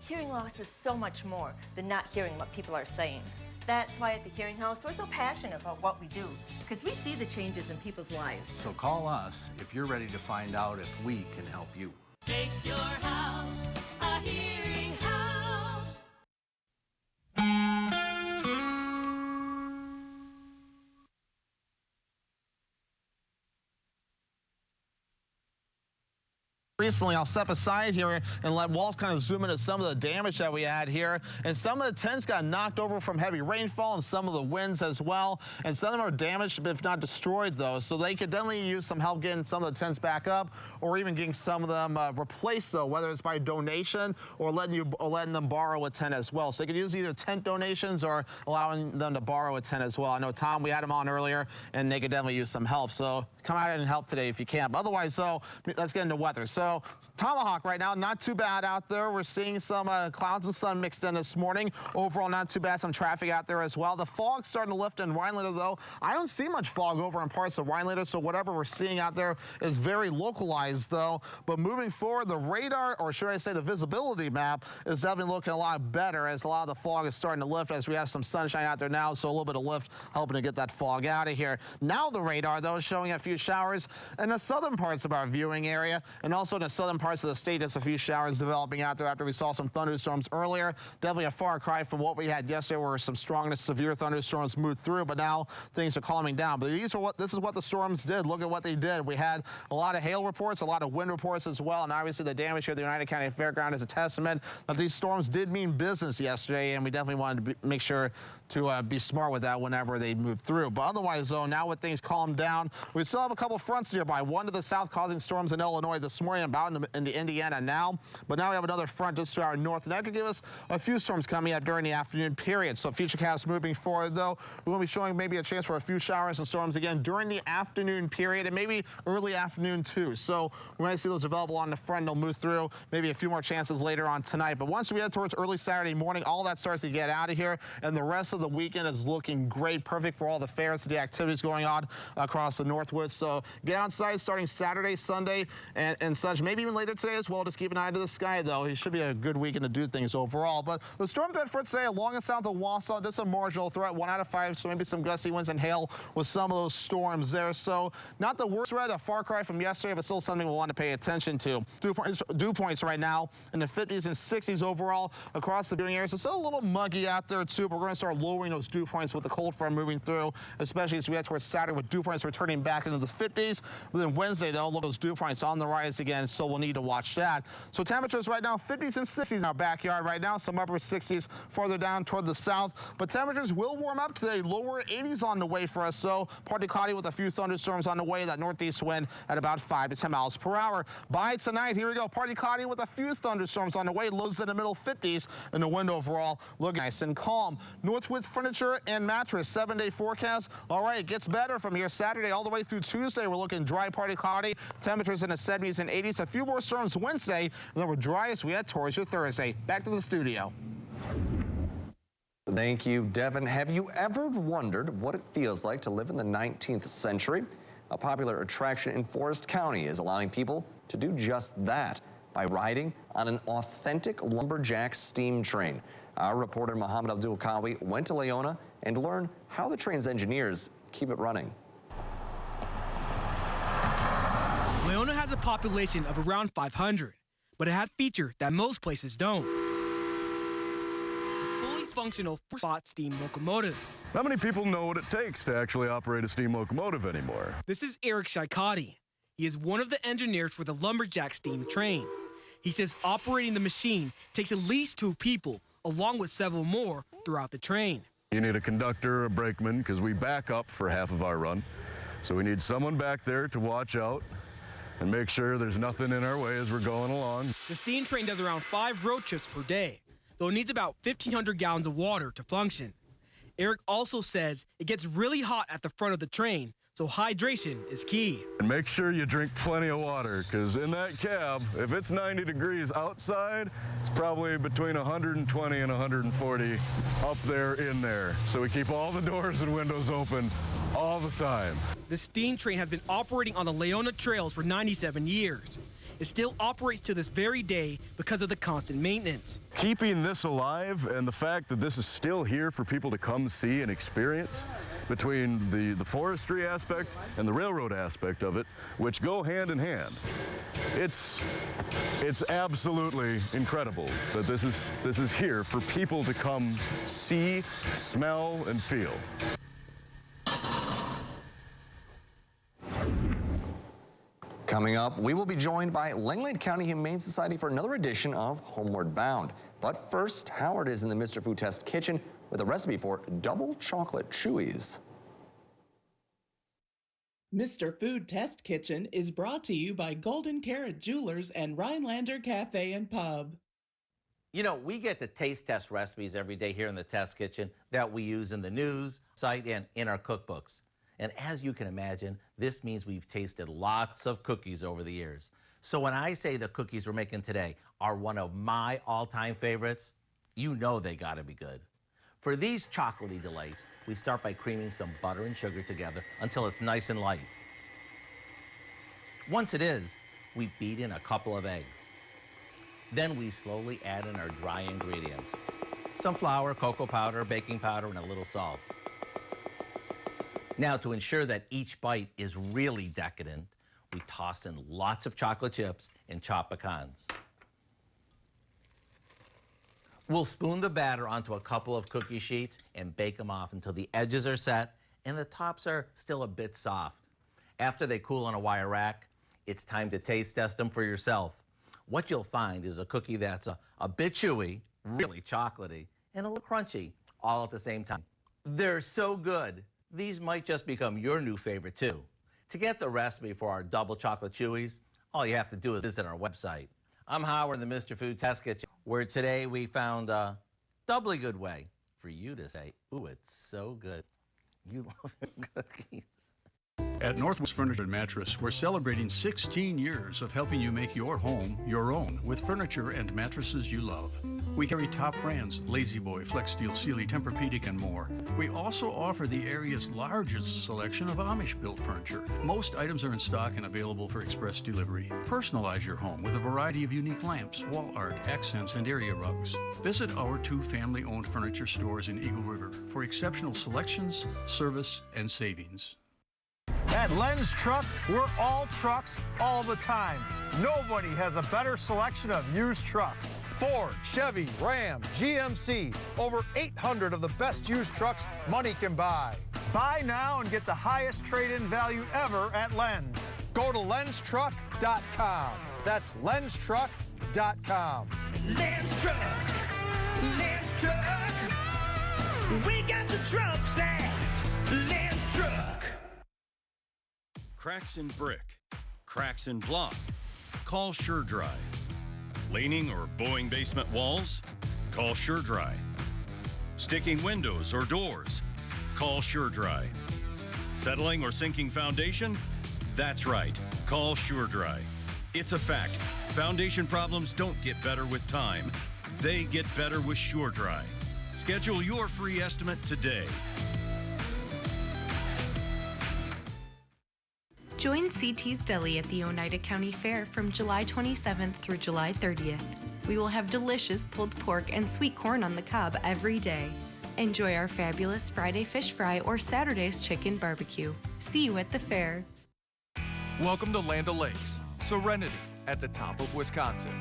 [SPEAKER 28] Hearing loss is so much more than not hearing what people are saying. That's why at the Hearing House, we're so passionate about what we do, because we see the changes in people's lives.
[SPEAKER 29] So call us if you're ready to find out if we can help you.
[SPEAKER 11] Make your house a hearing house.
[SPEAKER 13] Recently, I'll step aside here and let Walt kind of zoom into some of the damage that we had here. And some of the tents got knocked over from heavy rainfall and some of the winds as well. And some of them are damaged, if not destroyed, though. So they could definitely use some help getting some of the tents back up or even getting some of them replaced, though, whether it's by donation or letting them borrow a tent as well. So they could use either tent donations or allowing them to borrow a tent as well. I know, Tom, we had him on earlier, and they could definitely use some help. So come out and help today if you can. But otherwise, so let's get into weather. So Tomahawk right now, not too bad out there. We're seeing some clouds and sun mixed in this morning. Overall, not too bad. Some traffic out there as well. The fog's starting to lift in Rhinelander, though. I don't see much fog over in parts of Rhinelander, so whatever we're seeing out there is very localized, though. But moving forward, the radar, or should I say the visibility map, is definitely looking a lot better as a lot of the fog is starting to lift as we have some sunshine out there now, so a little bit of lift helping to get that fog out of here. Now the radar, though, is showing a few showers in the southern parts of our viewing area, and also in the southern parts of the state, just a few showers developing out there after we saw some thunderstorms earlier. Definitely a far cry from what we had yesterday, where some strong and severe thunderstorms moved through, but now things are calming down. But this is what the storms did. Look at what they did. We had a lot of hail reports, a lot of wind reports as well, and obviously the damage here at the Oneida County Fairground is a testament that these storms did mean business yesterday, and we definitely wanted to make sure to be smart with that whenever they move through. But otherwise, though, now with things calmed down, we still have a couple fronts nearby. One to the south causing storms in Illinois this morning, about into Indiana now. But now we have another front just to our north, and that could give us a few storms coming up during the afternoon period. So Futurecast moving forward, though, we're going to be showing maybe a chance for a few showers and storms again during the afternoon period and maybe early afternoon, too. So we might see those available on the front. They'll move through. Maybe a few more chances later on tonight. But once we head towards early Saturday morning, all that starts to get out of here, and the rest of the weekend is looking great, perfect for all the fairs and the activities going on across the Northwoods. So get outside starting Saturday, Sunday, and such. Maybe even later today as well. Just keep an eye to the sky, though. It should be a good weekend to do things overall. But the storm threat for today along and south of Wausau, just a marginal threat, 1 out of 5. So maybe some gusty winds and hail with some of those storms there. So not the worst threat, a far cry from yesterday, but still something we'll want to pay attention to. Dew points right now in the 50s and 60s overall across the viewing area. So still a little muggy out there, too. But we're going to start lowering those dew points with the cold front moving through, especially as we head towards Saturday with dew points returning back into the 50s. But then Wednesday, they'll look those dew points on the rise again, so we'll need to watch that. So temperatures right now, 50s and 60s in our backyard right now, some upper 60s farther down toward the south. But temperatures will warm up today, lower 80s on the way for us. So partly cloudy with a few thunderstorms on the way, that northeast wind at about 5 to 10 miles per hour. By tonight, here we go, partly cloudy with a few thunderstorms on the way, lows in the middle 50s, and the wind overall looking nice and calm. Northwoods Furniture and Mattress 7-day forecast. All right, it gets better from here Saturday all the way through Tuesday. We're looking dry, partly cloudy, temperatures in the 70s and 80s. A few more storms Wednesday, and then we're dry as we head towards your Thursday. Back to the studio.
[SPEAKER 5] Thank you, Devin. Have you ever wondered what it feels like to live in the 19th century? A popular attraction in Forest County is allowing people to do just that by riding on an authentic lumberjack steam train. Our reporter Mohammed Abdul Kawi went to Leona and learned how the train's engineers keep it running.
[SPEAKER 1] Leona has a population of around 500, but it has features that most places don't. A fully functional spot steam locomotive.
[SPEAKER 2] Not many people know what it takes to actually operate a steam locomotive anymore.
[SPEAKER 1] This is Eric Shaikati. He is one of the engineers for the lumberjack steam train. He says operating the machine takes at least 2 people, along with several more throughout the train.
[SPEAKER 2] You need a conductor, a brakeman, because we back up for half of our run. So we need someone back there to watch out and make sure there's nothing in our way as we're going along.
[SPEAKER 1] The steam train does around 5 road trips per day, though it needs about 1,500 gallons of water to function. Eric also says it gets really hot at the front of the train, so hydration is key.
[SPEAKER 2] And make sure you drink plenty of water, because in that cab, if it's 90 degrees outside, it's probably between 120 and 140 up there in there. So we keep all the doors and windows open all the time.
[SPEAKER 1] The steam train has been operating on the Leona trails for 97 years. It still operates to this very day because of the constant maintenance.
[SPEAKER 2] Keeping this alive and the fact that this is still here for people to come see and experience, between the forestry aspect and the railroad aspect of it, which go hand in hand. It's absolutely incredible that this is here for people to come see, smell, and feel.
[SPEAKER 5] Coming up, we will be joined by Langlade County Humane Society for another edition of Homeward Bound. But first, Howard is in the Mr. Food Test kitchen with a recipe for double chocolate chewies.
[SPEAKER 22] Mr. Food Test Kitchen is brought to you by Golden Carrot Jewelers and Rhinelander Cafe and Pub.
[SPEAKER 16] You know, we get the taste test recipes every day here in the test kitchen that we use in the news site and in our cookbooks. And as you can imagine, this means we've tasted lots of cookies over the years. So when I say the cookies we're making today are one of my all-time favorites, you know they gotta be good. For these chocolatey delights, we start by creaming some butter and sugar together until it's nice and light. Once it is, we beat in a couple of eggs. Then we slowly add in our dry ingredients. Some flour, cocoa powder, baking powder, and a little salt. Now, to ensure that each bite is really decadent, we toss in lots of chocolate chips and chopped pecans. We'll spoon the batter onto a couple of cookie sheets and bake them off until the edges are set and the tops are still a bit soft. After they cool on a wire rack, it's time to taste test them for yourself. What you'll find is a cookie that's a bit chewy, really chocolatey, and a little crunchy, all at the same time. They're so good, these might just become your new favorite too. To get the recipe for our double chocolate chewies, all you have to do is visit our website. I'm Howard in the Mr. Food Test Kitchen, where today we found a doubly good way for you to say, ooh, it's so good. You love cookies.
[SPEAKER 3] At Northwest Furniture and Mattress, we're celebrating 16 years of helping you make your home your own with furniture and mattresses you love. We carry top brands, La-Z-Boy, FlexSteel, Sealy, Tempur-Pedic, and more. We also offer the area's largest selection of Amish-built furniture. Most items are in stock and available for express delivery. Personalize your home with a variety of unique lamps, wall art, accents, and area rugs. Visit our 2 family-owned furniture stores in Eagle River for exceptional selections, service, and savings.
[SPEAKER 4] At Len's Truck, we're all trucks all the time. Nobody has a better selection of used trucks. Ford, Chevy, Ram, GMC, over 800 of the best used trucks money can buy. Buy now and get the highest trade-in value ever at Len's. Go to lenstruck.com. That's lenstruck.com.
[SPEAKER 11] Len's Truck. Len's Truck. We got the trucks at Len's Truck.
[SPEAKER 6] Cracks in brick, cracks in block, call SureDry. Leaning or bowing basement walls? Call SureDry. Sticking windows or doors? Call SureDry. Settling or sinking foundation? That's right, call SureDry. It's a fact, foundation problems don't get better with time. They get better with SureDry. Schedule your free estimate today.
[SPEAKER 7] Join CT's Deli at the Oneida County Fair from July 27th through July 30th. We will have delicious pulled pork and sweet corn on the cob every day. Enjoy our fabulous Friday fish fry or Saturday's chicken barbecue. See you at the fair.
[SPEAKER 8] Welcome to Land O'Lakes, Serenity at the top of Wisconsin.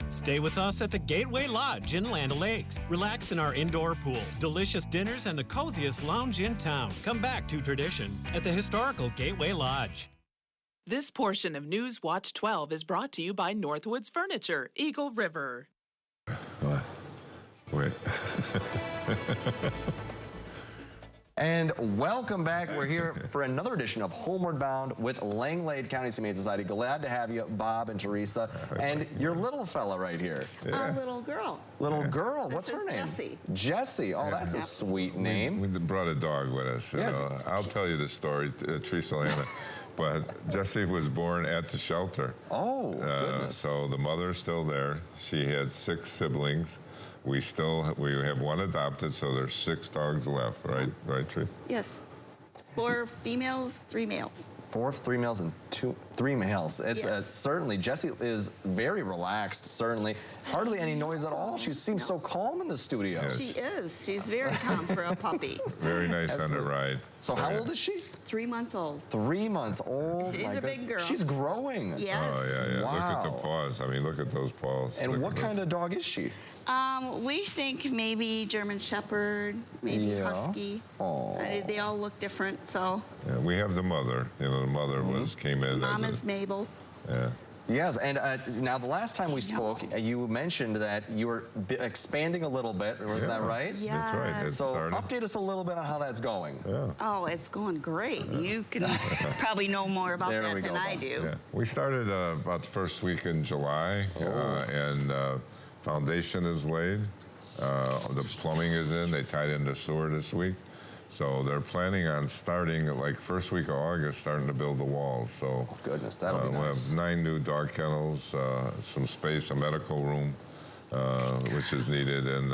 [SPEAKER 9] Stay with us at the Gateway Lodge in Land O'Lakes. Relax in our indoor pool, delicious dinners, and the coziest lounge in town. Come back to tradition at the historical Gateway Lodge.
[SPEAKER 22] This portion of News Watch 12 is brought to you by Northwoods Furniture, Eagle River.
[SPEAKER 2] What? Wait.
[SPEAKER 5] And welcome back. We're here for another edition of Homeward Bound with Langlade County Humane Society. Glad to have you, Bob and Teresa, and your little fella right here.
[SPEAKER 14] A little girl.
[SPEAKER 5] Little girl. What's
[SPEAKER 14] This
[SPEAKER 5] her
[SPEAKER 14] is
[SPEAKER 5] name?
[SPEAKER 14] Jessie.
[SPEAKER 5] Jessie. Oh, that's a sweet name.
[SPEAKER 19] We brought a dog with us. You
[SPEAKER 5] Yes.
[SPEAKER 19] know. I'll tell you the story, Teresa Lana. But Jessie was born at the shelter.
[SPEAKER 5] Oh, goodness.
[SPEAKER 19] So the mother is still there. She had 6 siblings. We have 1 adopted, so there's 6 dogs left, right? Right, Tree?
[SPEAKER 14] Yes. 4 females, 3 males.
[SPEAKER 5] 3 males and 3 males. It's certainly, Jessie is very relaxed, certainly. Hardly any noise at all. She seems so calm in the studio.
[SPEAKER 19] Yes.
[SPEAKER 14] She is. She's very calm for a puppy.
[SPEAKER 19] Very nice on the ride.
[SPEAKER 5] So how old is she?
[SPEAKER 14] 3 months old.
[SPEAKER 5] 3 months old.
[SPEAKER 14] She's
[SPEAKER 5] My
[SPEAKER 14] a big
[SPEAKER 5] goodness.
[SPEAKER 14] girl.
[SPEAKER 5] She's growing.
[SPEAKER 14] Yes.
[SPEAKER 19] Oh, yeah.
[SPEAKER 5] Wow.
[SPEAKER 19] Look at the paws. I mean, look at those paws.
[SPEAKER 5] And
[SPEAKER 19] Look
[SPEAKER 5] what
[SPEAKER 19] at
[SPEAKER 5] kind of dog is she?
[SPEAKER 14] We think maybe German Shepherd, maybe Husky.
[SPEAKER 5] Oh.
[SPEAKER 14] They all look different, so.
[SPEAKER 19] Yeah, we have the mother. You know, the mother came in
[SPEAKER 14] Mom
[SPEAKER 19] as
[SPEAKER 14] is Mabel.
[SPEAKER 19] Yeah.
[SPEAKER 5] Yes, and now the last time we spoke, you mentioned that you were expanding a little bit. Was that right?
[SPEAKER 14] Yeah. That's right. It
[SPEAKER 5] So
[SPEAKER 19] started.
[SPEAKER 5] update us a little bit on how that's going.
[SPEAKER 19] Yeah.
[SPEAKER 14] Oh, it's going great. You can probably know more about that than I do.
[SPEAKER 19] Yeah. We started about the first week in July, and foundation is laid. The plumbing is in. They tied in the sewer this week. So they're planning on starting, like, first week of August, starting to build the walls. So
[SPEAKER 5] goodness, that'll be
[SPEAKER 19] we'll
[SPEAKER 5] nice.
[SPEAKER 19] have 9 new dog kennels, some space, a medical room, which is needed, and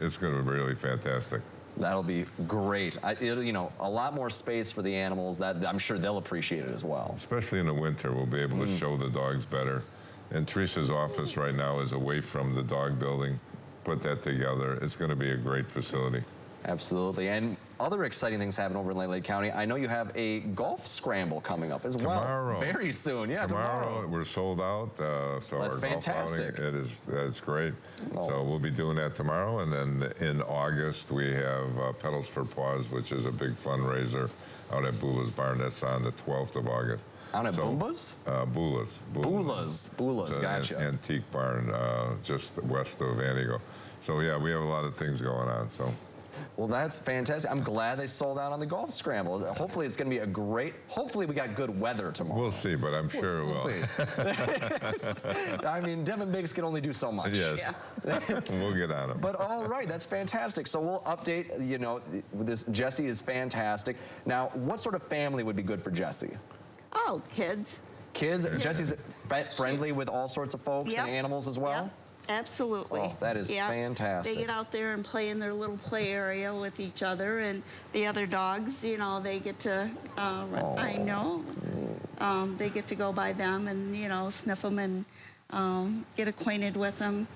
[SPEAKER 19] it's going to be really fantastic.
[SPEAKER 5] That'll be great. You know, a lot more space for the animals. That I'm sure they'll appreciate it as well.
[SPEAKER 19] Especially in the winter, we'll be able to show the dogs better. And Teresa's office right now is away from the dog building. Put that together. It's going to be a great facility.
[SPEAKER 5] Absolutely. And other exciting things happen over in Langlade County. I know you have a golf scramble coming up as well.
[SPEAKER 19] Tomorrow.
[SPEAKER 5] Very soon. Yeah, tomorrow.
[SPEAKER 19] We're sold out. So
[SPEAKER 5] That's
[SPEAKER 19] our
[SPEAKER 5] fantastic.
[SPEAKER 19] golf outing, it's great. So we'll be doing that tomorrow. And then in August, we have Pedals for Paws, which is a big fundraiser out at Boola's Barn. That's on the 12th of August.
[SPEAKER 5] Out at Boomba's?
[SPEAKER 19] Boola's.
[SPEAKER 5] Boola's,
[SPEAKER 19] It's an
[SPEAKER 5] gotcha.
[SPEAKER 19] antique barn just west of Antigo. So, yeah, we have a lot of things going on. So.
[SPEAKER 5] Well, that's fantastic. I'm glad they sold out on the golf scramble. Hopefully it's going to be a great, hopefully we got good weather tomorrow.
[SPEAKER 19] We'll see, but I'm sure it will.
[SPEAKER 5] See. I mean, Devin Biggs can only do so much.
[SPEAKER 19] Yes. We'll get on him.
[SPEAKER 5] But all right, that's fantastic. So we'll update, you know, this Jessie is fantastic. Now, what sort of family would be good for Jessie?
[SPEAKER 14] Oh, kids.
[SPEAKER 5] Kids? Yeah. Jessie's friendly with all sorts of folks and animals as well?
[SPEAKER 14] Yep. Absolutely.
[SPEAKER 5] Oh, that is fantastic.
[SPEAKER 14] They get out there and play in their little play area with each other, and the other dogs, you know, they get to, I know, they get to go by them and, you know, sniff them and get acquainted with them,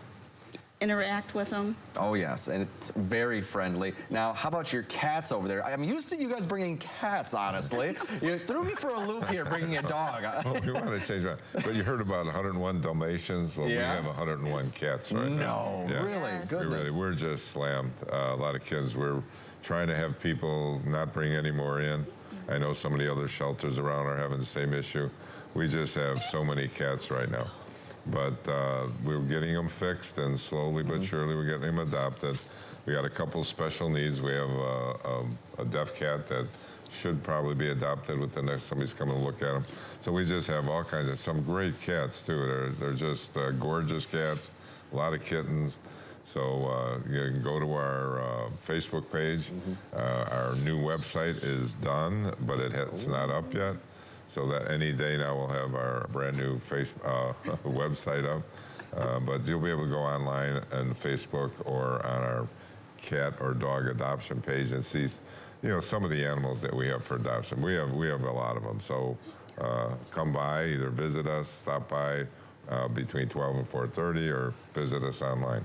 [SPEAKER 14] interact with them.
[SPEAKER 5] Oh, yes, and it's very friendly. Now, how about your cats over there? I'm used to you guys bringing cats, honestly. You threw me for a loop here bringing a dog.
[SPEAKER 19] Well, we want to change that. But you heard about 101 Dalmatians? Well, we have 101 cats right now.
[SPEAKER 5] No, really? Goodness.
[SPEAKER 19] We're just slammed. A lot of kids. We're trying to have people not bring any more in. I know some of the other shelters around are having the same issue. We just have so many cats right now. But we're getting them fixed, and slowly but surely we're getting them adopted. We got a couple special needs. We have a deaf cat that should probably be adopted with the next somebody's coming to look at them. So we just have all kinds of some great cats too. They're just gorgeous cats. A lot of kittens. So you can go to our Facebook page. Our new website is done, but it's not up yet. So that any day now we'll have our brand new website up. But you'll be able to go online on Facebook or on our cat or dog adoption page and see, you know, some of the animals that we have for adoption. We have a lot of them. So come by, either visit us, stop by between 12 and 4:30, or visit us online.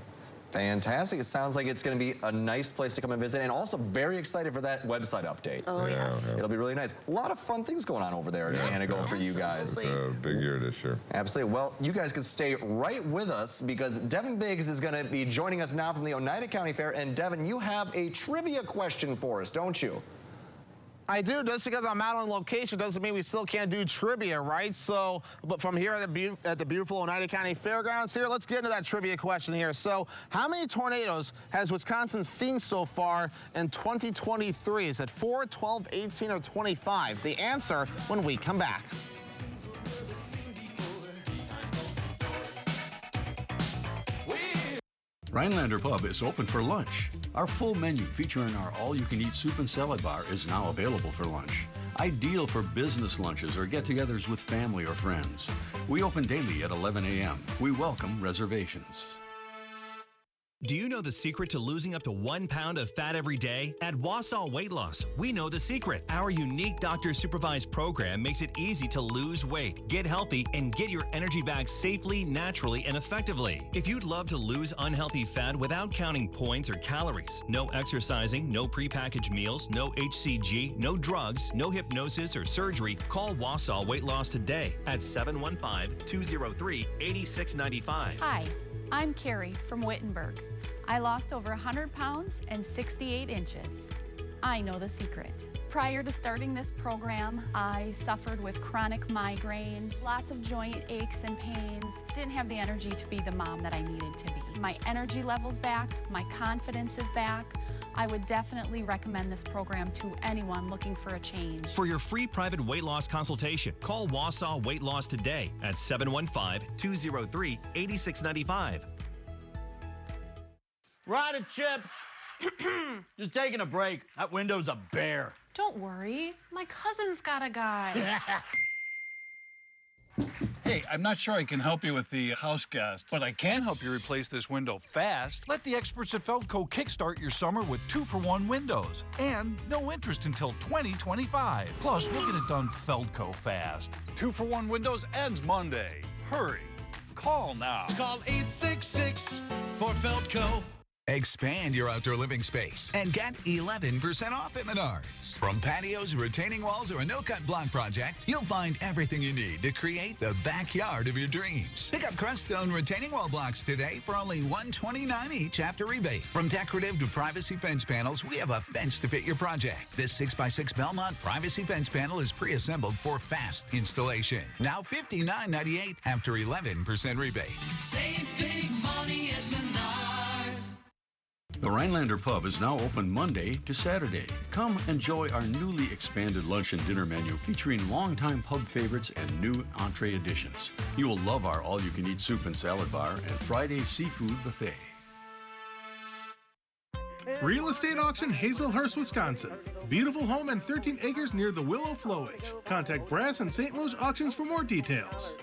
[SPEAKER 5] Fantastic. It sounds like it's going to be a nice place to come and visit, and also very excited for that website update.
[SPEAKER 14] Oh, yes.
[SPEAKER 5] It'll be really nice. A lot of fun things going on over there in Antigo for you guys.
[SPEAKER 19] It's a big year this year.
[SPEAKER 5] Absolutely. Well, you guys can stay right with us because Devin Biggs is going to be joining us now from the Oneida County Fair. And Devin, you have a trivia question for us, don't you?
[SPEAKER 13] I do. Just because I'm out on location doesn't mean we still can't do trivia, right? So, but from here at the beautiful Oneida County Fairgrounds here, let's get into that trivia question here. So, how many tornadoes has Wisconsin seen so far in 2023? Is it 4, 12, 18, or 25? The answer when we come back.
[SPEAKER 3] Rhinelander Pub is open for lunch. Our full menu featuring our all-you-can-eat soup and salad bar is now available for lunch. Ideal for business lunches or get-togethers with family or friends. We open daily at 11 a.m. We welcome reservations.
[SPEAKER 10] Do you know the secret to losing up to 1 pound of fat every day? At Wausau Weight Loss, we know the secret. Our unique doctor-supervised program makes it easy to lose weight, get healthy, and get your energy back safely, naturally, and effectively. If you'd love to lose unhealthy fat without counting points or calories, no exercising, no prepackaged meals, no HCG, no drugs, no hypnosis or surgery, call Wausau Weight Loss today at 715-203-8695.
[SPEAKER 12] Hi, I'm Carrie from Wittenberg. I lost over 100 pounds and 68 inches. I know the secret. Prior to starting this program, I suffered with chronic migraines, lots of joint aches and pains, didn't have the energy to be the mom that I needed to be. My energy level's back, my confidence is back. I would definitely recommend this program to anyone looking for a change.
[SPEAKER 10] For your free private weight loss consultation, call Wausau Weight Loss today at 715-203-8695.
[SPEAKER 15] Rider Chips, just taking a break. That window's a bear.
[SPEAKER 17] Don't worry, my cousin's got a guy.
[SPEAKER 18] Hey, I'm not sure I can help you with the house gas, but I can help you replace this window fast. Let the experts at Feldco kickstart your summer with 2-for-1 windows and no interest until 2025. Plus, we'll get it done Feldco fast. 2-for-1 windows ends Monday. Hurry. Call now.
[SPEAKER 21] Call 866 for Feldco.
[SPEAKER 23] Expand your outdoor living space and get 11% off at Menards. From patios, retaining walls, or a no-cut block project, you'll find everything you need to create the backyard of your dreams. Pick up Creststone retaining wall blocks today for only $129 each after rebate. From decorative to privacy fence panels, we have a fence to fit your project. This 6x6 Belmont privacy fence panel is pre-assembled for fast installation. Now $59.98 after 11% rebate.
[SPEAKER 21] Save big money at Menards.
[SPEAKER 3] The The Rhinelander Pub is now open Monday to Saturday. Come enjoy our newly expanded lunch and dinner menu featuring longtime pub favorites and new entree additions. You will love our all-you-can-eat soup and salad bar and Friday seafood buffet.
[SPEAKER 1] Real estate auction, Hazelhurst, Wisconsin. Beautiful home and 13 acres near the Willow Flowage. Contact Brass and St. Louis Auctions for more details.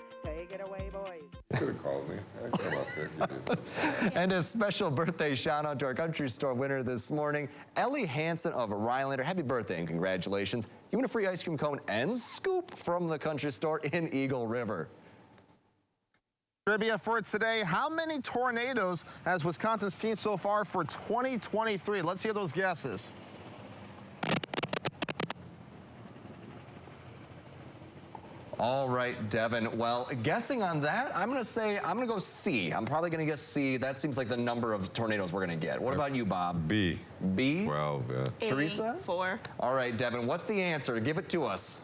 [SPEAKER 19] You could have called me. I'd come up here if you did.
[SPEAKER 5] And a special birthday shout out to our country store winner this morning, Ellie Hansen of Rhinelander. Happy birthday and congratulations. You win a free ice cream cone and scoop from the country store in Eagle River.
[SPEAKER 13] Trivia for today. How many tornadoes has Wisconsin seen so far for 2023? Let's hear those guesses.
[SPEAKER 5] All right, Devin. Well, guessing on that, I'm going to go C. I'm probably going to guess C. That seems like the number of tornadoes we're going to get. What about you, Bob?
[SPEAKER 19] B.
[SPEAKER 5] B?
[SPEAKER 19] 12, yeah.
[SPEAKER 5] Teresa?
[SPEAKER 14] 4.
[SPEAKER 5] All right, Devin, what's the answer? Give it to us.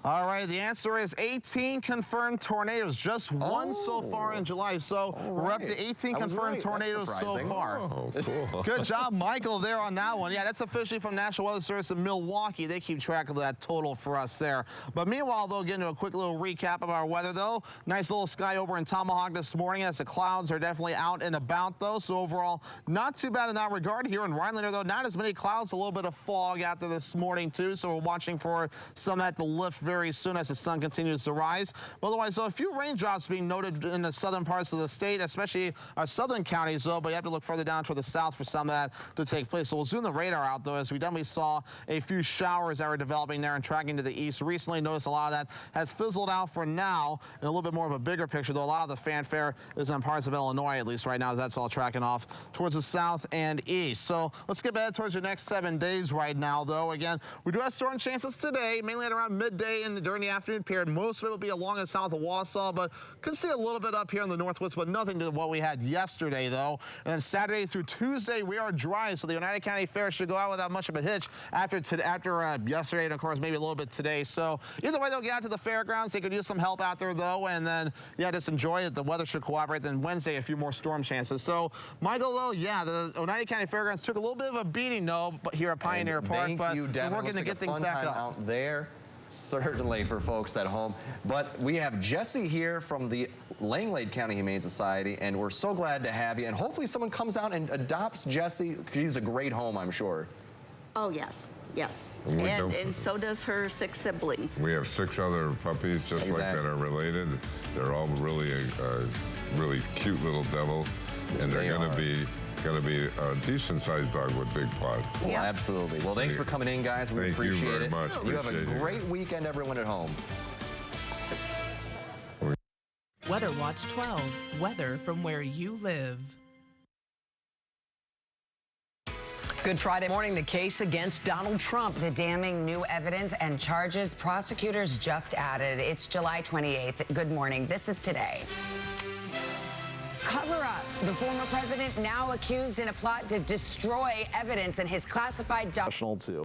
[SPEAKER 13] All right, the answer is 18 confirmed tornadoes. Just one so far in July. So we're up to 18 confirmed tornadoes so far.
[SPEAKER 19] Oh, cool.
[SPEAKER 13] Good job, Michael, there on that one. Yeah, that's officially from National Weather Service in Milwaukee. They keep track of that total for us there. But meanwhile, they'll get into a quick little recap of our weather, though. Nice little sky over in Tomahawk this morning as the clouds are definitely out and about, though. So overall, not too bad in that regard. Here in Rhinelander, though, not as many clouds. A little bit of fog out there this morning, too. So we're watching for some of that to lift very soon as the sun continues to rise. But otherwise, though, a few raindrops being noted in the southern parts of the state, especially our southern counties, though, but you have to look further down toward the south for some of that to take place. So we'll zoom the radar out, though, as we definitely saw a few showers that were developing there and tracking to the east recently. Notice a lot of that has fizzled out for now. In a little bit more of a bigger picture, though, a lot of the fanfare is in parts of Illinois, at least right now, as that's all tracking off towards the south and east. So let's get back towards the next 7 days right now, though. Again, we do have storm chances today, mainly at around midday and during the afternoon period. Most of it will be along and south of Wausau, but could see a little bit up here in the northwoods, but nothing to what we had yesterday, though. And then Saturday through Tuesday, we are dry, so the Oneida County Fair should go out without much of a hitch after yesterday and, of course, maybe a little bit today. So either way, they'll get out to the fairgrounds. They could use some help out there, though, and then, yeah, just enjoy it. The weather should cooperate. Then Wednesday, a few more storm chances. So, Michael, though, yeah, the Oneida County Fairgrounds took a little bit of a beating, though, but here at Pioneer Park, but we're working to get things back up.
[SPEAKER 5] Out there. Certainly for folks at home. But we have Jesse here from the Langlade County Humane Society, and we're so glad to have you. And hopefully someone comes out and adopts Jessie. She's a great home, I'm sure.
[SPEAKER 14] Oh, yes. Yes. And so does her 6 siblings.
[SPEAKER 19] We have 6 other puppies just like that are related. They're all really, really cute little devils. And they're going to be a decent-sized dog with big paws.
[SPEAKER 5] Well, absolutely. Well, thanks for coming in, guys. We appreciate it.
[SPEAKER 19] Thank you very much.
[SPEAKER 5] You have a great weekend, everyone at home.
[SPEAKER 22] Weather Watch 12. Weather from where you live.
[SPEAKER 16] Good Friday morning. The case against Donald Trump.
[SPEAKER 20] The damning new evidence and charges prosecutors just added. It's July 28th. Good morning. This is Today. Cover up. The former president now accused in a plot to destroy evidence in his classified document.
[SPEAKER 13] Too.